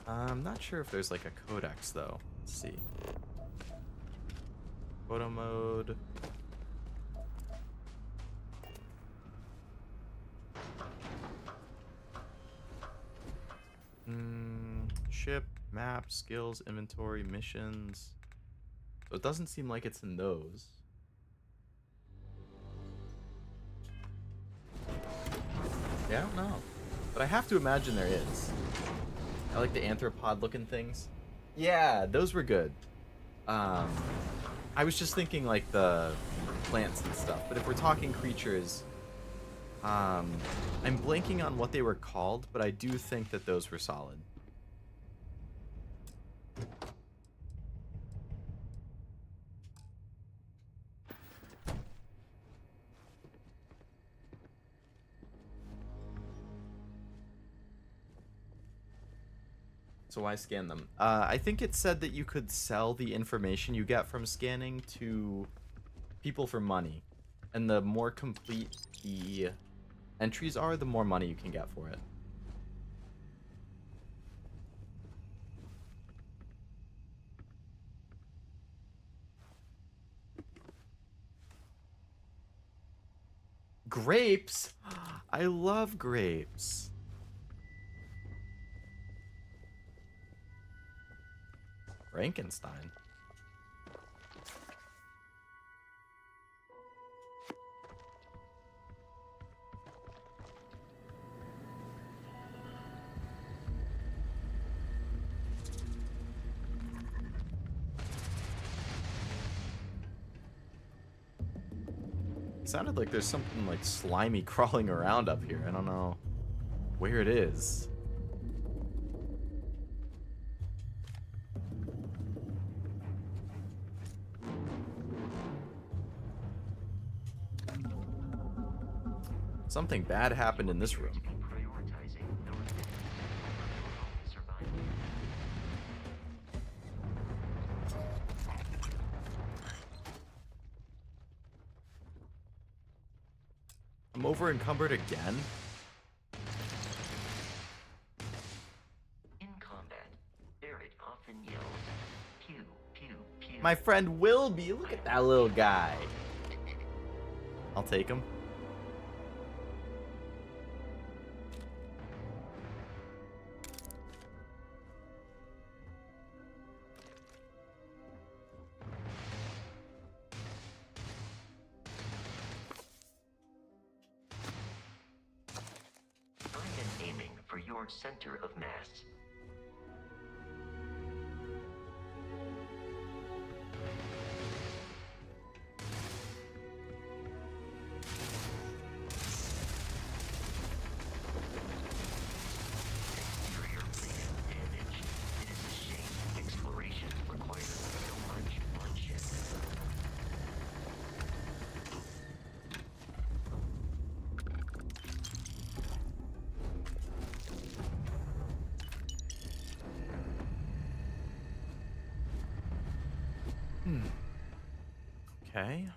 I'm not sure if there's like a codex though. Let's see. Photo mode. Ship, map, skills, inventory, missions. So it doesn't seem like it's in those. Yeah, I don't know. But I have to imagine there is. I like the anthropod looking things. Yeah, those were good. I was just thinking like the plants and stuff, but if we're talking creatures, I'm blanking on what they were called, but I do think that those were solid. So why scan them? I think it said that you could sell the information you get from scanning to people for money. And the more complete the entries are, the more money you can get for it. Grapes? I love grapes. Frankenstein. It sounded like there's something like slimy crawling around up here. I don't know where it is. Something bad happened in this room. I'm over encumbered again. In combat, Barrett often yells, pew, pew, pew. My friend Wilby, look at that little guy. I'll take him. Your center of mass. Exterior plan damage. It is a shame exploration requires so much bloodshed. Okay.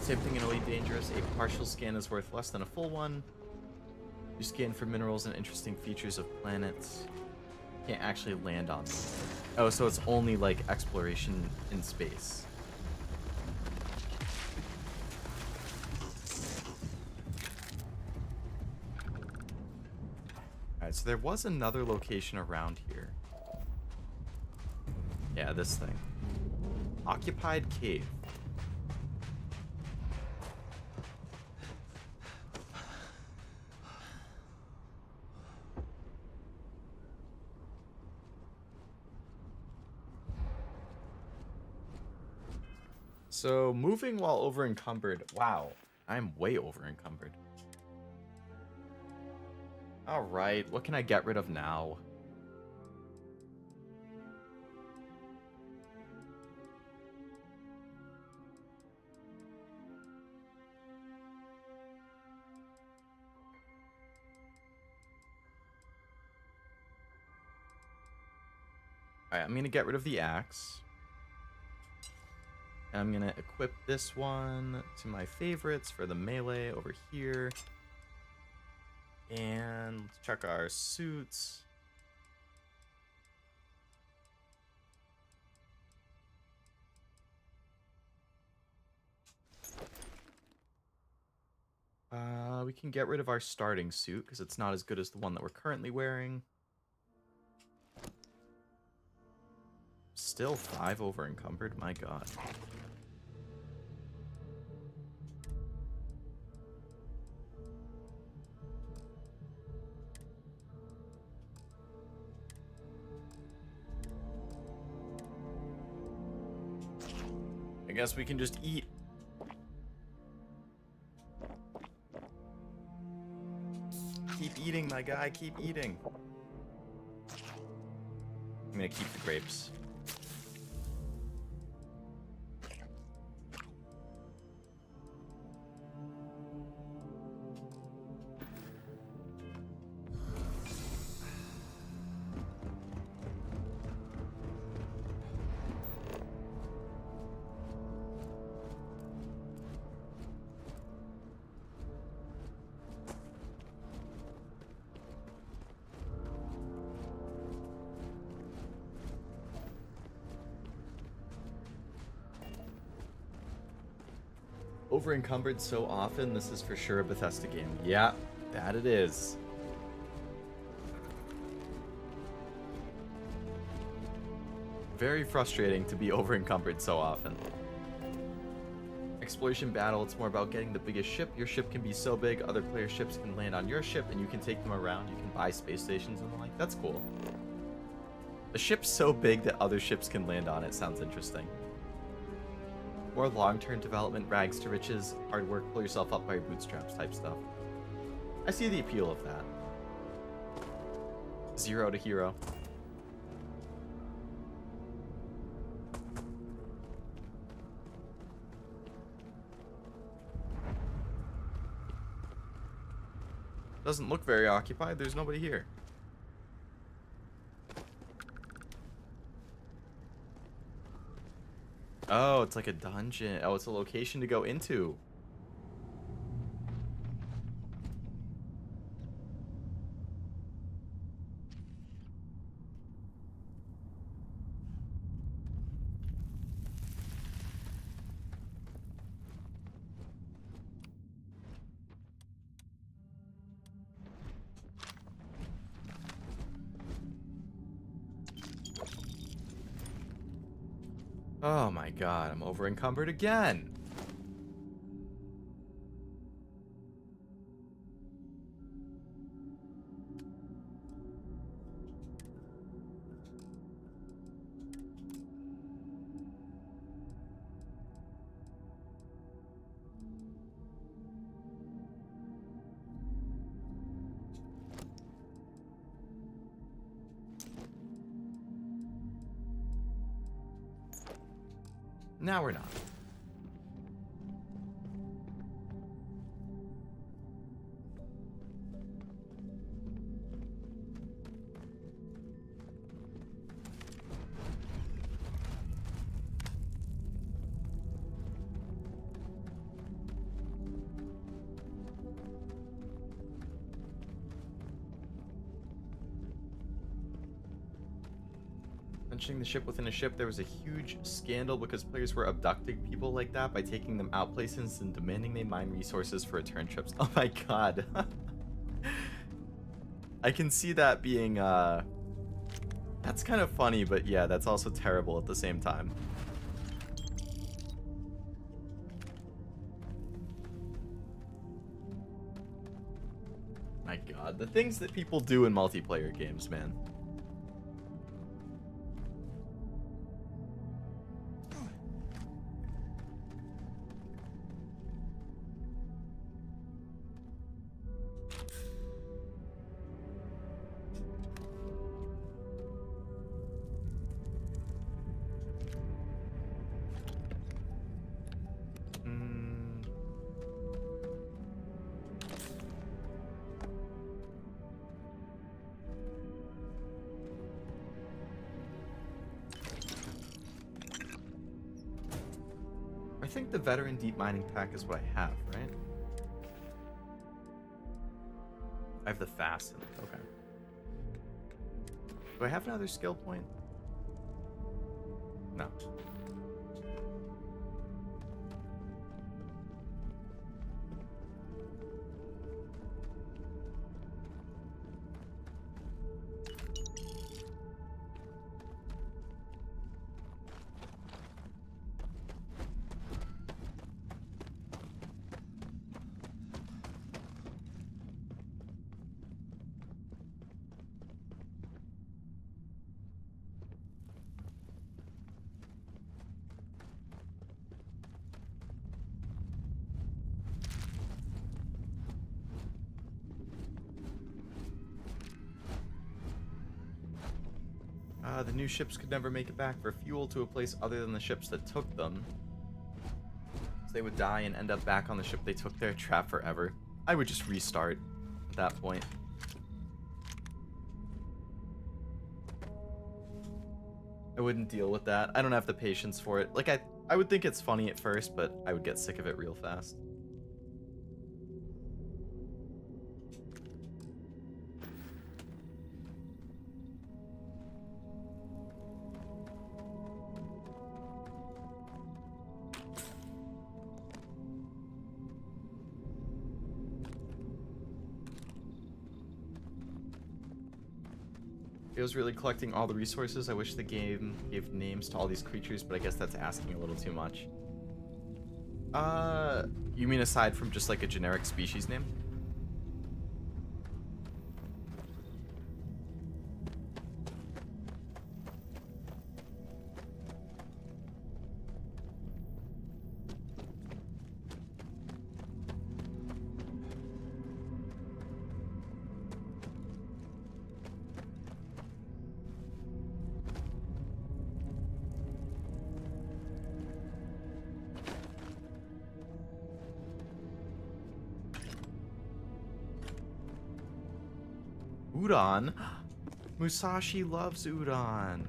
Same thing in Elite Dangerous. A partial scan is worth less than a full one. You scan for minerals and interesting features of planets. Can't actually land on them. Oh, so it's only like exploration in space. Alright, so there was another location around here. Yeah, this thing. Occupied cave. So, moving while over encumbered. Wow, I'm way over encumbered. Alright, what can I get rid of now? Alright, I'm gonna get rid of the axe. And I'm gonna equip this one to my favorites for the melee over here. And let's check our suits. We can get rid of our starting suit because it's not as good as the one that we're currently wearing. Still 5 over encumbered, my god. I guess we can just eat. Keep eating, my guy, keep eating. I'm gonna keep the grapes. Over encumbered so often, this is for sure a Bethesda game. Yeah, that it is. Very frustrating to be over encumbered so often. Exploration battle, it's more about getting the biggest ship. Your ship can be so big, other player ships can land on your ship and you can take them around. You can buy space stations and the like. That's cool. A ship so big that other ships can land on it sounds interesting. More long-term development, rags to riches, hard work, pull yourself up by your bootstraps type stuff. I see the appeal of that. 0 to hero. Doesn't look very occupied, there's nobody here. Oh, it's like a dungeon. Oh, it's a location to go into. Oh my god, I'm over encumbered again. Now we're not. Mentioning the ship within a ship, there was a huge scandal because players were abducting people like that by taking them out places and demanding they mine resources for return trips. Oh my god. I can see that being, that's kind of funny, but yeah, that's also terrible at the same time. My god, the things that people do in multiplayer games, man. I think the veteran deep mining pack is what I have, right? I have the fast. Okay. Do I have another skill point? No. The new ships could never make it back for fuel to a place other than the ships that took them. So they would die and end up back on the ship they took there, trapped forever. I would just restart at that point. I wouldn't deal with that. I don't have the patience for it. Like, I would think it's funny at first, but I would get sick of it real fast. I was really collecting all the resources. I wish the game gave names to all these creatures, but I guess that's asking a little too much. You mean aside from just like a generic species name? Udon? Musashi loves udon.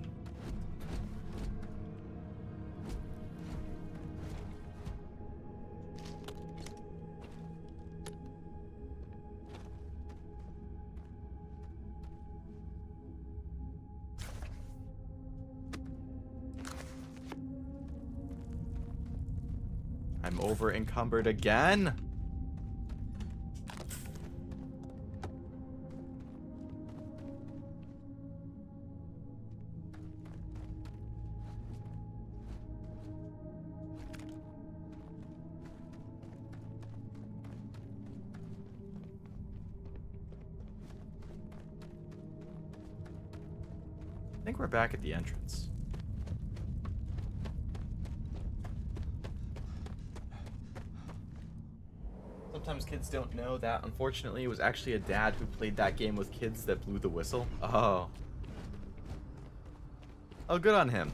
I'm over encumbered again. I think we're back at the entrance. Sometimes kids don't know that, unfortunately, it was actually a dad who played that game with kids that blew the whistle. Oh. Oh, good on him.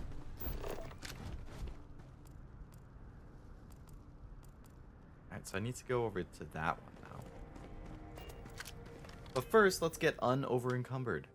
Alright, so I need to go over to that one now. But first, let's get unencumbered.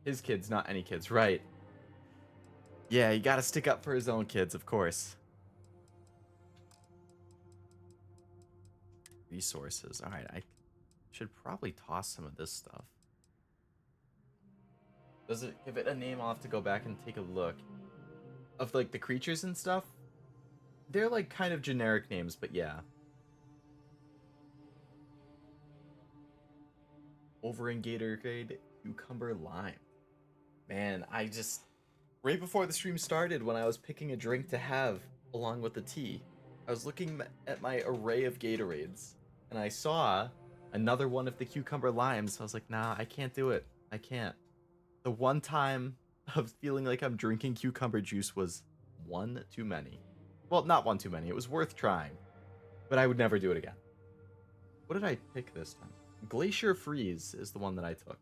His kids, not any kids, right? Yeah, you gotta stick up for his own kids, of course. Resources. Alright, I should probably toss some of this stuff. Does it give it a name? I'll have to go back and take a look. Of, like, the creatures and stuff? They're, like, kind of generic names, but yeah. Wolverine Gatorade Cucumber Lime. Man, I just... Right before the stream started, when I was picking a drink to have along with the tea, I was looking at my array of Gatorades, and I saw another one of the cucumber limes. I was like, nah, I can't do it. I can't. The one time of feeling like I'm drinking cucumber juice was one too many. Well, not one too many. It was worth trying, but I would never do it again. What did I pick this time? Glacier Freeze is the one that I took.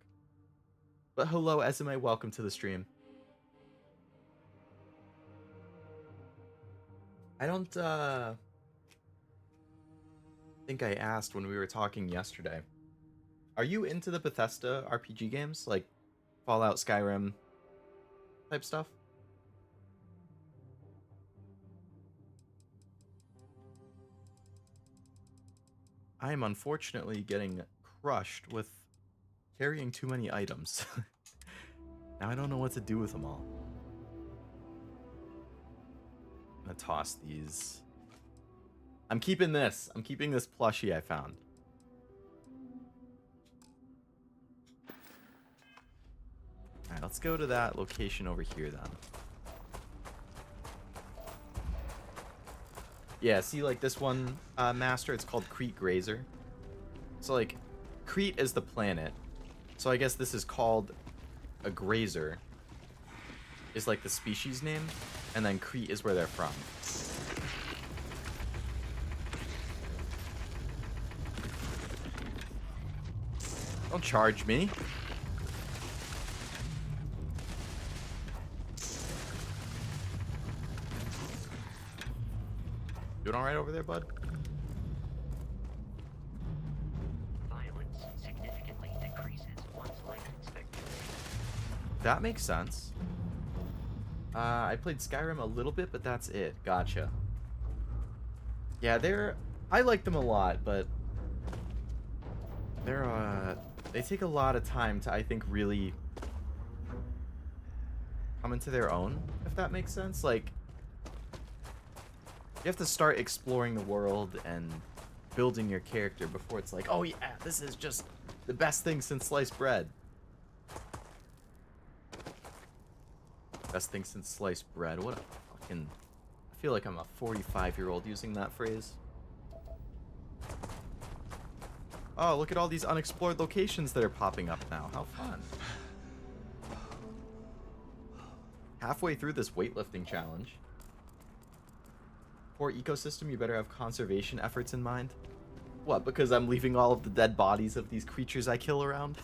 But hello, SMA, welcome to the stream. I don't think I asked when we were talking yesterday. Are you into the Bethesda RPG games? Like Fallout, Skyrim type stuff? I am unfortunately getting crushed with carrying too many items. Now I don't know what to do with them all. I'm gonna toss these. I'm keeping this. I'm keeping this plushie I found. Alright, let's go to that location over here then. Yeah, see, like this one master, it's called Crete Grazer. So, like, Crete is the planet. So I guess this is called a grazer. Is like the species name. And then Crete is where they're from. Don't charge me. Doing all right over there, bud? Violence significantly decreases one's life expectancy. That makes sense. I played Skyrim a little bit, but that's it. Gotcha. Yeah, I like them a lot, but they take a lot of time to, I think, really come into their own, if that makes sense. Like, you have to start exploring the world and building your character before it's like, oh yeah, this is just the best thing since sliced bread. Best thing since sliced bread. What a fucking... I feel like I'm a 45-year-old using that phrase. Oh, look at all these unexplored locations that are popping up now. How fun. Halfway through this weightlifting challenge. For ecosystem, you better have conservation efforts in mind. What, because I'm leaving all of the dead bodies of these creatures I kill around?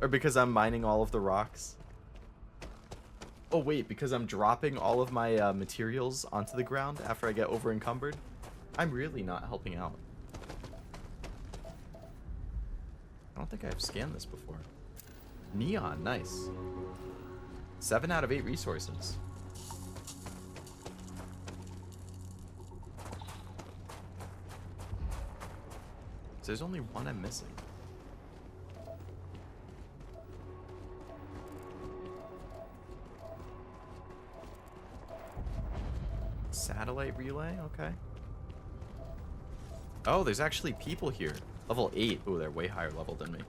Or because I'm mining all of the rocks? Oh wait, because I'm dropping all of my materials onto the ground after I get over encumbered? I'm really not helping out. I don't think I've scanned this before. Neon, nice. 7 out of 8 resources. So there's only one I'm missing. Satellite relay, okay. Oh, there's actually people here. Level 8. Ooh, they're way higher level than me.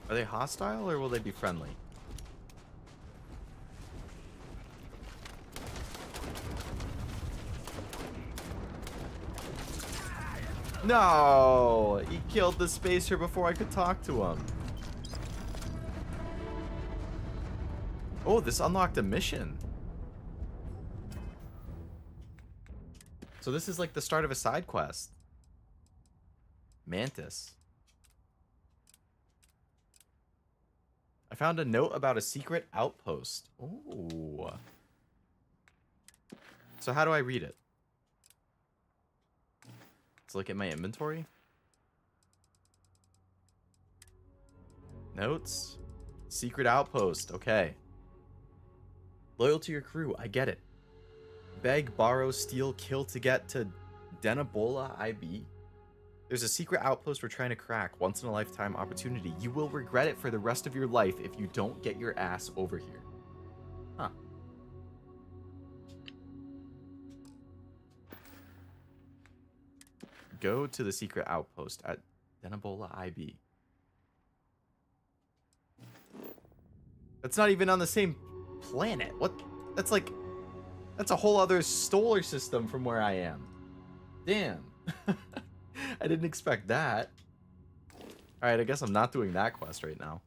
Are they hostile or will they be friendly? No! He killed the spacer before I could talk to him. Oh, this unlocked a mission. So this is like the start of a side quest. Mantis. I found a note about a secret outpost. Ooh. So how do I read it? Let's look at my inventory. Notes. Secret outpost. Okay. Loyal to your crew. I get it. Beg, borrow, steal, kill to get to Denabola IB. There's a secret outpost we're trying to crack. Once in a lifetime opportunity. You will regret it for the rest of your life if you don't get your ass over here. Huh. Go to the secret outpost at Denabola IB. That's not even on the same planet. What? That's like... That's a whole other solar system from where I am. Damn. I didn't expect that. Alright, I guess I'm not doing that quest right now.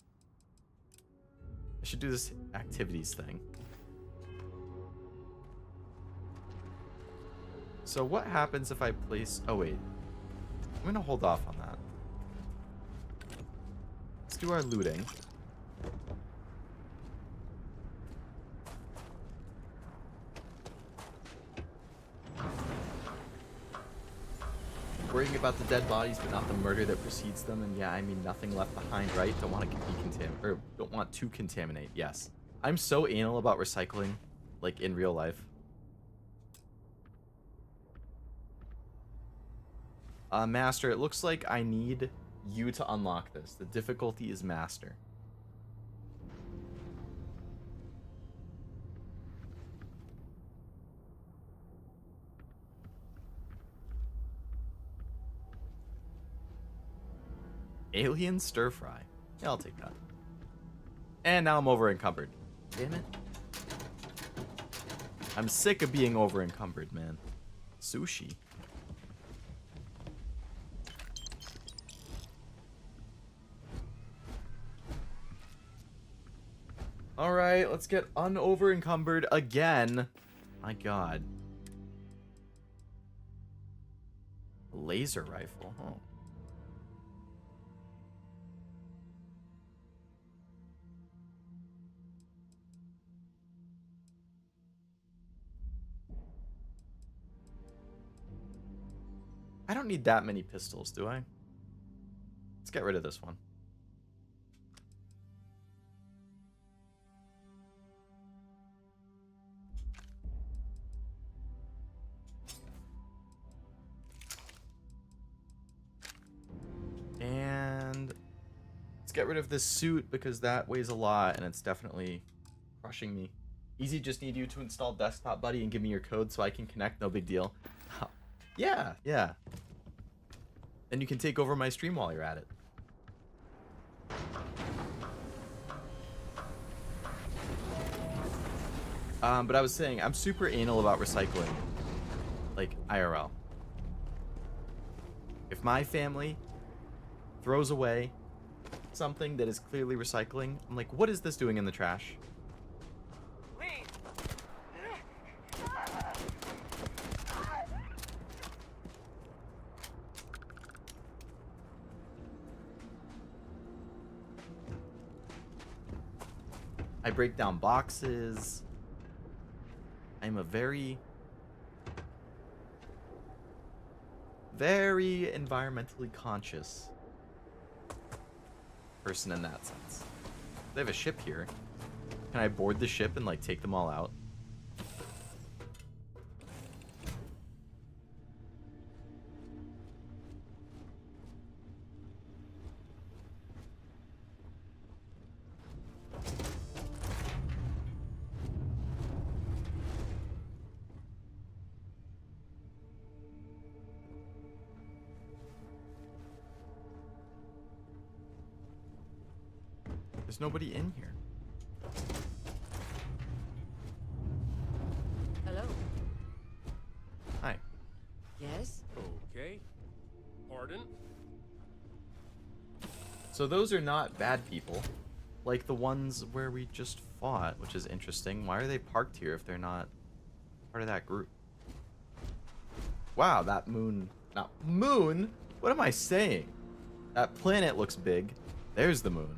I should do this activities thing. So what happens if I place... Oh, wait. I'm going to hold off on that. Let's do our looting. Worrying about the dead bodies, but not the murder that precedes them. And yeah, I mean, nothing left behind, right? Don't want to be or don't want to contaminate. Yes. I'm so anal about recycling, like in real life. Master, it looks like I need you to unlock this. The difficulty is Master. Alien stir fry. Yeah, I'll take that. And now I'm over encumbered. Damn it. I'm sick of being over encumbered, man. Sushi. Alright, let's get unover encumbered again. My god. Laser rifle, huh? I don't need that many pistols, do I? Let's get rid of this one. And let's get rid of this suit because that weighs a lot and it's definitely crushing me. Easy, just need you to install Desktop Buddy and give me your code so I can connect. No big deal. Yeah, yeah. And you can take over my stream while you're at it. But I was saying, I'm super anal about recycling. Like, IRL. If my family throws away something that is clearly recycling, I'm like, what is this doing in the trash? I break down boxes. I'm a very environmentally conscious person in that sense. They have a ship here. Can I board the ship and like take them all out? There's nobody in here. Hello? Hi. Yes? Okay. Pardon? So those are not bad people. Like the ones where we just fought, which is interesting. Why are they parked here if they're not part of that group? Wow, that moon... Not moon? What am I saying? That planet looks big. There's the moon.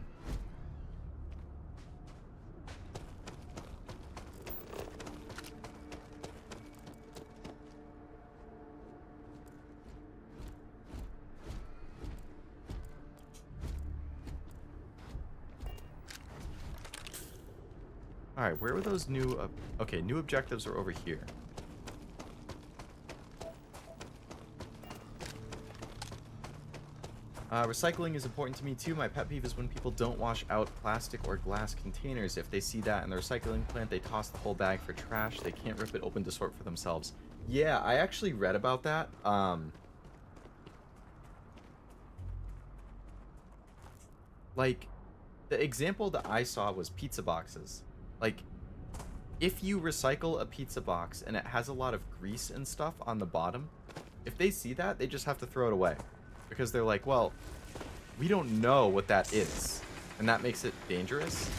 Alright, where were those new... okay, new objectives are over here. Recycling is important to me too. My pet peeve is when people don't wash out plastic or glass containers. If they see that in the recycling plant, they toss the whole bag for trash. They can't rip it open to sort for themselves. Yeah, I actually read about that. Like, the example that I saw was pizza boxes. Like, if you recycle a pizza box and it has a lot of grease and stuff on the bottom, if they see that, they just have to throw it away. Because they're like, well, we don't know what that is. And that makes it dangerous.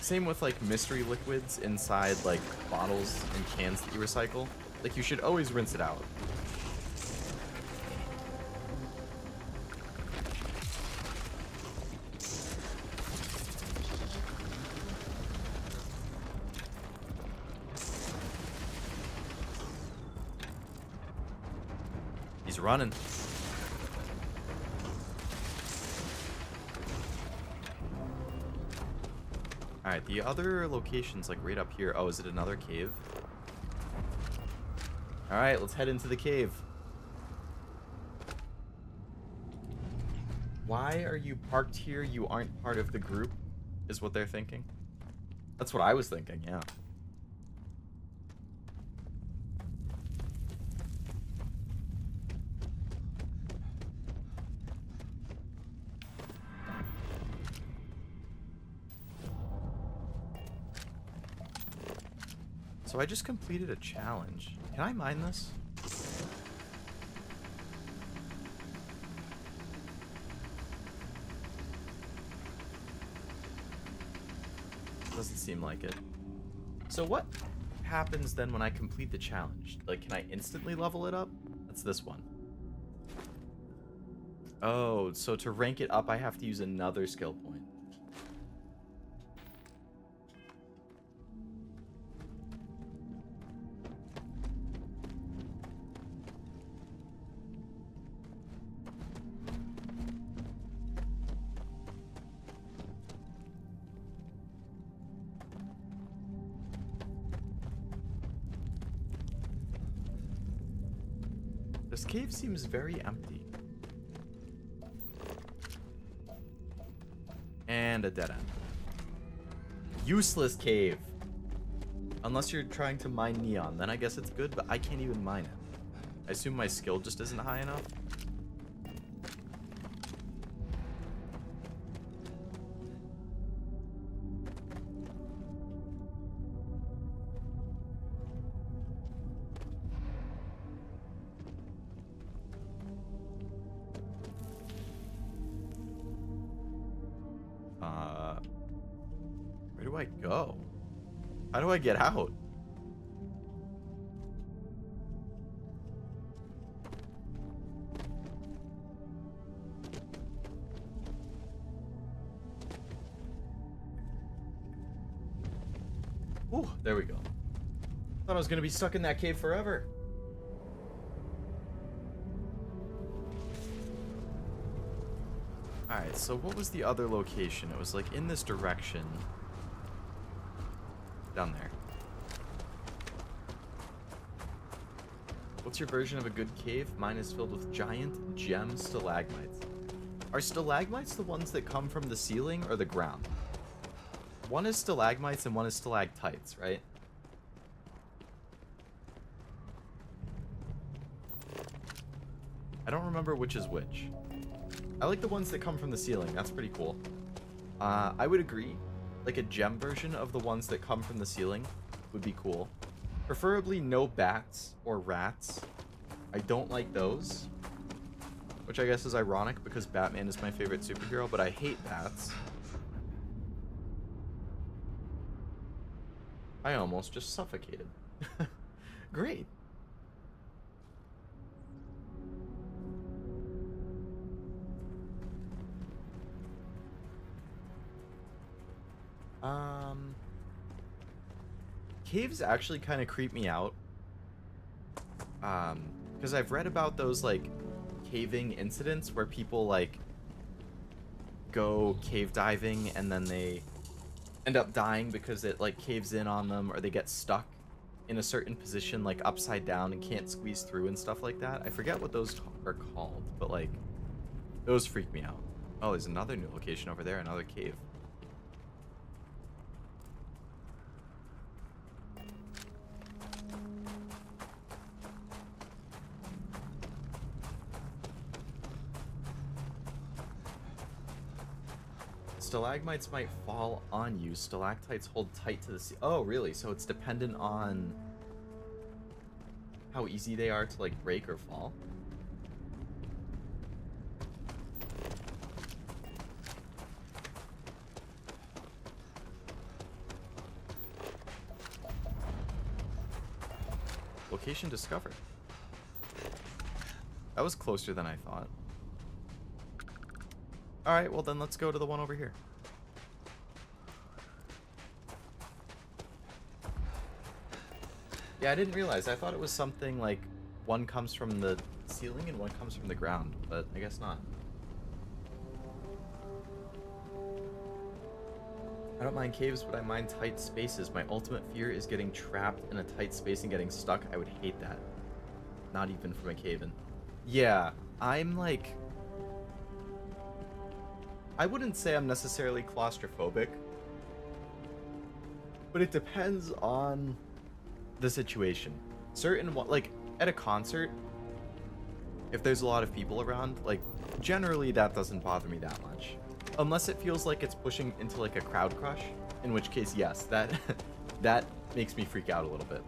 Same with like mystery liquids inside like bottles and cans that you recycle. Like you should always rinse it out. He's running. Alright, the other location's like right up here. Oh, is it another cave? Alright, let's head into the cave. Why are you parked here? You aren't part of the group, is what they're thinking. That's what I was thinking, yeah. So I just completed a challenge. Can I mine this? Doesn't seem like it. So what happens then when I complete the challenge? Like, can I instantly level it up? That's this one. Oh, so to rank it up, I have to use another skill point. This cave seems very empty. And a dead end. Useless cave. Unless you're trying to mine neon, then I guess it's good, but I can't even mine it. I assume my skill just isn't high enough. Where do I go? How do I get out? Ooh, there we go. Thought I was gonna be stuck in that cave forever. Alright, so what was the other location? It was like in this direction. Down there. What's your version of a good cave? Mine is filled with giant gem stalagmites. Are stalagmites the ones that come from the ceiling or the ground? One is stalagmites and one is stalactites, right? I don't remember which is which. I like the ones that come from the ceiling. That's pretty cool. I would agree. Like a gem version of the ones that come from the ceiling would be cool. Preferably no bats or rats. I don't like those. Which I guess is ironic because Batman is my favorite superhero, but I hate bats. I almost just suffocated. Great. Caves actually kind of creep me out. Because I've read about those, like, caving incidents where people, like, go cave diving and then they end up dying because it, like, caves in on them, or they get stuck in a certain position, like, upside down and can't squeeze through and stuff like that. I forget what those are called, but, like, those freak me out. Oh, there's another new location over there, another cave. Stalagmites might fall on you. Stalactites hold tight to the sea. Oh, really? So it's dependent on how easy they are to, like, break or fall? Location discovered. That was closer than I thought. Alright, well then let's go to the one over here. Yeah, I didn't realize. I thought it was something like one comes from the ceiling and one comes from the ground, but I guess not. I don't mind caves, but I mind tight spaces. My ultimate fear is getting trapped in a tight space and getting stuck. I would hate that. Not even from a cave-in. Yeah, I'm like... I wouldn't say I'm necessarily claustrophobic, but it depends on the situation. Certain, like, at a concert, if there's a lot of people around, like, generally that doesn't bother me that much. Unless it feels like it's pushing into, like, a crowd crush, in which case, yes, that that makes me freak out a little bit.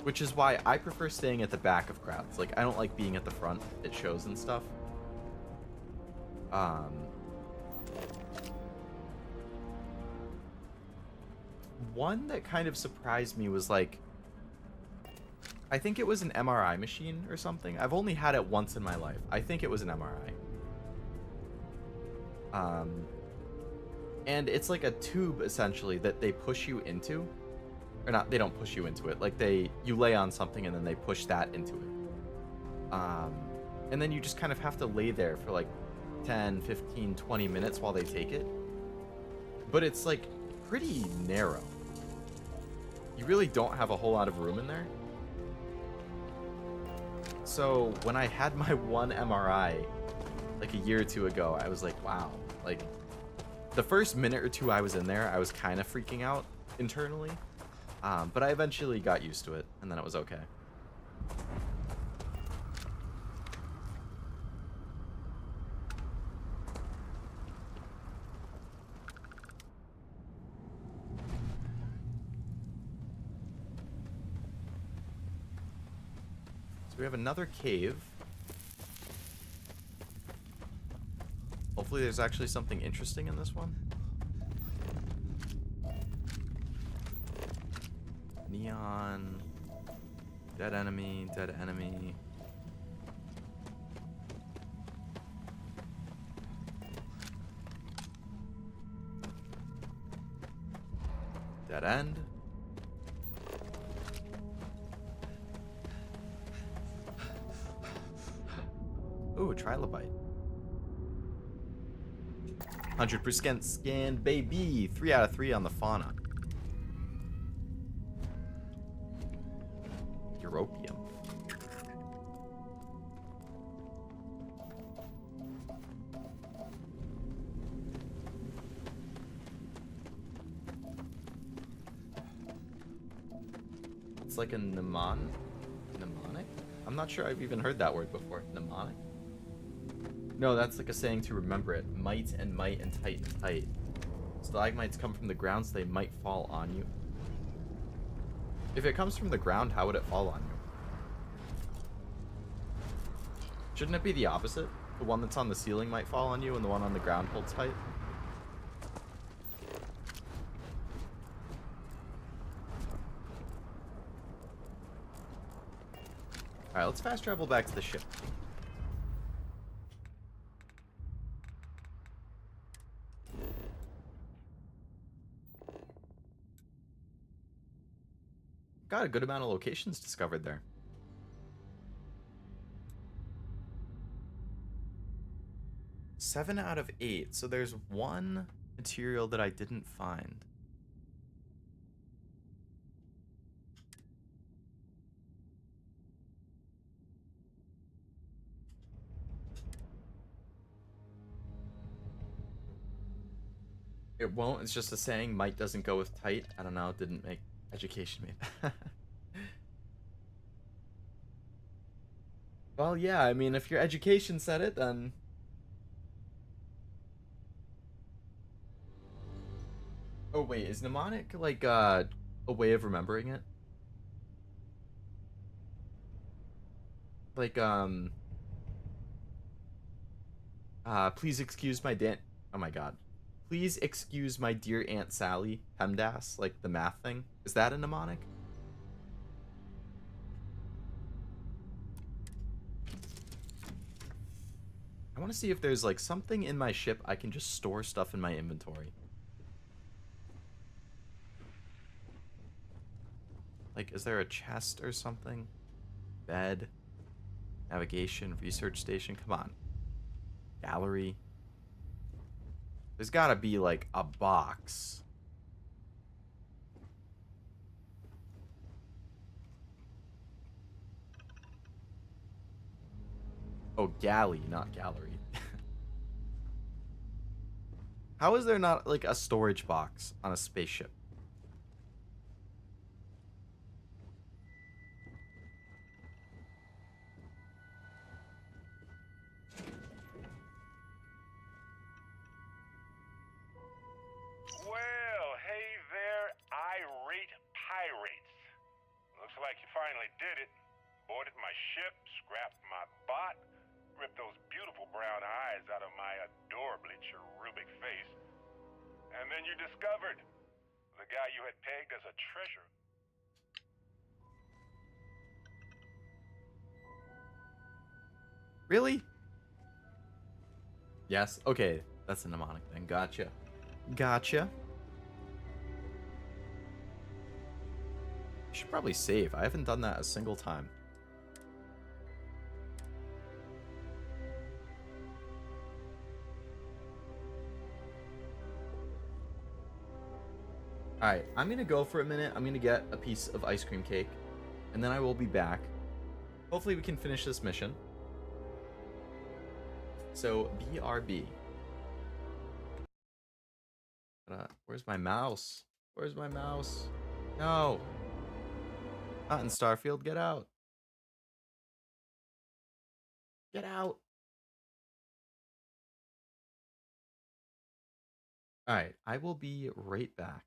Which is why I prefer staying at the back of crowds. Like, I don't like being at the front at shows and stuff. One that kind of surprised me was, like, I think it was an MRI machine or something. I've only had it once in my life. I think it was an MRI. And it's like a tube, essentially, that they push you into. Or not, they don't push you into it. Like, you lay on something and then they push that into it. And then you just kind of have to lay there for like 10, 15, 20 minutes while they take it. But it's like pretty narrow. You really don't have a whole lot of room in there. So when I had my one MRI like a year or two ago, I was like, wow. Like, the first minute or two I was in there, I was kind of freaking out internally. But I eventually got used to it, and then it was okay. So we have another cave. Hopefully there's actually something interesting in this one. Neon. Dead enemy, dead enemy. Dead end. Ooh, trilobite. 100% scan, baby. 3 out of 3 on the fauna. Europium. It's like a mnemonic? I'm not sure I've even heard that word before. Mnemonic? No, that's like a saying to remember it. Might and might and tight and tight. Stalagmites come from the ground, so they might fall on you. If it comes from the ground, how would it fall on you? Shouldn't it be the opposite? The one that's on the ceiling might fall on you, and the one on the ground holds tight? Alright, let's fast travel back to the ship. Got a good amount of locations discovered there. Seven out of 8. So there's one material that I didn't find. It won't. It's just a saying. Might doesn't go with tight. I don't know. It didn't make education me. Well, yeah. I mean, if your education said it, then. Oh wait, is mnemonic like a way of remembering it? Like please excuse my oh my god. Please excuse my dear Aunt Sally, PEMDAS, like the math thing. Is that a mnemonic? I want to see if there's like something in my ship I can just store stuff in my inventory. Like, is there a chest or something? Bed, navigation, research station. Come on. Gallery. There's gotta be like a box. Oh, galley, not gallery. How is there not like a storage box on a spaceship? Well, hey there, irate pirates. Looks like you finally did it. Boarded my ship, scrapped my bot, ripped those beautiful brown eyes out of my adorably cherubic face. And then you discovered the guy you had pegged as a treasure. Really? Yes. Okay. That's a mnemonic thing. Gotcha. Gotcha. I should probably save. I haven't done that a single time. Alright, I'm going to go for a minute. I'm going to get a piece of ice cream cake. And then I will be back. Hopefully we can finish this mission. So, BRB. Where's my mouse? Where's my mouse? No. Not in Starfield. Get out. Get out. Alright, I will be right back.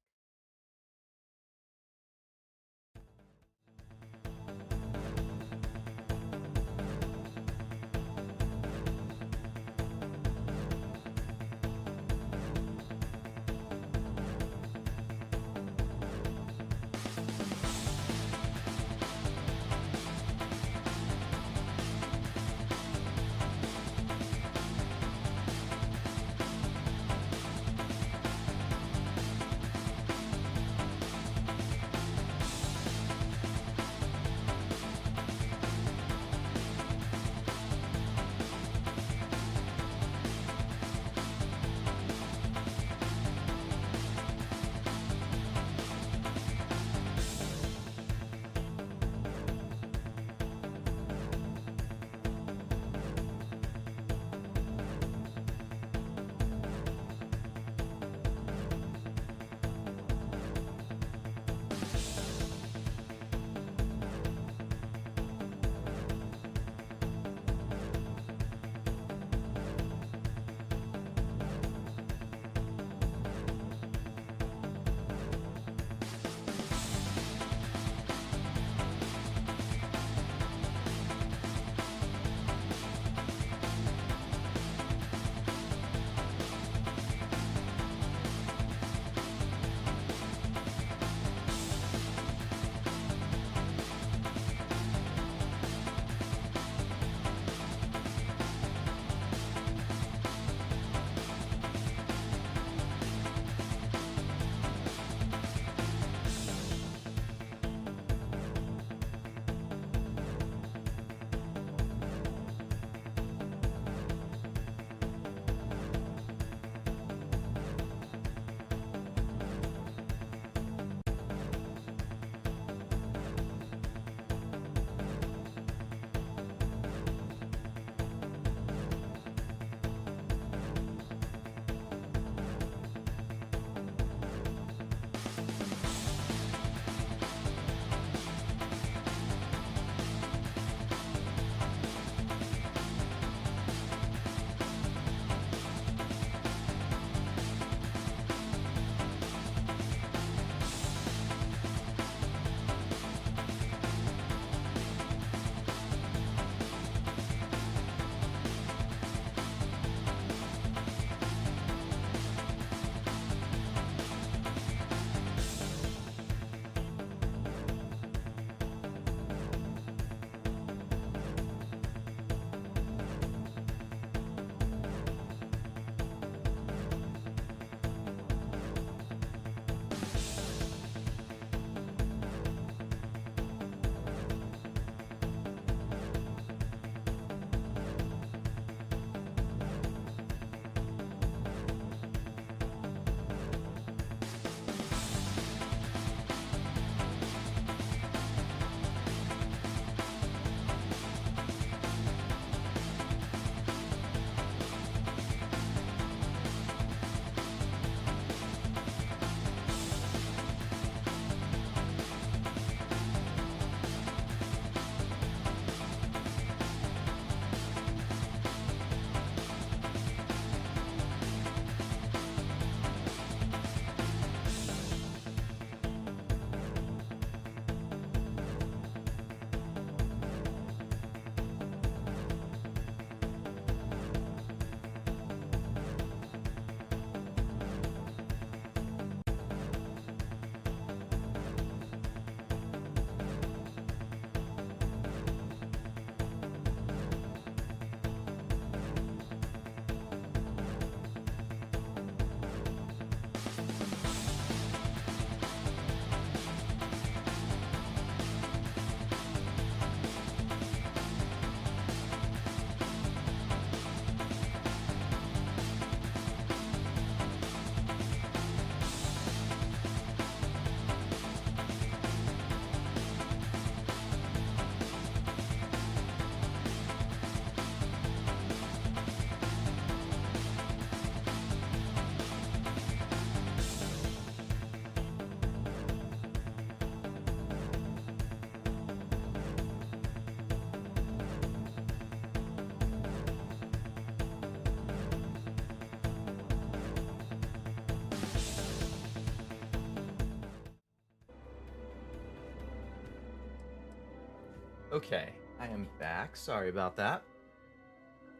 Okay, I am back. Sorry about that.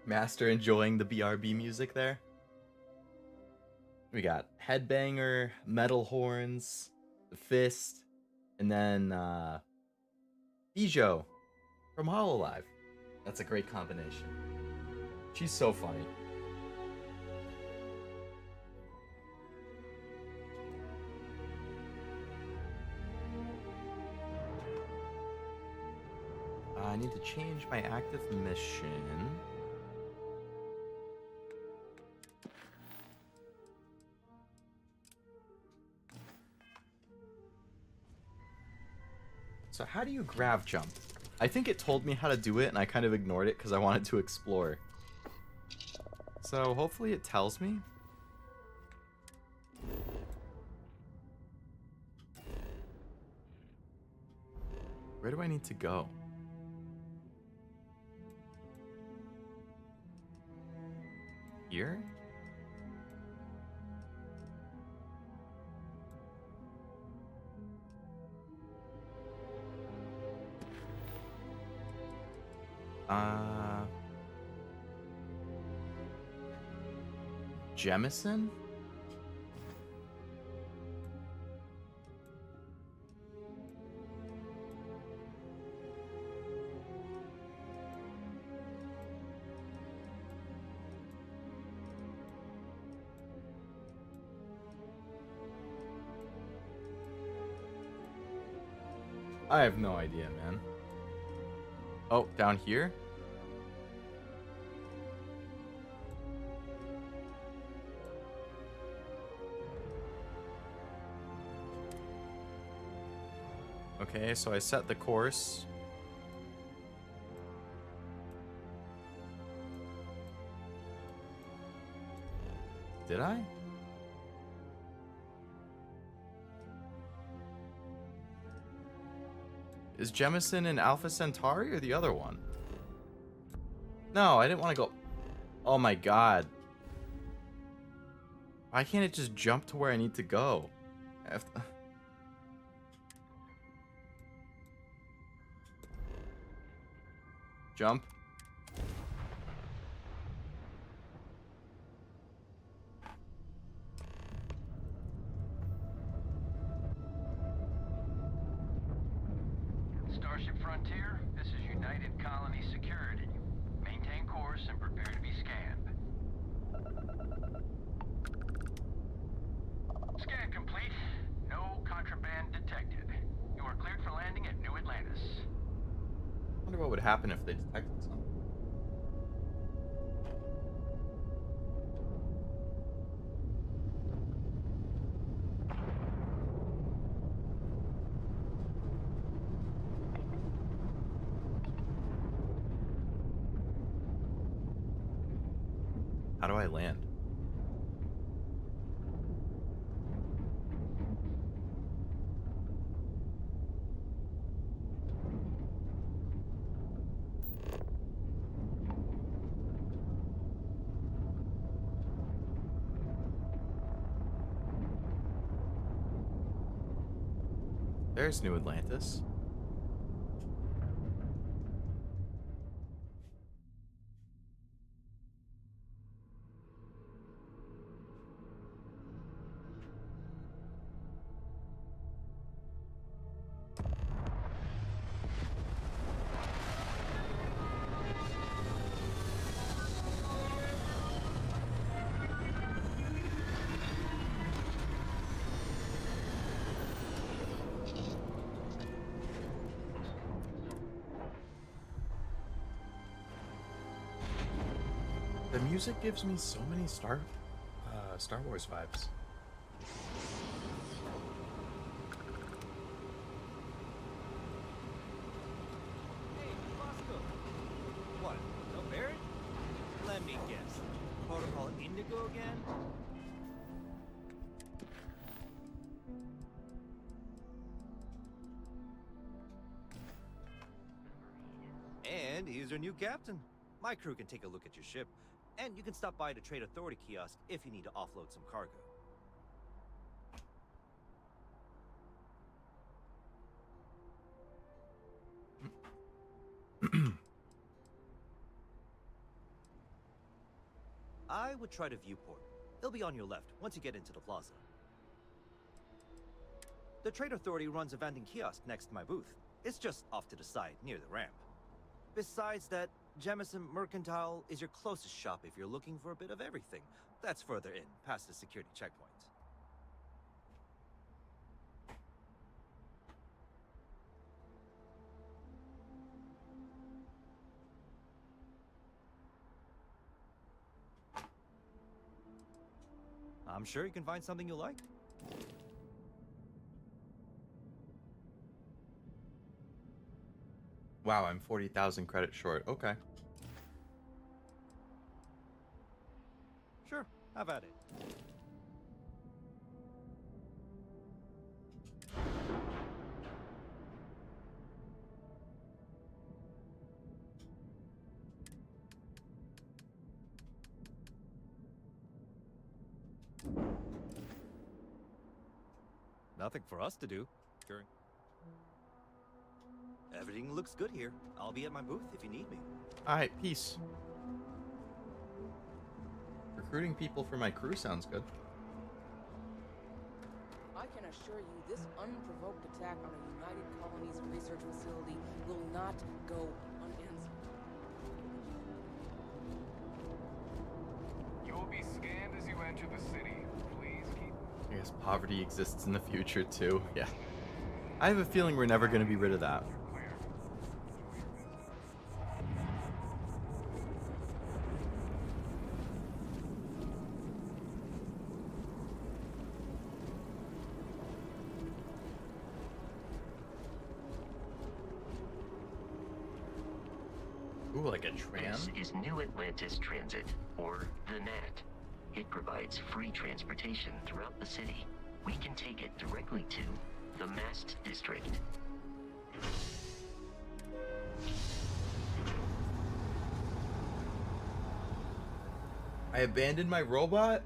Master enjoying the BRB music there. We got headbanger, metal horns, the fist, and then YuGiOh from Hololive. That's a great combination. She's so funny. I need to change my active mission. So how do you grav jump? I think it told me how to do it and I kind of ignored it because I wanted to explore. So hopefully it tells me. Where do I need to go? Here? Jemison? I have no idea, man. Oh, down here? Okay, so I set the course. Did I? Is Jemison in Alpha Centauri or the other one? No, I didn't want to go. Oh my god. Why can't it just jump to where I need to go? I have to... Jump. Starship Frontier, this is United Colony Security. Maintain course and prepare to be scanned. Scan complete. No contraband detected. You are cleared for landing at New Atlantis. I wonder what would happen if they detected something. How do I land? There's New Atlantis. The music gives me so many Star Wars vibes. Hey, Bosco. What? No Barrett? Let me guess. Protocol Indigo again? And he's your new captain. My crew can take a look at your ship, and you can stop by the Trade Authority kiosk if you need to offload some cargo. I would try to viewport. They'll be on your left once you get into the plaza. The Trade Authority runs a vending kiosk next to my booth. It's just off to the side, near the ramp. Besides that, Jemison Mercantile is your closest shop if you're looking for a bit of everything. That's further in, past the security checkpoint. I'm sure you can find something you like. Wow, I'm 40,000 credits short. Okay. Sure, have at it. Nothing for us to do. Sure. Everything looks good here. I'll be at my booth if you need me. Alright, peace. Recruiting people for my crew sounds good. I can assure you this unprovoked attack on a United Colonies research facility will not go unanswered. You will be scanned as you enter the city. Please keep... I guess poverty exists in the future too. Yeah. I have a feeling we're never going to be rid of that. Ooh, like a tram? This is New Atlantis Transit, or the NAT. It provides free transportation throughout the city. We can take it directly to the Mast District. I abandoned my robot?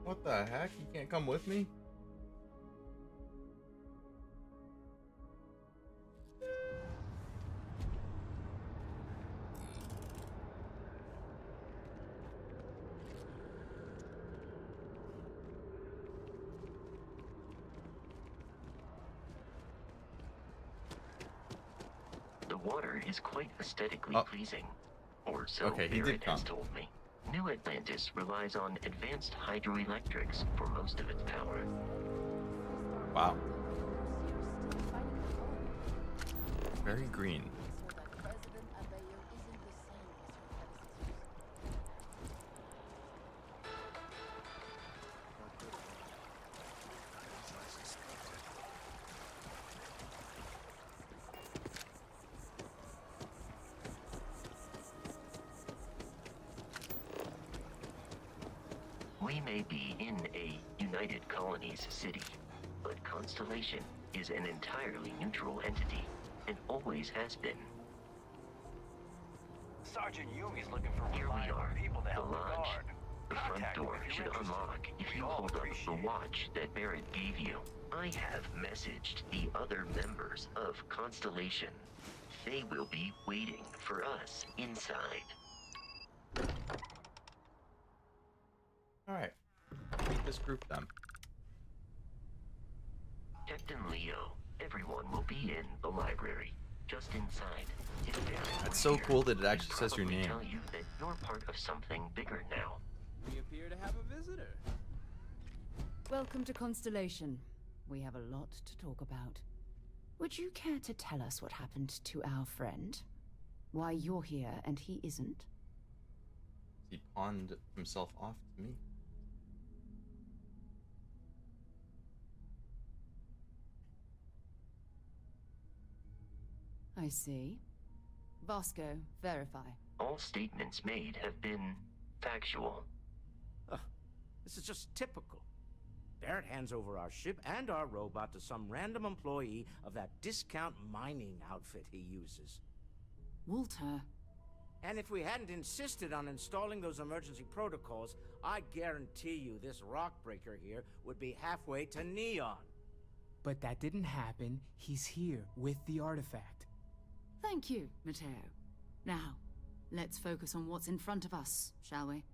What the heck? You can't come with me? The water is quite aesthetically pleasing, or so Okay, he Barrett did has come. told me. New Atlantis relies on advanced hydroelectrics for most of its power. Wow. Very green. We may be in a United Colonies city, but Constellation is an entirely neutral entity, and always has been. Sergeant Yumi's looking for Here we reliable are, people to the help the lodge. guard. The front Contact him door if you're should interested. unlock if We you all hold up appreciate the it. watch that Barrett gave you. I have messaged the other members of Constellation. They will be waiting for us inside. Alright. Meet this group then. Captain Leo, everyone will be in the library, just inside. If Barrett were It's so here, cool that it he'd actually says your probably name. tell you that you're part of something bigger now. We appear to have a visitor. Welcome to Constellation. We have a lot to talk about. Would you care to tell us what happened to our friend? Why you're here and he isn't? He pawned himself off to me. I see. Vasco, verify. All statements made have been factual. This is just typical. Barrett hands over our ship and our robot to some random employee of that discount mining outfit he uses. Walter. And if we hadn't insisted on installing those emergency protocols, I guarantee you this rock breaker here would be halfway to Neon. But that didn't happen. He's here with the artifact. Thank you, Matteo. Now, let's focus on what's in front of us, shall we?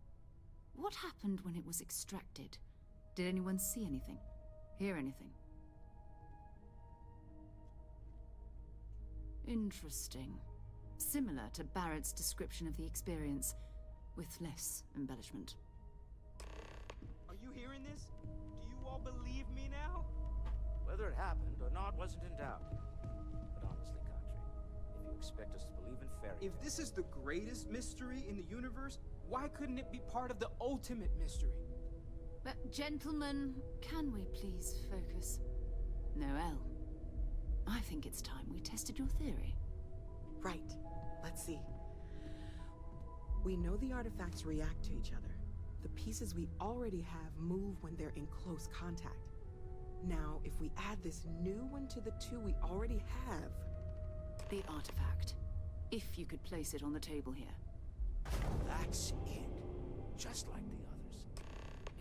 What happened when it was extracted? Did anyone see anything? Hear anything? Interesting. Similar to Barrett's description of the experience, with less embellishment. Are you hearing this? Do you all believe me now? Whether it happened or not wasn't in doubt. But honestly, Country, if you expect us to believe in fairy If this is the greatest mystery in the universe, why couldn't it be part of the ultimate mystery? But gentlemen, can we please focus? Noel, I think it's time we tested your theory. Right. Let's see. We know the artifacts react to each other. The pieces we already have move when they're in close contact. Now, if we add this new one to the two we already have... The artifact. If you could place it on the table here. That's it. Just like the others.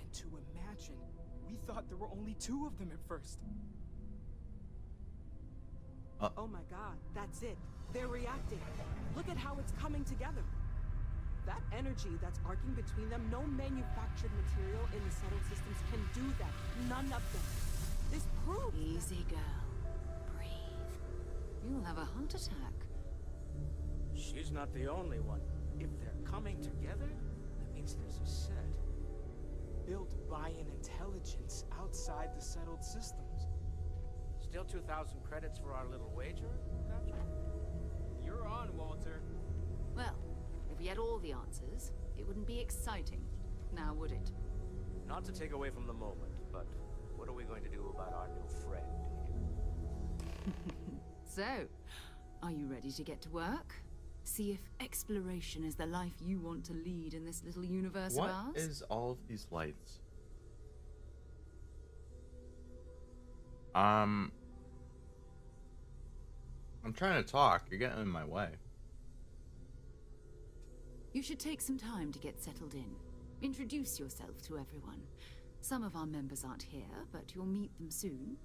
And to imagine, we thought there were only 2 of them at first. Oh my god, that's it. They're reacting. Look at how it's coming together. That energy that's arcing between them, no manufactured material in the settled systems can do that. None of them. This proves... Easy, girl. Breathe. You'll have a heart attack. She's not the only one. If they're coming together, that means there's a set. Built by an intelligence outside the settled systems. Still 2,000 credits for our little wager, Country? You're on, Walter. Well, if we had all the answers, it wouldn't be exciting, now would it? Not to take away from the moment, but what are we going to do about our new friend here? So, are you ready to get to work? See if exploration is the life you want to lead in this little universe of ours? What is all of these lights? I'm trying to talk. You're getting in my way. You should take some time to get settled in. Introduce yourself to everyone. Some of our members aren't here, but you'll meet them soon.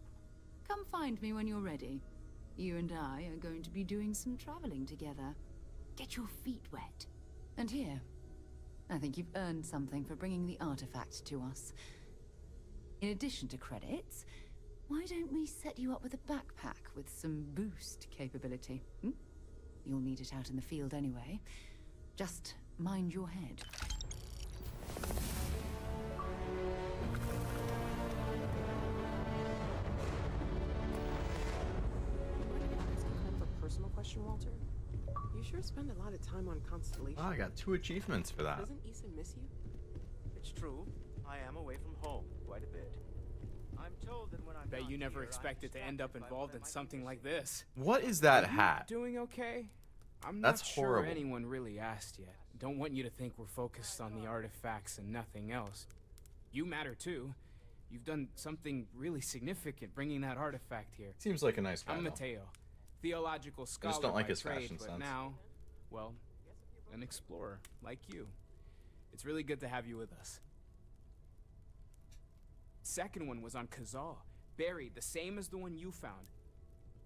Come find me when you're ready. You and I are going to be doing some traveling together. Get your feet wet. And here, I think you've earned something for bringing the artifact to us. In addition to credits, why don't we set you up with a backpack with some boost capability? Hmm? You'll need it out in the field anyway. Just mind your head. A personal question, Walter? You sure spend a lot of time on Constellation. Oh, I got 2 achievements for that. Doesn't Issa miss you? It's true. I am away from home quite a bit. I'm told that when I'm Bet not you never here, I'm expected to end up distracted by involved what I in might be something like this. What is that Are you hat? Doing okay? I'm That's not sure horrible. anyone really asked yet. Don't want you to think we're focused on the artifacts and nothing else. You matter too. You've done something really significant bringing that artifact here. Seems like a nice guy. I'm though. Mateo, theological scholar don't like by his trade, fashion but sense. now, well, an explorer like you. It's really good to have you with us. Second one was on Kazal, buried the same as the one you found.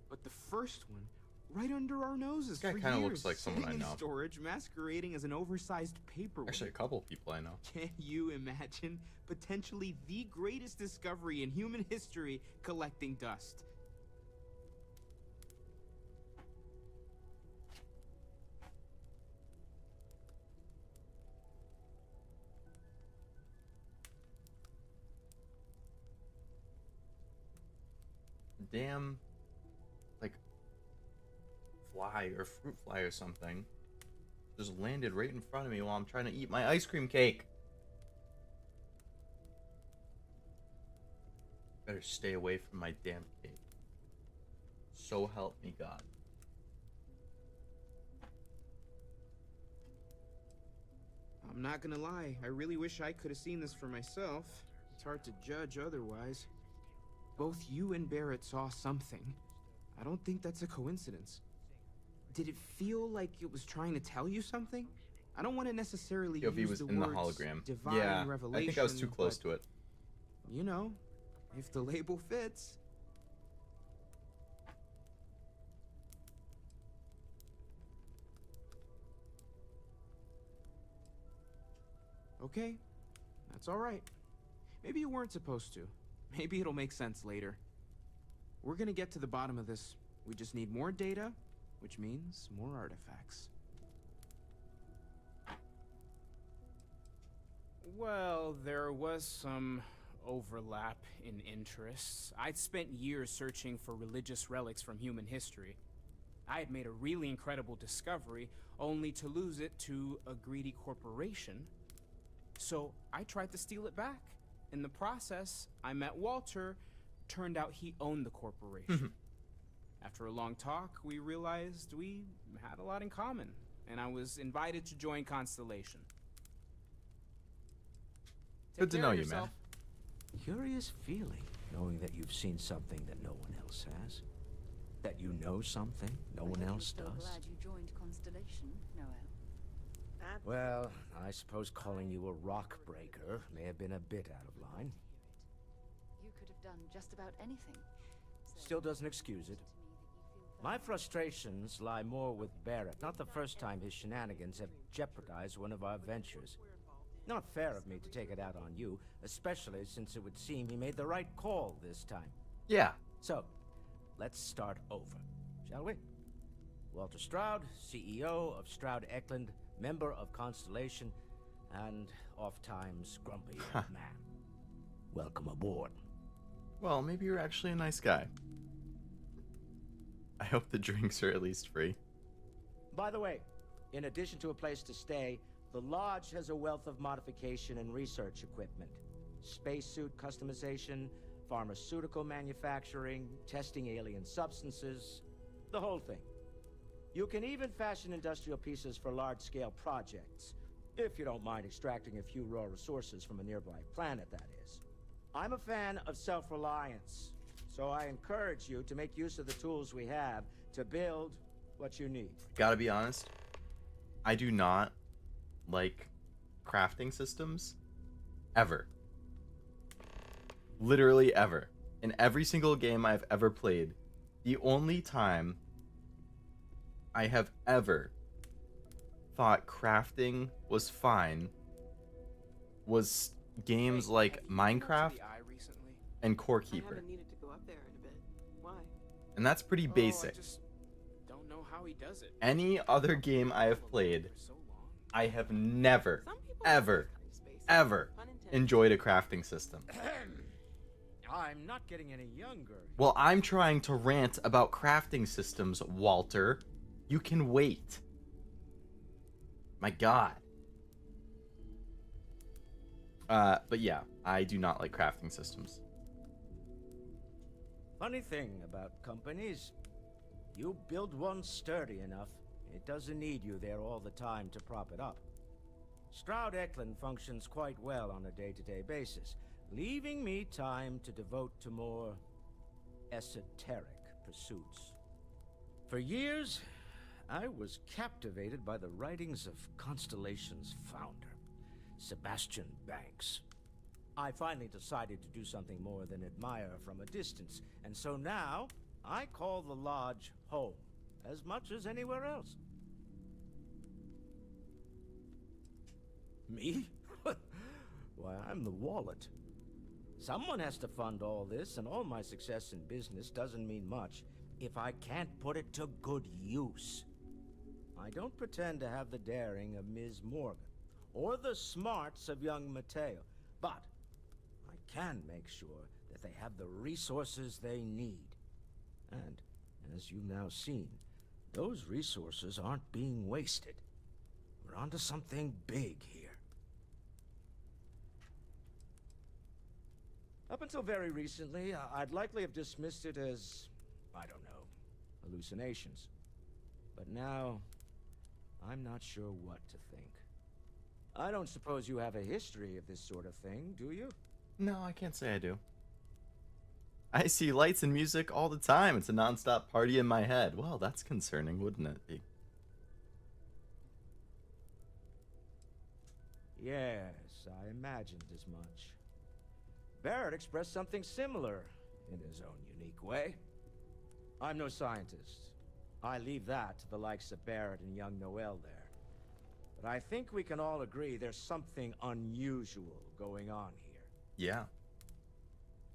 But the first one, right under our noses This guy for kinda years, looks like someone sitting I know. in storage, masquerading as an oversized paperweight. Actually, a couple people I know. Can you imagine potentially the greatest discovery in human history collecting dust? Damn, like, fly or fruit fly or something just landed right in front of me while I'm trying to eat my ice cream cake. Better stay away from my damn cake. So help me God. I'm not gonna lie, I really wish I could have seen this for myself. It's hard to judge otherwise. Both you and Barrett saw something. I don't think that's a coincidence. Did it feel like it was trying to tell you something? I don't want to necessarily POV use was the in the words hologram. divine Yeah, revelation, I think I was too close but, to it. You know, if the label fits. Okay, That's alright. Maybe you weren't supposed to. Maybe it'll make sense later. We're gonna get to the bottom of this. We just need more data, which means more artifacts. Well, there was some overlap in interests. I'd spent years searching for religious relics from human history. I had made a really incredible discovery, only to lose it to a greedy corporation. So I tried to steal it back. In the process, I met Walter. Turned out he owned the corporation. After a long talk, we realized we had a lot in common, and I was invited to join Constellation. Good to know you, man. Curious feeling, knowing that you've seen something that no one else has. That you know something no one else does. Glad you joined Constellation, Noel. Well, I suppose calling you a rock breaker may have been a bit out of line. You could have done just about anything. Still doesn't excuse it. My frustrations lie more with Barrett. Not the first time his shenanigans have jeopardized one of our ventures. Not fair of me to take it out on you, especially since it would seem he made the right call this time. Yeah. So, let's start over, shall we? Walter Stroud, CEO of Stroud Eklund, member of Constellation, and oft-times grumpy old man. Welcome aboard. Well, maybe you're actually a nice guy. I hope the drinks are at least free. By the way, in addition to a place to stay, the Lodge has a wealth of modification and research equipment. Spacesuit customization, pharmaceutical manufacturing, testing alien substances, the whole thing. You can even fashion industrial pieces for large-scale projects, if you don't mind extracting a few raw resources from a nearby planet, that is. I'm a fan of self-reliance, so I encourage you to make use of the tools we have to build what you need. Gotta be honest, I do not like crafting systems ever. Literally ever. In every single game I've ever played, the only time I have ever thought crafting was fine was games like Minecraft and Core Keeper. I haven't needed to go up there in a bit. Why? And that's pretty basic. I just don't know how he does it. Any other game I have played, I have never, ever enjoyed a crafting system. I'm not getting any younger. Well, I'm trying to rant about crafting systems, Walter. You can wait. My God. But yeah, I do not like crafting systems. Funny thing about companies, you build one sturdy enough, it doesn't need you there all the time to prop it up. Stroud Eklund functions quite well on a day-to-day basis, leaving me time to devote to more esoteric pursuits. For years, I was captivated by the writings of Constellation's founder, Sebastian Banks. I finally decided to do something more than admire from a distance, and so now I call the Lodge home, as much as anywhere else. Me? Why, I'm the wallet. Someone has to fund all this, and all my success in business doesn't mean much if I can't put it to good use. I don't pretend to have the daring of Ms. Morgan, or the smarts of young Mateo, but I can make sure that they have the resources they need. And, as you've now seen, those resources aren't being wasted. We're onto something big here. Up until very recently, I'd likely have dismissed it as, I don't know, hallucinations. But now, I'm not sure what to think. I don't suppose you have a history of this sort of thing, do you? No, I can't say I do. I see lights and music all the time. It's a non-stop party in my head. Well, that's concerning, wouldn't it be? Yes, I imagined as much. Barrett expressed something similar, in his own unique way. I'm no scientist. I leave that to the likes of Barrett and young Noel there. But I think we can all agree there's something unusual going on here. Yeah.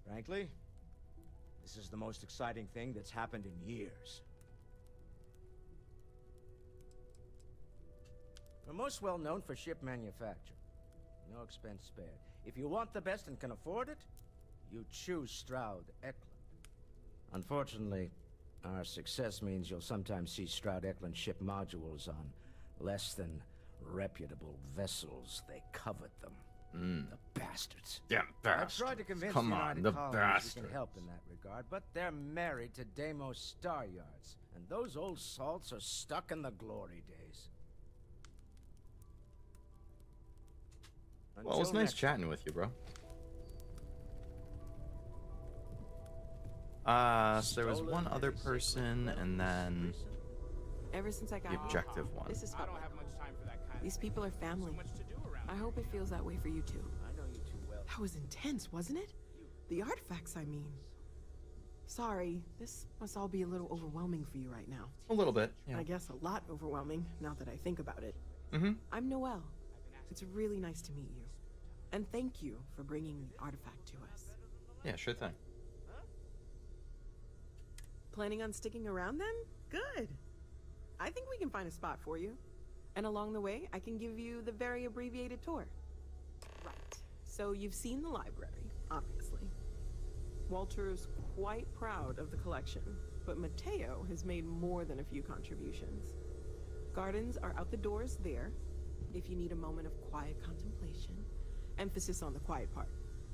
Frankly, this is the most exciting thing that's happened in years. We're most well known for ship manufacture. No expense spared. If you want the best and can afford it, you choose Stroud Eklund. Unfortunately, our success means you'll sometimes see Stroud Eklund ship modules on less than reputable vessels. They covet them. The bastards. Yeah, bastards. I tried to convince Come the on, United the Colonies we bastards. can help in that regard, but they're married to Deimos Star Yards, and those old salts are stuck in the glory days. Well, it was nice chatting with you, bro. So there was one other person, and then Ever since I got the here, objective one. this is I don't have much time for that kind These people are family. much to do around I hope it feels that way for you too. I know you too well. That was intense, wasn't it? The artifacts, I mean. Sorry, this must all be a little overwhelming for you right now. A little bit, yeah. I guess a lot overwhelming, now that I think about it. Mm-hmm. I'm Noelle. It's really nice to meet you. And thank you for bringing the artifact to us. Yeah, sure thing. Planning on sticking around then? Good. I think we can find a spot for you. And along the way, I can give you the very abbreviated tour. Right. So you've seen the library, obviously. Walter's quite proud of the collection, but Mateo has made more than a few contributions. Gardens are out the doors there, if you need a moment of quiet contemplation. Emphasis on the quiet part,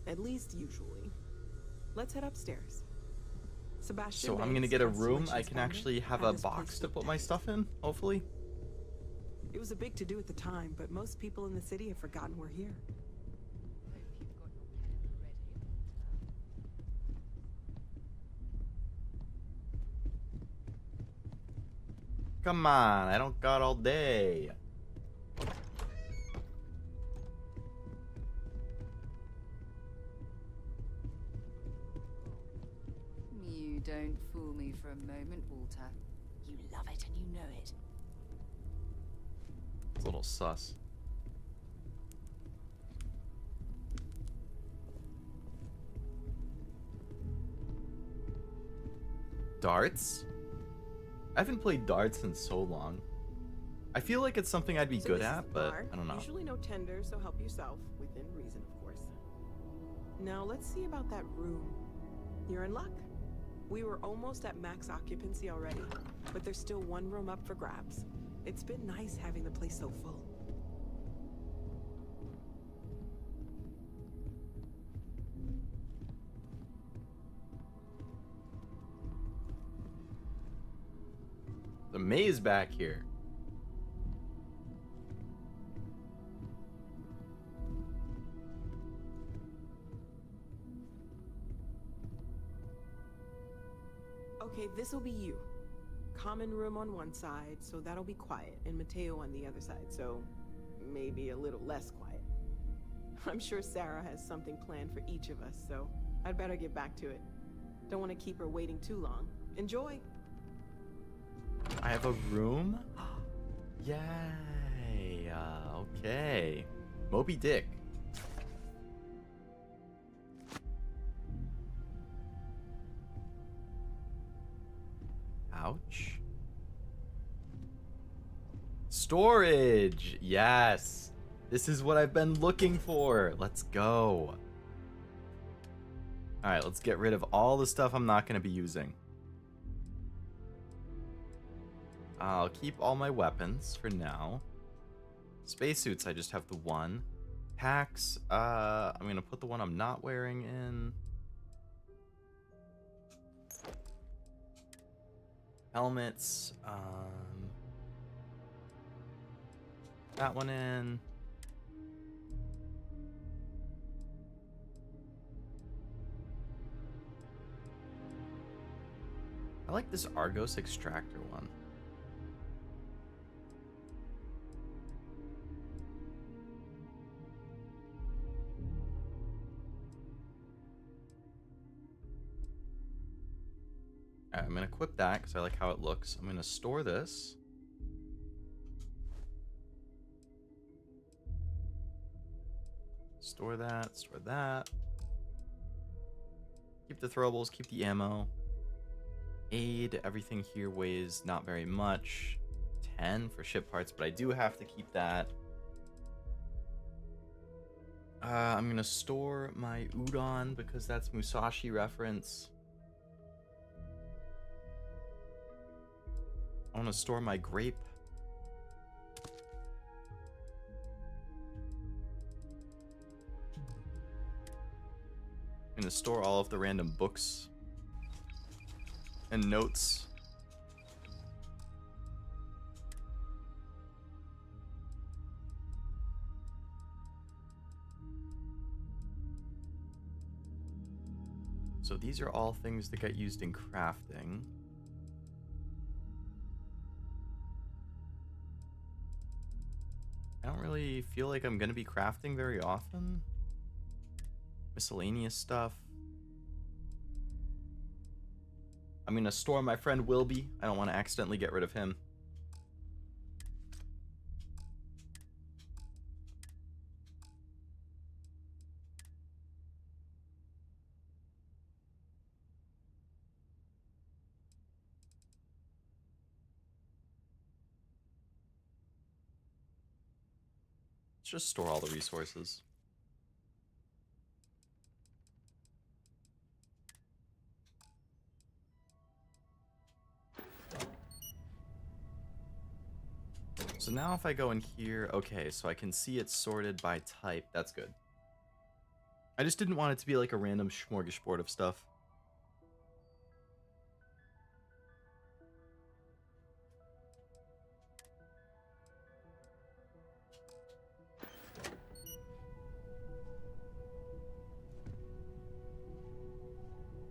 at least usually. Let's head upstairs. Sebastian So I'm gonna Reyes, get a room I Constellations can founder, actually have had a this box place to for put my decades. stuff in, hopefully. It was a big to-do at the time, but most people in the city have forgotten we're here. Come on, I don't got all day. You don't fool me for a moment, Walter. You love it and you know it. It's a little sus. Darts? I haven't played darts in so long. I feel like it's something I'd be So good this is at, the but bar. I don't know. Usually no tender, so help yourself, within reason, of course. Now let's see about that room. You're in luck. We were almost at max occupancy already, but there's still one room up for grabs. It's been nice having the place so full. The maze back here. Okay, this'll be you. Common room on one side, so that'll be quiet, and Mateo on the other side, so maybe a little less quiet. I'm sure Sarah has something planned for each of us, so I'd better get back to it. Don't want to keep her waiting too long. Enjoy! I have a room? Yay. Okay. Moby Dick. Ouch. Storage. Yes. This is what I've been looking for. Let's go. All right, let's get rid of all the stuff I'm not going to be using. I'll keep all my weapons for now. Spacesuits, I just have the one. Packs, I'm going to put the one I'm not wearing in. Helmets, that one in. I like this Argos extractor one. Alright, I'm going to equip that because I like how it looks. I'm going to store this. Store that, store that. Keep the throwables, keep the ammo. Aid, everything here weighs not very much. 10 for ship parts, but I do have to keep that. I'm gonna store my udon because that's Musashi reference. I want to store my grape. I'm gonna store all of the random books and notes. So these are all things that get used in crafting. I don't really feel like I'm gonna be crafting very often. Miscellaneous stuff. I'm gonna store my friend Wilby. I don't want to accidentally get rid of him. Let's just store all the resources. So now if I go in here, okay, so I can see it's sorted by type. That's good. I just didn't want it to be like a random smorgasbord of stuff.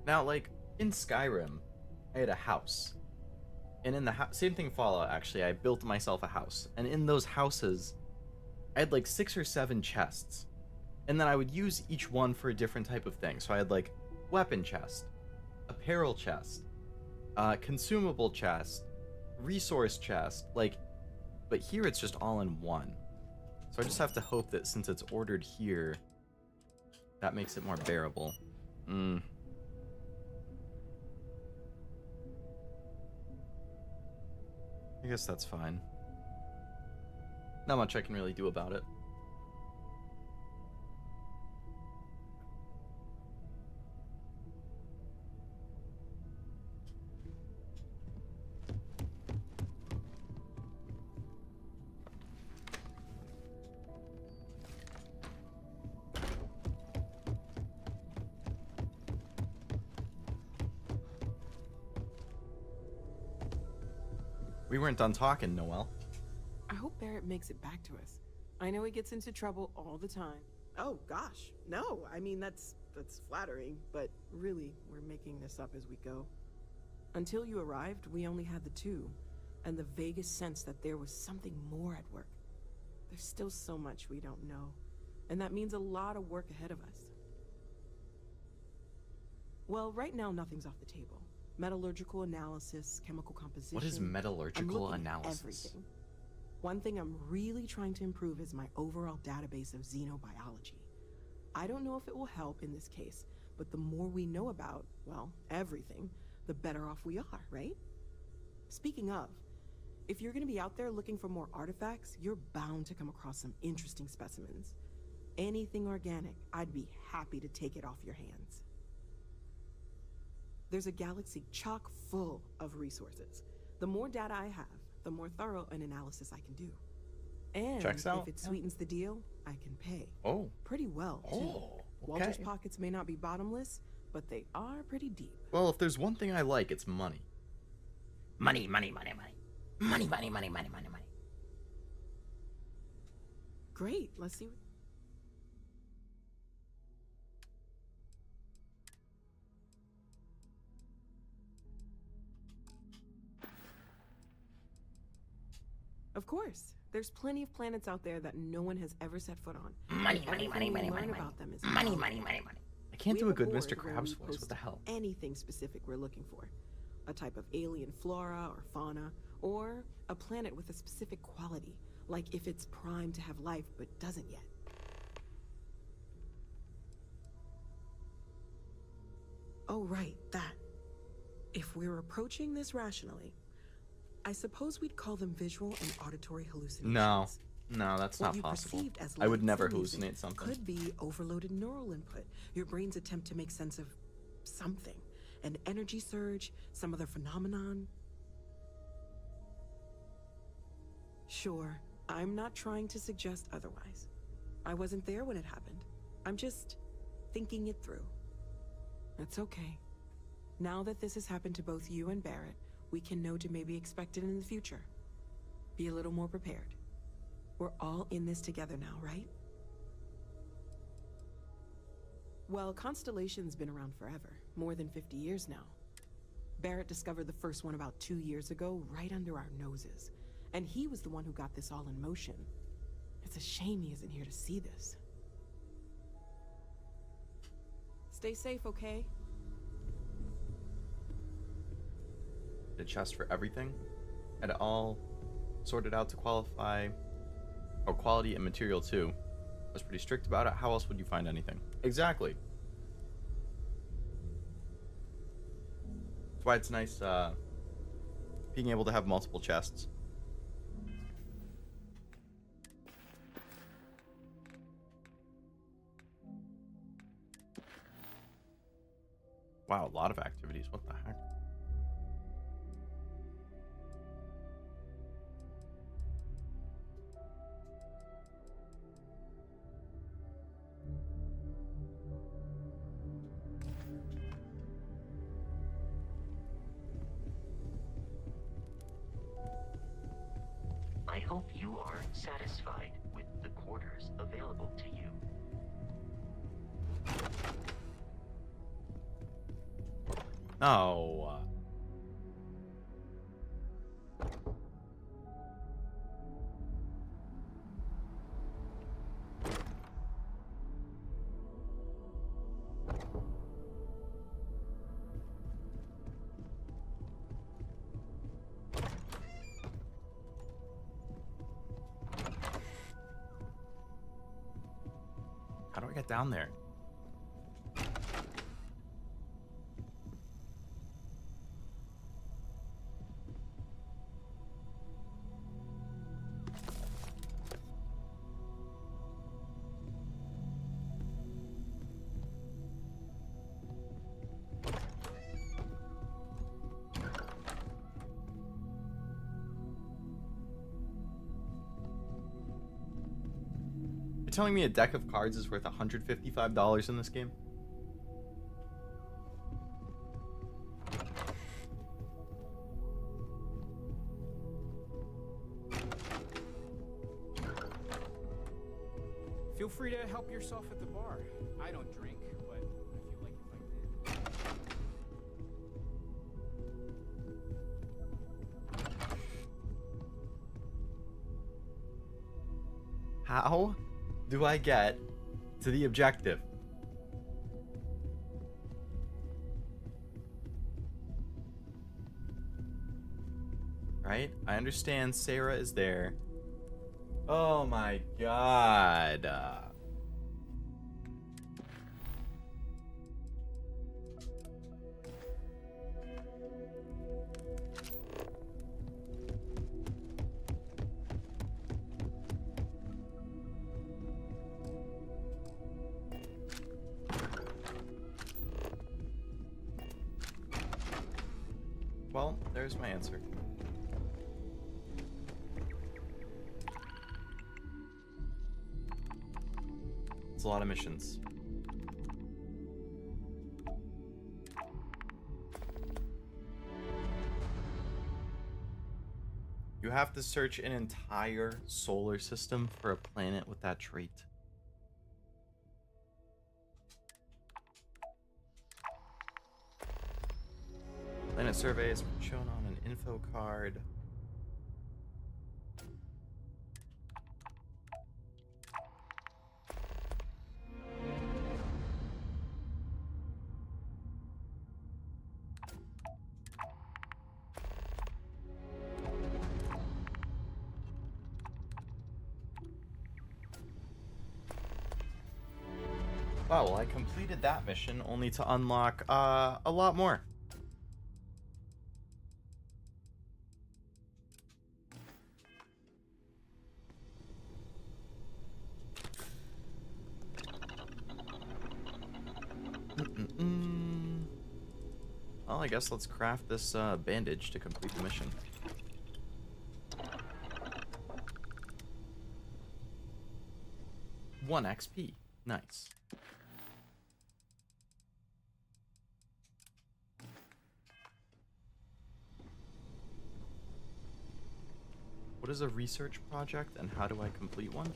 Now, like, in Skyrim, I had a house. And in the same thing Fallout, actually, I built myself a house. And in those houses, I had like 6 or 7 chests. And then I would use each one for a different type of thing. So I had like weapon chest, apparel chest, consumable chest, resource chest, like, but here it's just all in one. So I just have to hope that since it's ordered here, that makes it more bearable. I guess that's fine. Not much I can really do about it. We weren't done talking, Noelle. I hope Barrett makes it back to us. I know he gets into trouble all the time. Oh gosh, no, I mean that's flattering, but really, we're making this up as we go. Until you arrived, we only had the two, and the vaguest sense that there was something more at work. There's still so much we don't know, and that means a lot of work ahead of us. Well, right now nothing's off the table. Metallurgical analysis, chemical composition. What is metallurgical analysis? Everything. One thing I'm really trying to improve is my overall database of xenobiology. I don't know if it will help in this case, but the more we know about, well, everything, the better off we are, right? Speaking of, if you're gonna be out there looking for more artifacts, you're bound to come across some interesting specimens. Anything organic, I'd be happy to take it off your hands. There's a galaxy chock full of resources. The more data I have, the more thorough an analysis I can do. And Checks out. if it sweetens the deal, I can pay. Oh. Pretty well, too. Oh, okay. Walter's pockets may not be bottomless, but they are pretty deep. Well, if there's one thing I like, it's money. Money, money, money, money. Money, money, money, money, money, money. Great, let's see what... Of course. There's plenty of planets out there that no one has ever set foot on. Money, money, money, money, money, money. About them is Money, money, money, money. I can't do a good Mr. Krabs Krabs voice. What the hell? Anything specific we're looking for. A type of alien flora or fauna, or a planet with a specific quality, like if it's primed to have life but doesn't yet. Oh, right, that. If we're approaching this rationally, I suppose we'd call them visual and auditory hallucinations. No, that's What not you possible. perceived as I would lights never and music hallucinate something. could be overloaded neural input, your brain's attempt to make sense of something. An energy surge, some other phenomenon. Sure, I'm not trying to suggest otherwise. I wasn't there when it happened. I'm just thinking it through. It's okay. Now that this has happened to both you and Barrett, we can know to maybe expect it in the future. Be a little more prepared. We're all in this together now, right? Well, Constellation's been around forever, more than 50 years now. Barrett discovered the first one about 2 years ago, right under our noses. And he was the one who got this all in motion. It's a shame he isn't here to see this. Stay safe, okay? The chest for everything? Had it all sorted out to qualify. Oh, quality and material too. I was pretty strict about it. How else would you find anything? Exactly. That's why it's nice being able to have multiple chests. Wow, a lot of activities. What the heck? I hope you are satisfied with the quarters available to you. No. How do I get down there? You're telling me a deck of cards is worth $155 in this game? Feel free to help yourself at the bar. I don't drink, but I feel like if I did. How do I get to the objective? Right? I understand Sarah is there. Oh my god. Well, there's my answer. It's a lot of missions. You have to search an entire solar system for a planet with that trait. Planet survey is shown on an info card. Wow, well, I completed that mission only to unlock a lot more. Well, I guess let's craft this bandage to complete the mission. One XP. Nice. What is a research project and how do I complete one?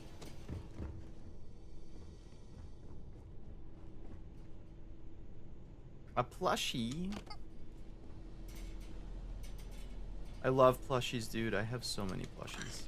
A plushie. I love plushies, dude. I have so many plushies.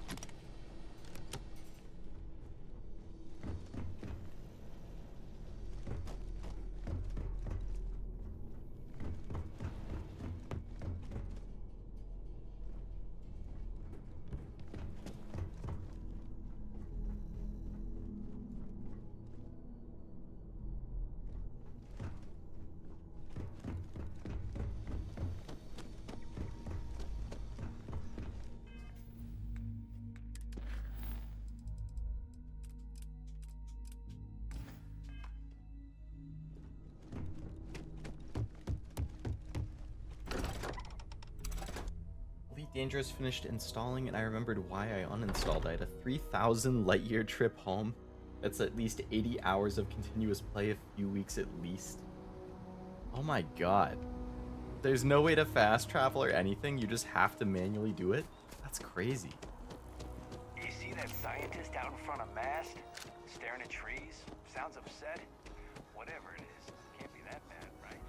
Dangerous finished installing and I remembered why I uninstalled. I had a 3,000 light year trip home. That's at least 80 hours of continuous play, a few weeks at least. Oh my god. There's no way to fast travel or anything, you just have to manually do it? That's crazy. You see that scientist out in front of mast? Staring at trees? Sounds upset? Whatever it is, can't be that bad, right?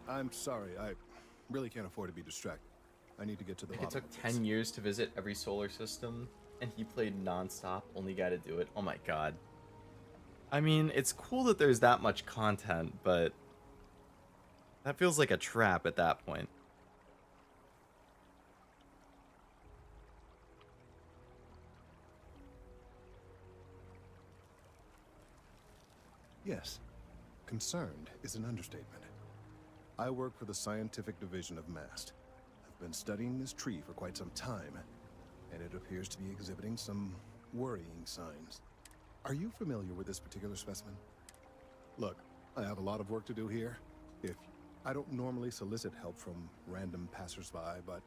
I'm sorry, I really can't afford to be distracted. I need to get to the It bottom took of this. 10 years to visit every solar system, and he played non-stop, only guy to do it. Oh my god. I mean, it's cool that there's that much content, but that feels like a trap at that point. Yes, concerned is an understatement. I work for the scientific division of MAST. I've been studying this tree for quite some time, and it appears to be exhibiting some worrying signs. Are you familiar with this particular specimen? Look, I have a lot of work to do here. I don't normally solicit help from random passersby, but...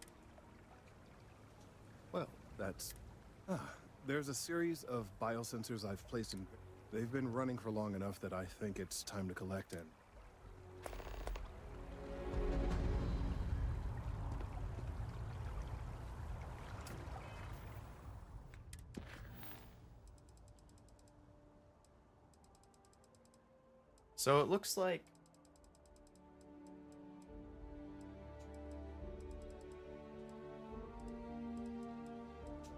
well, that's... there's a series of biosensors I've placed in... They've been running for long enough that I think it's time to collect and... So it looks like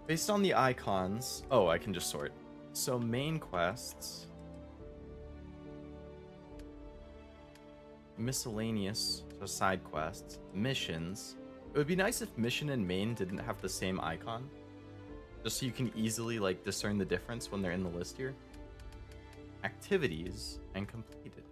based on the icons, oh, I can just sort. So main quests, miscellaneous, so side quests, missions. It would be nice if mission and main didn't have the same icon, just so you can easily like discern the difference when they're in the list here. Activities and completed.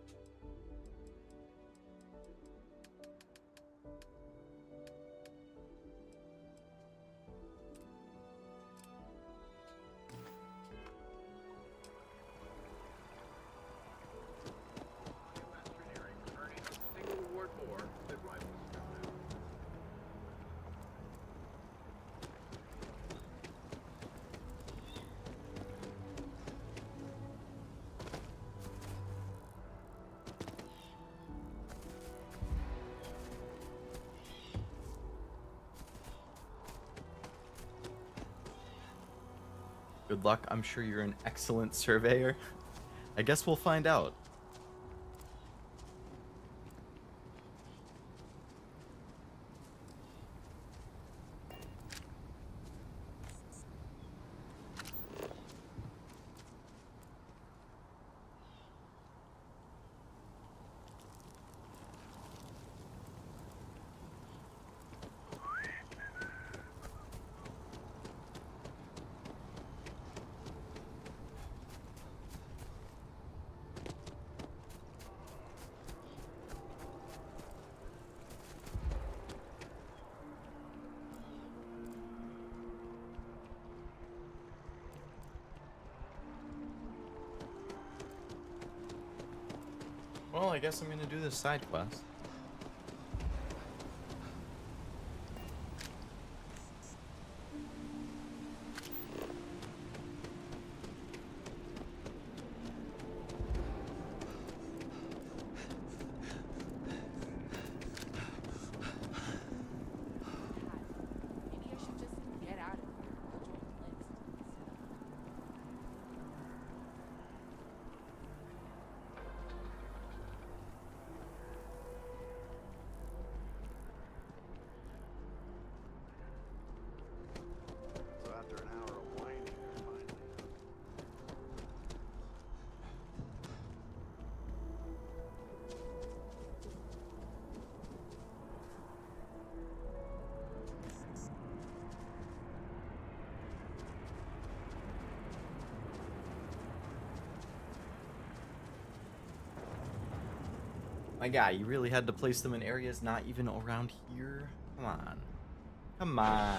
Good luck, I'm sure you're an excellent surveyor. I guess we'll find out. Well, I guess I'm gonna do this side quest. Maybe I should just get out of here. Go join the list. So after an hour of whining, you're finally up. My guy, you really had to place them in areas not even around here? Come on. Come on.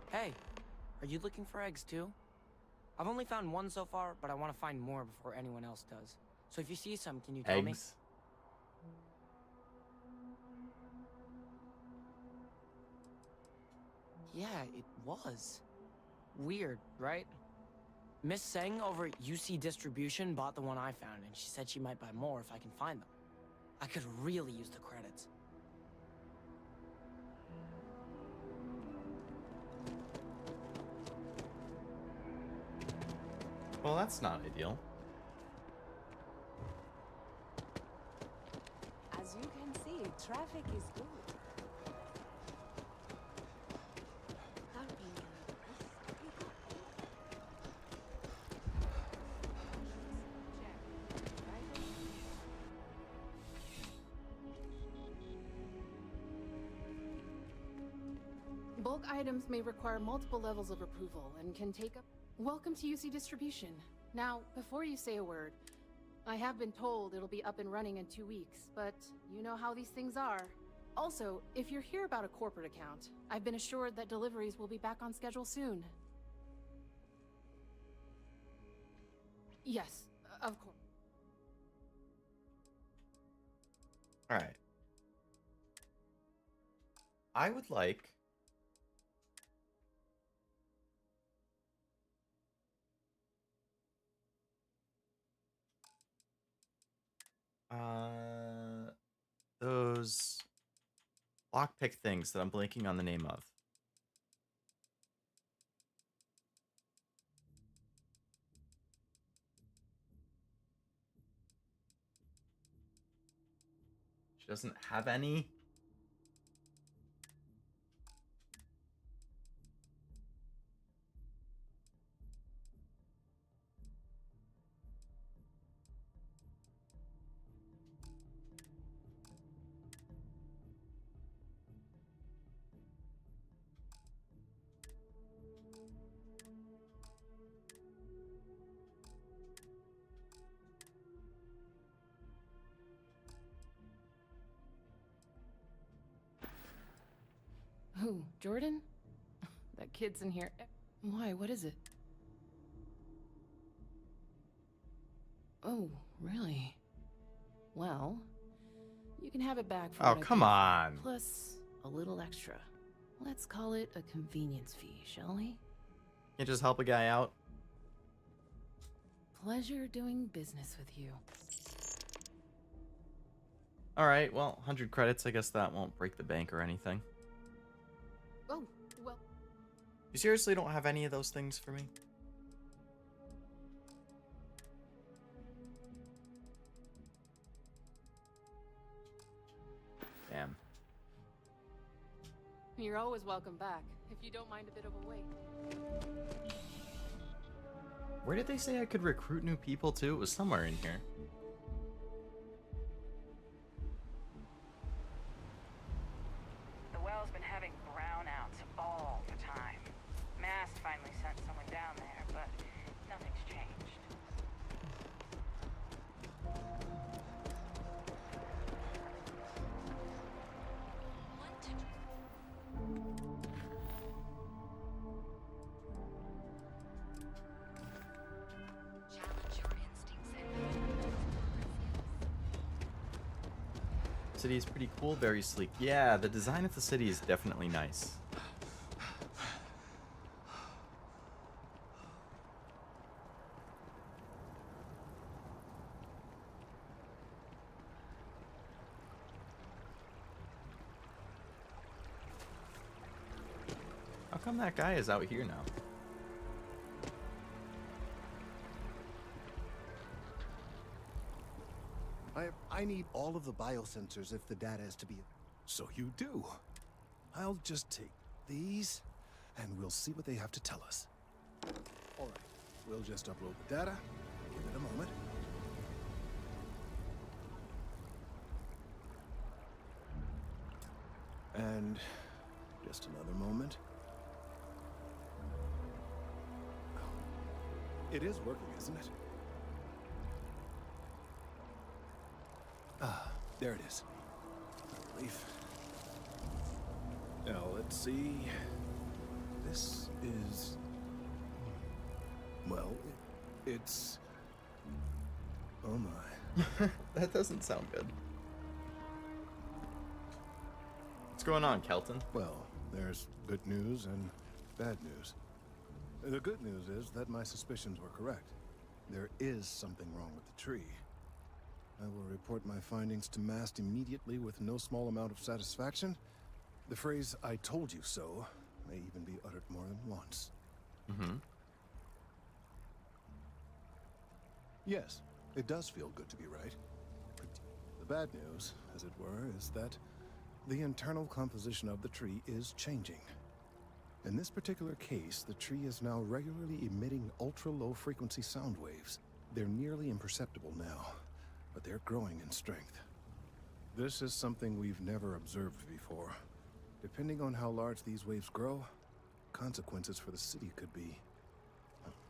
Hey, are you looking for eggs too? I've only found one so far, but I want to find more before anyone else does. So if you see some, can you tell me? Eggs? Yeah, it was. Weird, right? Miss Seng over at UC Distribution bought the one I found, and she said she might buy more if I can find them. I could really use the credits. Well, that's not ideal. As you can see, traffic is good. Bulk items may require multiple levels of approval and can take up... Welcome to UC Distribution. Now, before you say a word, I have been told it'll be up and running in 2 weeks, but you know how these things are. Also, if you're here about a corporate account, I've been assured that deliveries will be back on schedule soon. Yes, of course. Alright. I would like... those lockpick things that I'm blanking on the name of. She doesn't have any. Who, Jordan? That kid's in here. Why, what is it? Oh, really? Well, you can have it back for Oh, what I come paid for, on. plus a little extra. Let's call it a convenience fee, shall we? Can't just help a guy out. Pleasure doing business with you. Alright, well, 100 credits. I guess that won't break the bank or anything. Oh, well. You seriously don't have any of those things for me? Damn. You're always welcome back, if you don't mind a bit of a wait. Where did they say I could recruit new people to? It was somewhere in here. The well's been having brownouts all the time. Mast finally sent someone down there, but nothing's changed. City is pretty cool, very sleek. Yeah, the design of the city is definitely nice. How come that guy is out here now? I need all of the biosensors if the data is to be... So you do. I'll just take these, and we'll see what they have to tell us. All right, we'll just upload the data. Give it a moment. And just another moment. It is working, isn't it? Ah, there it is. Relief. Now, let's see. This is... Well, it's... Oh my. That doesn't sound good. What's going on, Kelton? Well, there's good news and bad news. The good news is that my suspicions were correct. There is something wrong with the tree. I will report my findings to Mast immediately with no small amount of satisfaction. The phrase, "I told you so," may even be uttered more than once. Mm-hmm. Yes, it does feel good to be right. The bad news, as it were, is that the internal composition of the tree is changing. In this particular case, the tree is now regularly emitting ultra-low frequency sound waves. They're nearly imperceptible now, but they're growing in strength. This is something we've never observed before. Depending on how large these waves grow, consequences for the city could be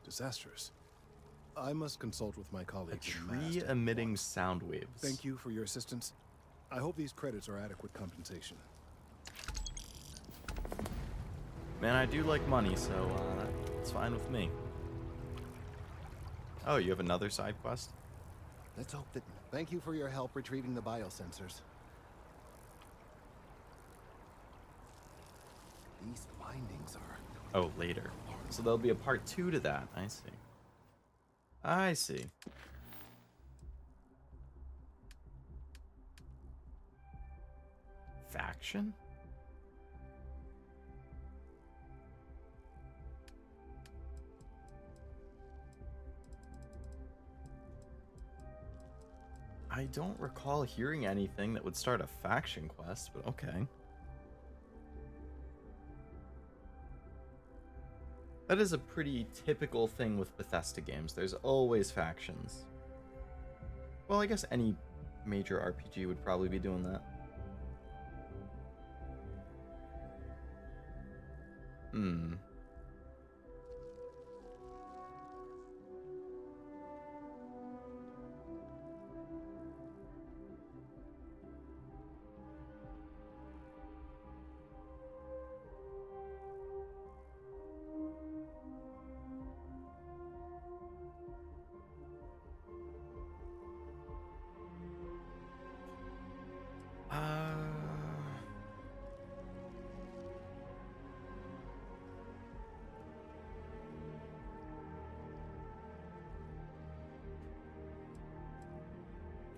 disastrous. I must consult with my A colleagues. tree emitting sound waves. Thank you for your assistance. I hope these credits are adequate compensation. Man, I do like money, so it's fine with me. Oh, you have another side quest? Let's hope that... Thank you for your help retrieving the biosensors. These findings are... Oh, later. So there'll be a part 2 to that. I see. I see. Faction? I don't recall hearing anything that would start a faction quest, but okay. That is a pretty typical thing with Bethesda games. There's always factions. Well, I guess any major RPG would probably be doing that. Hmm.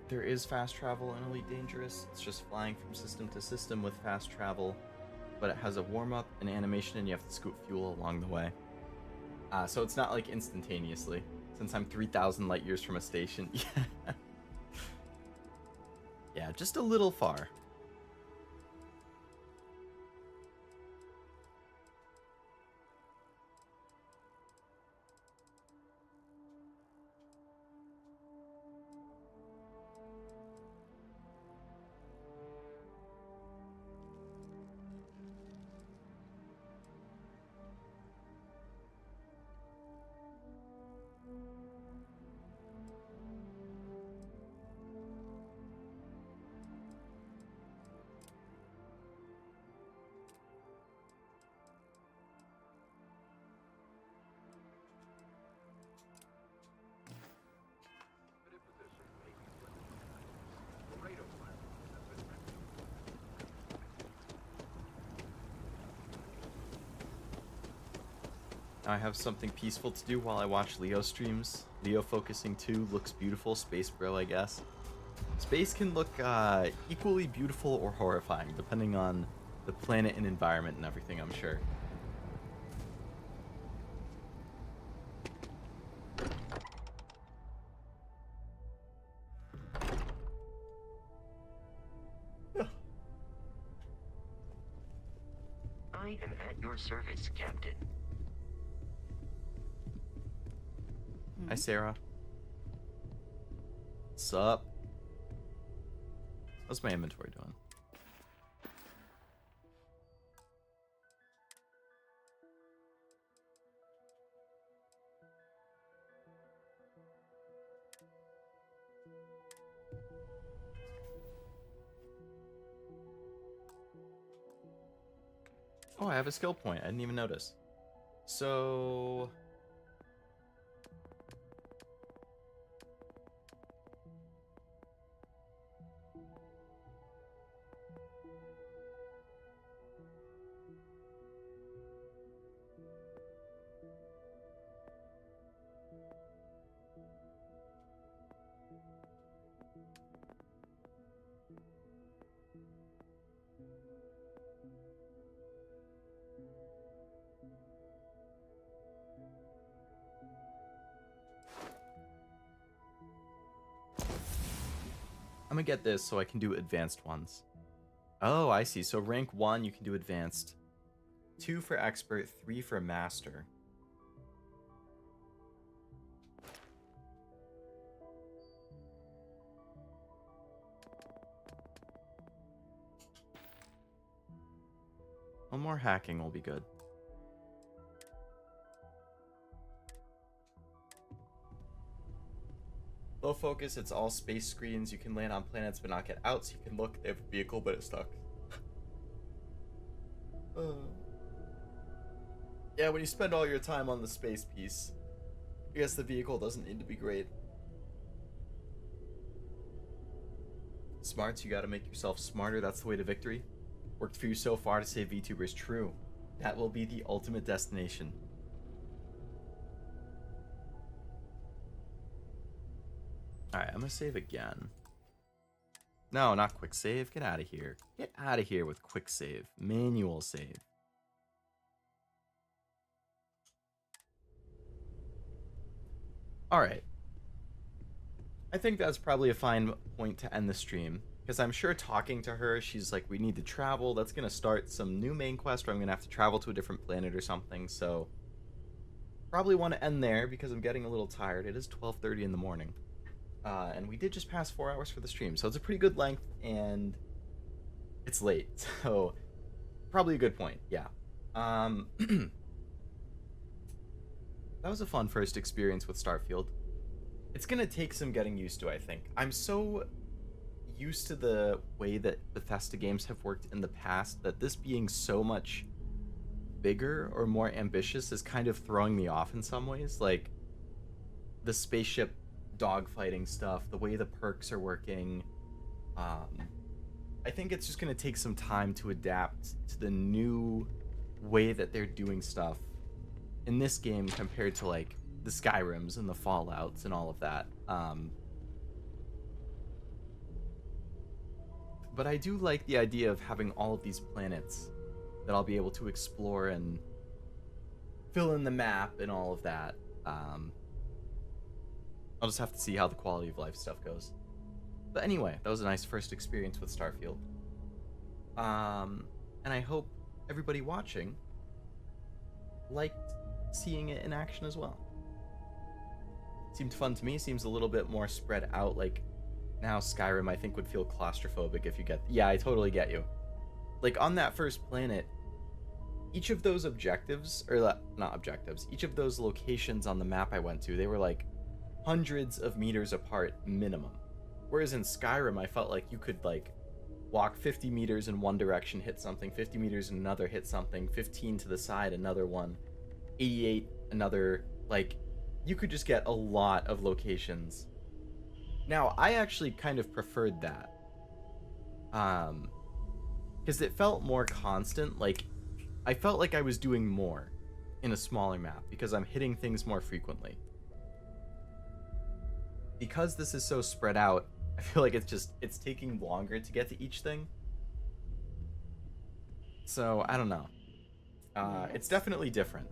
There is fast travel in Elite Dangerous. It's just flying from system to system with fast travel, but it has a warm-up, an animation, and you have to scoop fuel along the way. So it's not like instantaneously, since I'm 3,000 light years from a station. Yeah, just a little far. I have something peaceful to do while I watch Leo streams. Leo focusing 2 looks beautiful. Space Bro, I guess. Space can look equally beautiful or horrifying, depending on the planet and environment and everything, I'm sure. I am at your service, Captain. Hi, Sarah. What's up? How's my inventory doing? Oh, I have a skill point. I didn't even notice. So... I'm gonna get this so I can do advanced ones. Oh, I see. So rank 1, you can do advanced. 2 for expert, 3 for master. One more hacking will be good. Low focus, it's all space screens. You can land on planets but not get out, so you can look. They have a vehicle, but it's stuck. Yeah, when you spend all your time on the space piece, I guess the vehicle doesn't need to be great. Smarts, you gotta make yourself smarter. That's the way to victory. Worked for you so far to save VTubers. True. That will be the ultimate destination. Alright, I'm gonna save again. No, not quick save. Get out of here. Get out of here with quick save. Manual save. Alright. I think that's probably a fine point to end the stream. Because I'm sure talking to her, she's like, we need to travel. That's gonna start some new main quest where I'm gonna have to travel to a different planet or something. So, probably want to end there because I'm getting a little tired. It is 12:30 in the morning. And we did just pass 4 hours for the stream, so it's a pretty good length, and it's late, so probably a good point, yeah. That was a fun first experience with Starfield. It's gonna take some getting used to, I think. I'm so used to the way that Bethesda games have worked in the past that this being so much bigger or more ambitious is kind of throwing me off in some ways. Like, the spaceship dogfighting stuff, the way the perks are working. I think it's just going to take some time to adapt to the new way that they're doing stuff in this game compared to like the Skyrims and the Fallouts and all of that. But I do like the idea of having all of these planets that I'll be able to explore and fill in the map and all of that. I'll just have to see how the quality of life stuff goes. But anyway, that was a nice first experience with Starfield. And I hope everybody watching liked seeing it in action as well. Seemed fun to me. Seems a little bit more spread out. Like, now Skyrim, I think, would feel claustrophobic if you get... Yeah, I totally get you. Like, on that first planet, each of those objectives, or not objectives, each of those locations on the map I went to, they were like hundreds of meters apart minimum. Whereas in Skyrim, I felt like you could like walk 50 meters in one direction, hit something, 50 meters in another, hit something, 15 to the side, another one, 88, another. Like, you could just get a lot of locations. Now, I actually kind of preferred that. Because it felt more constant. Like, I felt like I was doing more. in a smaller map because I'm hitting things more frequently. Because this is so spread out, I feel like it's taking longer to get to each thing. So, I don't know. It's definitely different.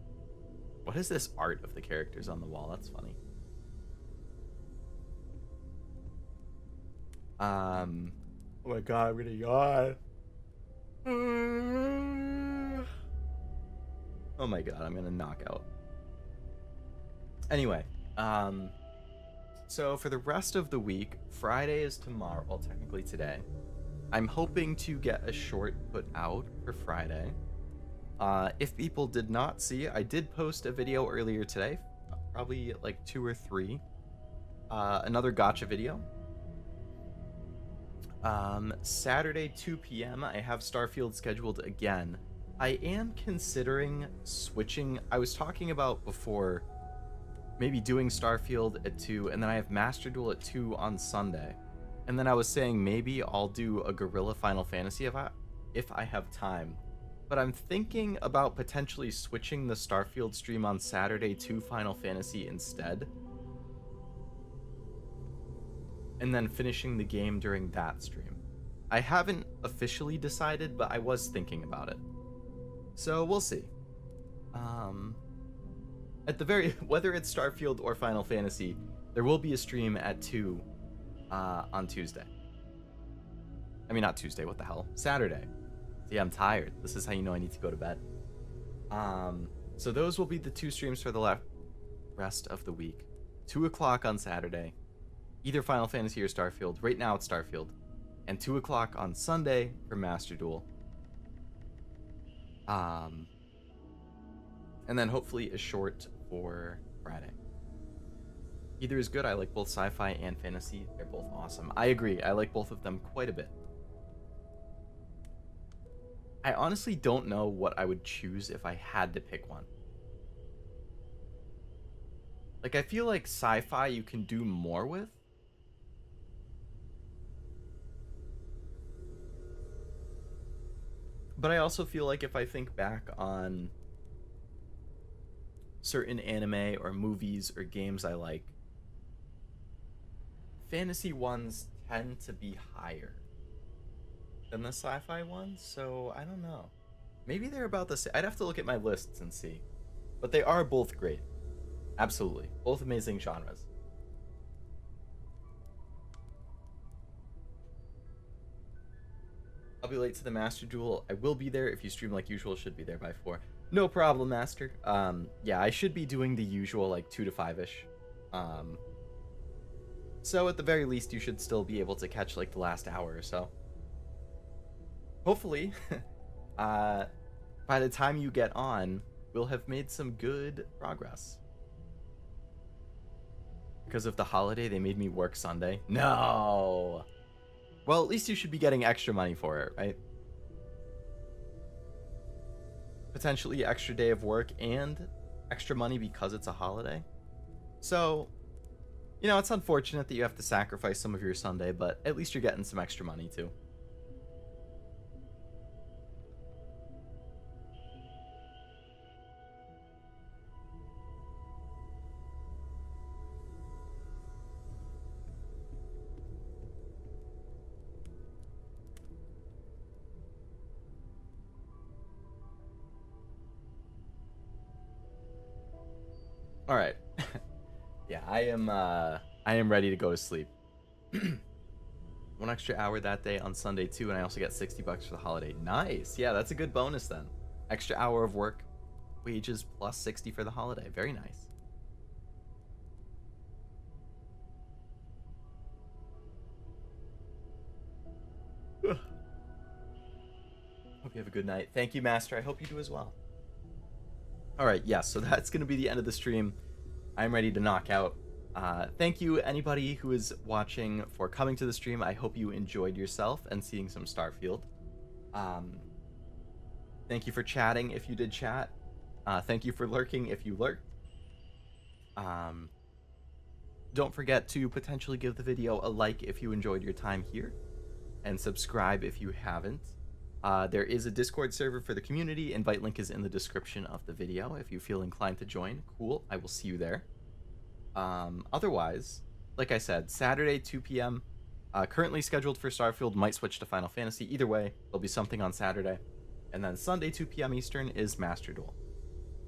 What is this art of the characters on the wall? That's funny. Oh my god, I'm gonna yawn. Oh my god, I'm gonna knock out. Anyway, so for the rest of the week, Friday is tomorrow, well, technically today. I'm hoping to get a short put out for Friday. If people did not see, I did post a video earlier today, probably like 2 or 3. Another gacha video. Saturday 2 p.m. I have Starfield scheduled again. I am considering switching. I was talking about before maybe doing Starfield at 2, and then I have Master Duel at 2 on Sunday. And then I was saying maybe I'll do a Guerrilla Final Fantasy if I have time. But I'm thinking about potentially switching the Starfield stream on Saturday to Final Fantasy instead. And then finishing the game during that stream. I haven't officially decided, but I was thinking about it. So we'll see. At the very, whether it's Starfield or Final Fantasy, there will be a stream at 2 on Tuesday. I mean, not Tuesday, what the hell? Saturday. See, I'm tired. This is how you know I need to go to bed. So those will be the 2 streams for the rest of the week. 2 o'clock on Saturday. Either Final Fantasy or Starfield. Right now it's Starfield. And 2 o'clock on Sunday for Master Duel. And then hopefully a short for Friday. Either is good. I like both sci-fi and fantasy. They're both awesome. I agree. I like both of them quite a bit. I honestly don't know what I would choose if I had to pick one. Like, I feel like sci-fi you can do more with. But I also feel like if I think back on certain anime or movies or games I like, fantasy ones tend to be higher than the sci-fi ones, so I don't know. Maybe they're about the same. I'd have to look at my lists and see. But they are both great. Absolutely. Both amazing genres. I'll be late to the Master Duel. I will be there. If you stream like usual, should be there by 4. No problem, Master. Yeah, I should be doing the usual like 2 to 5-ish. So at the very least, you should still be able to catch like the last hour or so. Hopefully, by the time you get on, we'll have made some good progress. Because of the holiday, they made me work Sunday. No! Well, at least you should be getting extra money for it, right? Potentially extra day of work and extra money because it's a holiday. So, you know, it's unfortunate that you have to sacrifice some of your Sunday, but at least you're getting some extra money too. All right. Yeah, I am ready to go to sleep. 1 extra hour that day on Sunday too, and I also get $60 for the holiday. Nice. Yeah, that's a good bonus then. Extra hour of work, wages plus 60 for the holiday. Very nice. Hope you have a good night. Thank you, Master. I hope you do as well. Alright, yes, so that's going to be the end of the stream. I'm ready to knock out. Thank you, anybody who is watching, for coming to the stream. I hope you enjoyed yourself and seeing some Starfield. Thank you for chatting if you did chat. Thank you for lurking if you lurked. Don't forget to potentially give the video a like if you enjoyed your time here. And subscribe if you haven't. There is a Discord server for the community. Invite link is in the description of the video. If you feel inclined to join, cool. I will see you there. Otherwise, like I said, Saturday, 2 p.m. Currently scheduled for Starfield, might switch to Final Fantasy. Either way, there'll be something on Saturday. And then Sunday, 2 p.m. Eastern is Master Duel.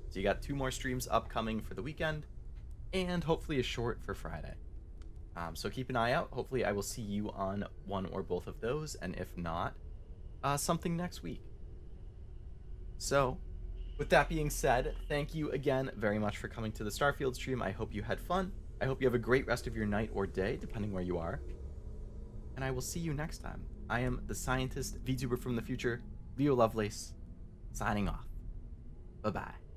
So you got 2 more streams upcoming for the weekend, and hopefully a short for Friday. So keep an eye out. Hopefully I will see you on one or both of those, and if not, something next week. So, with that being said, thank you again very much for coming to the Starfield stream. I hope you had fun. I hope you have a great rest of your night or day, depending where you are. And I will see you next time. I am the scientist VTuber from the future, Leo Lovelace, signing off. Bye-bye.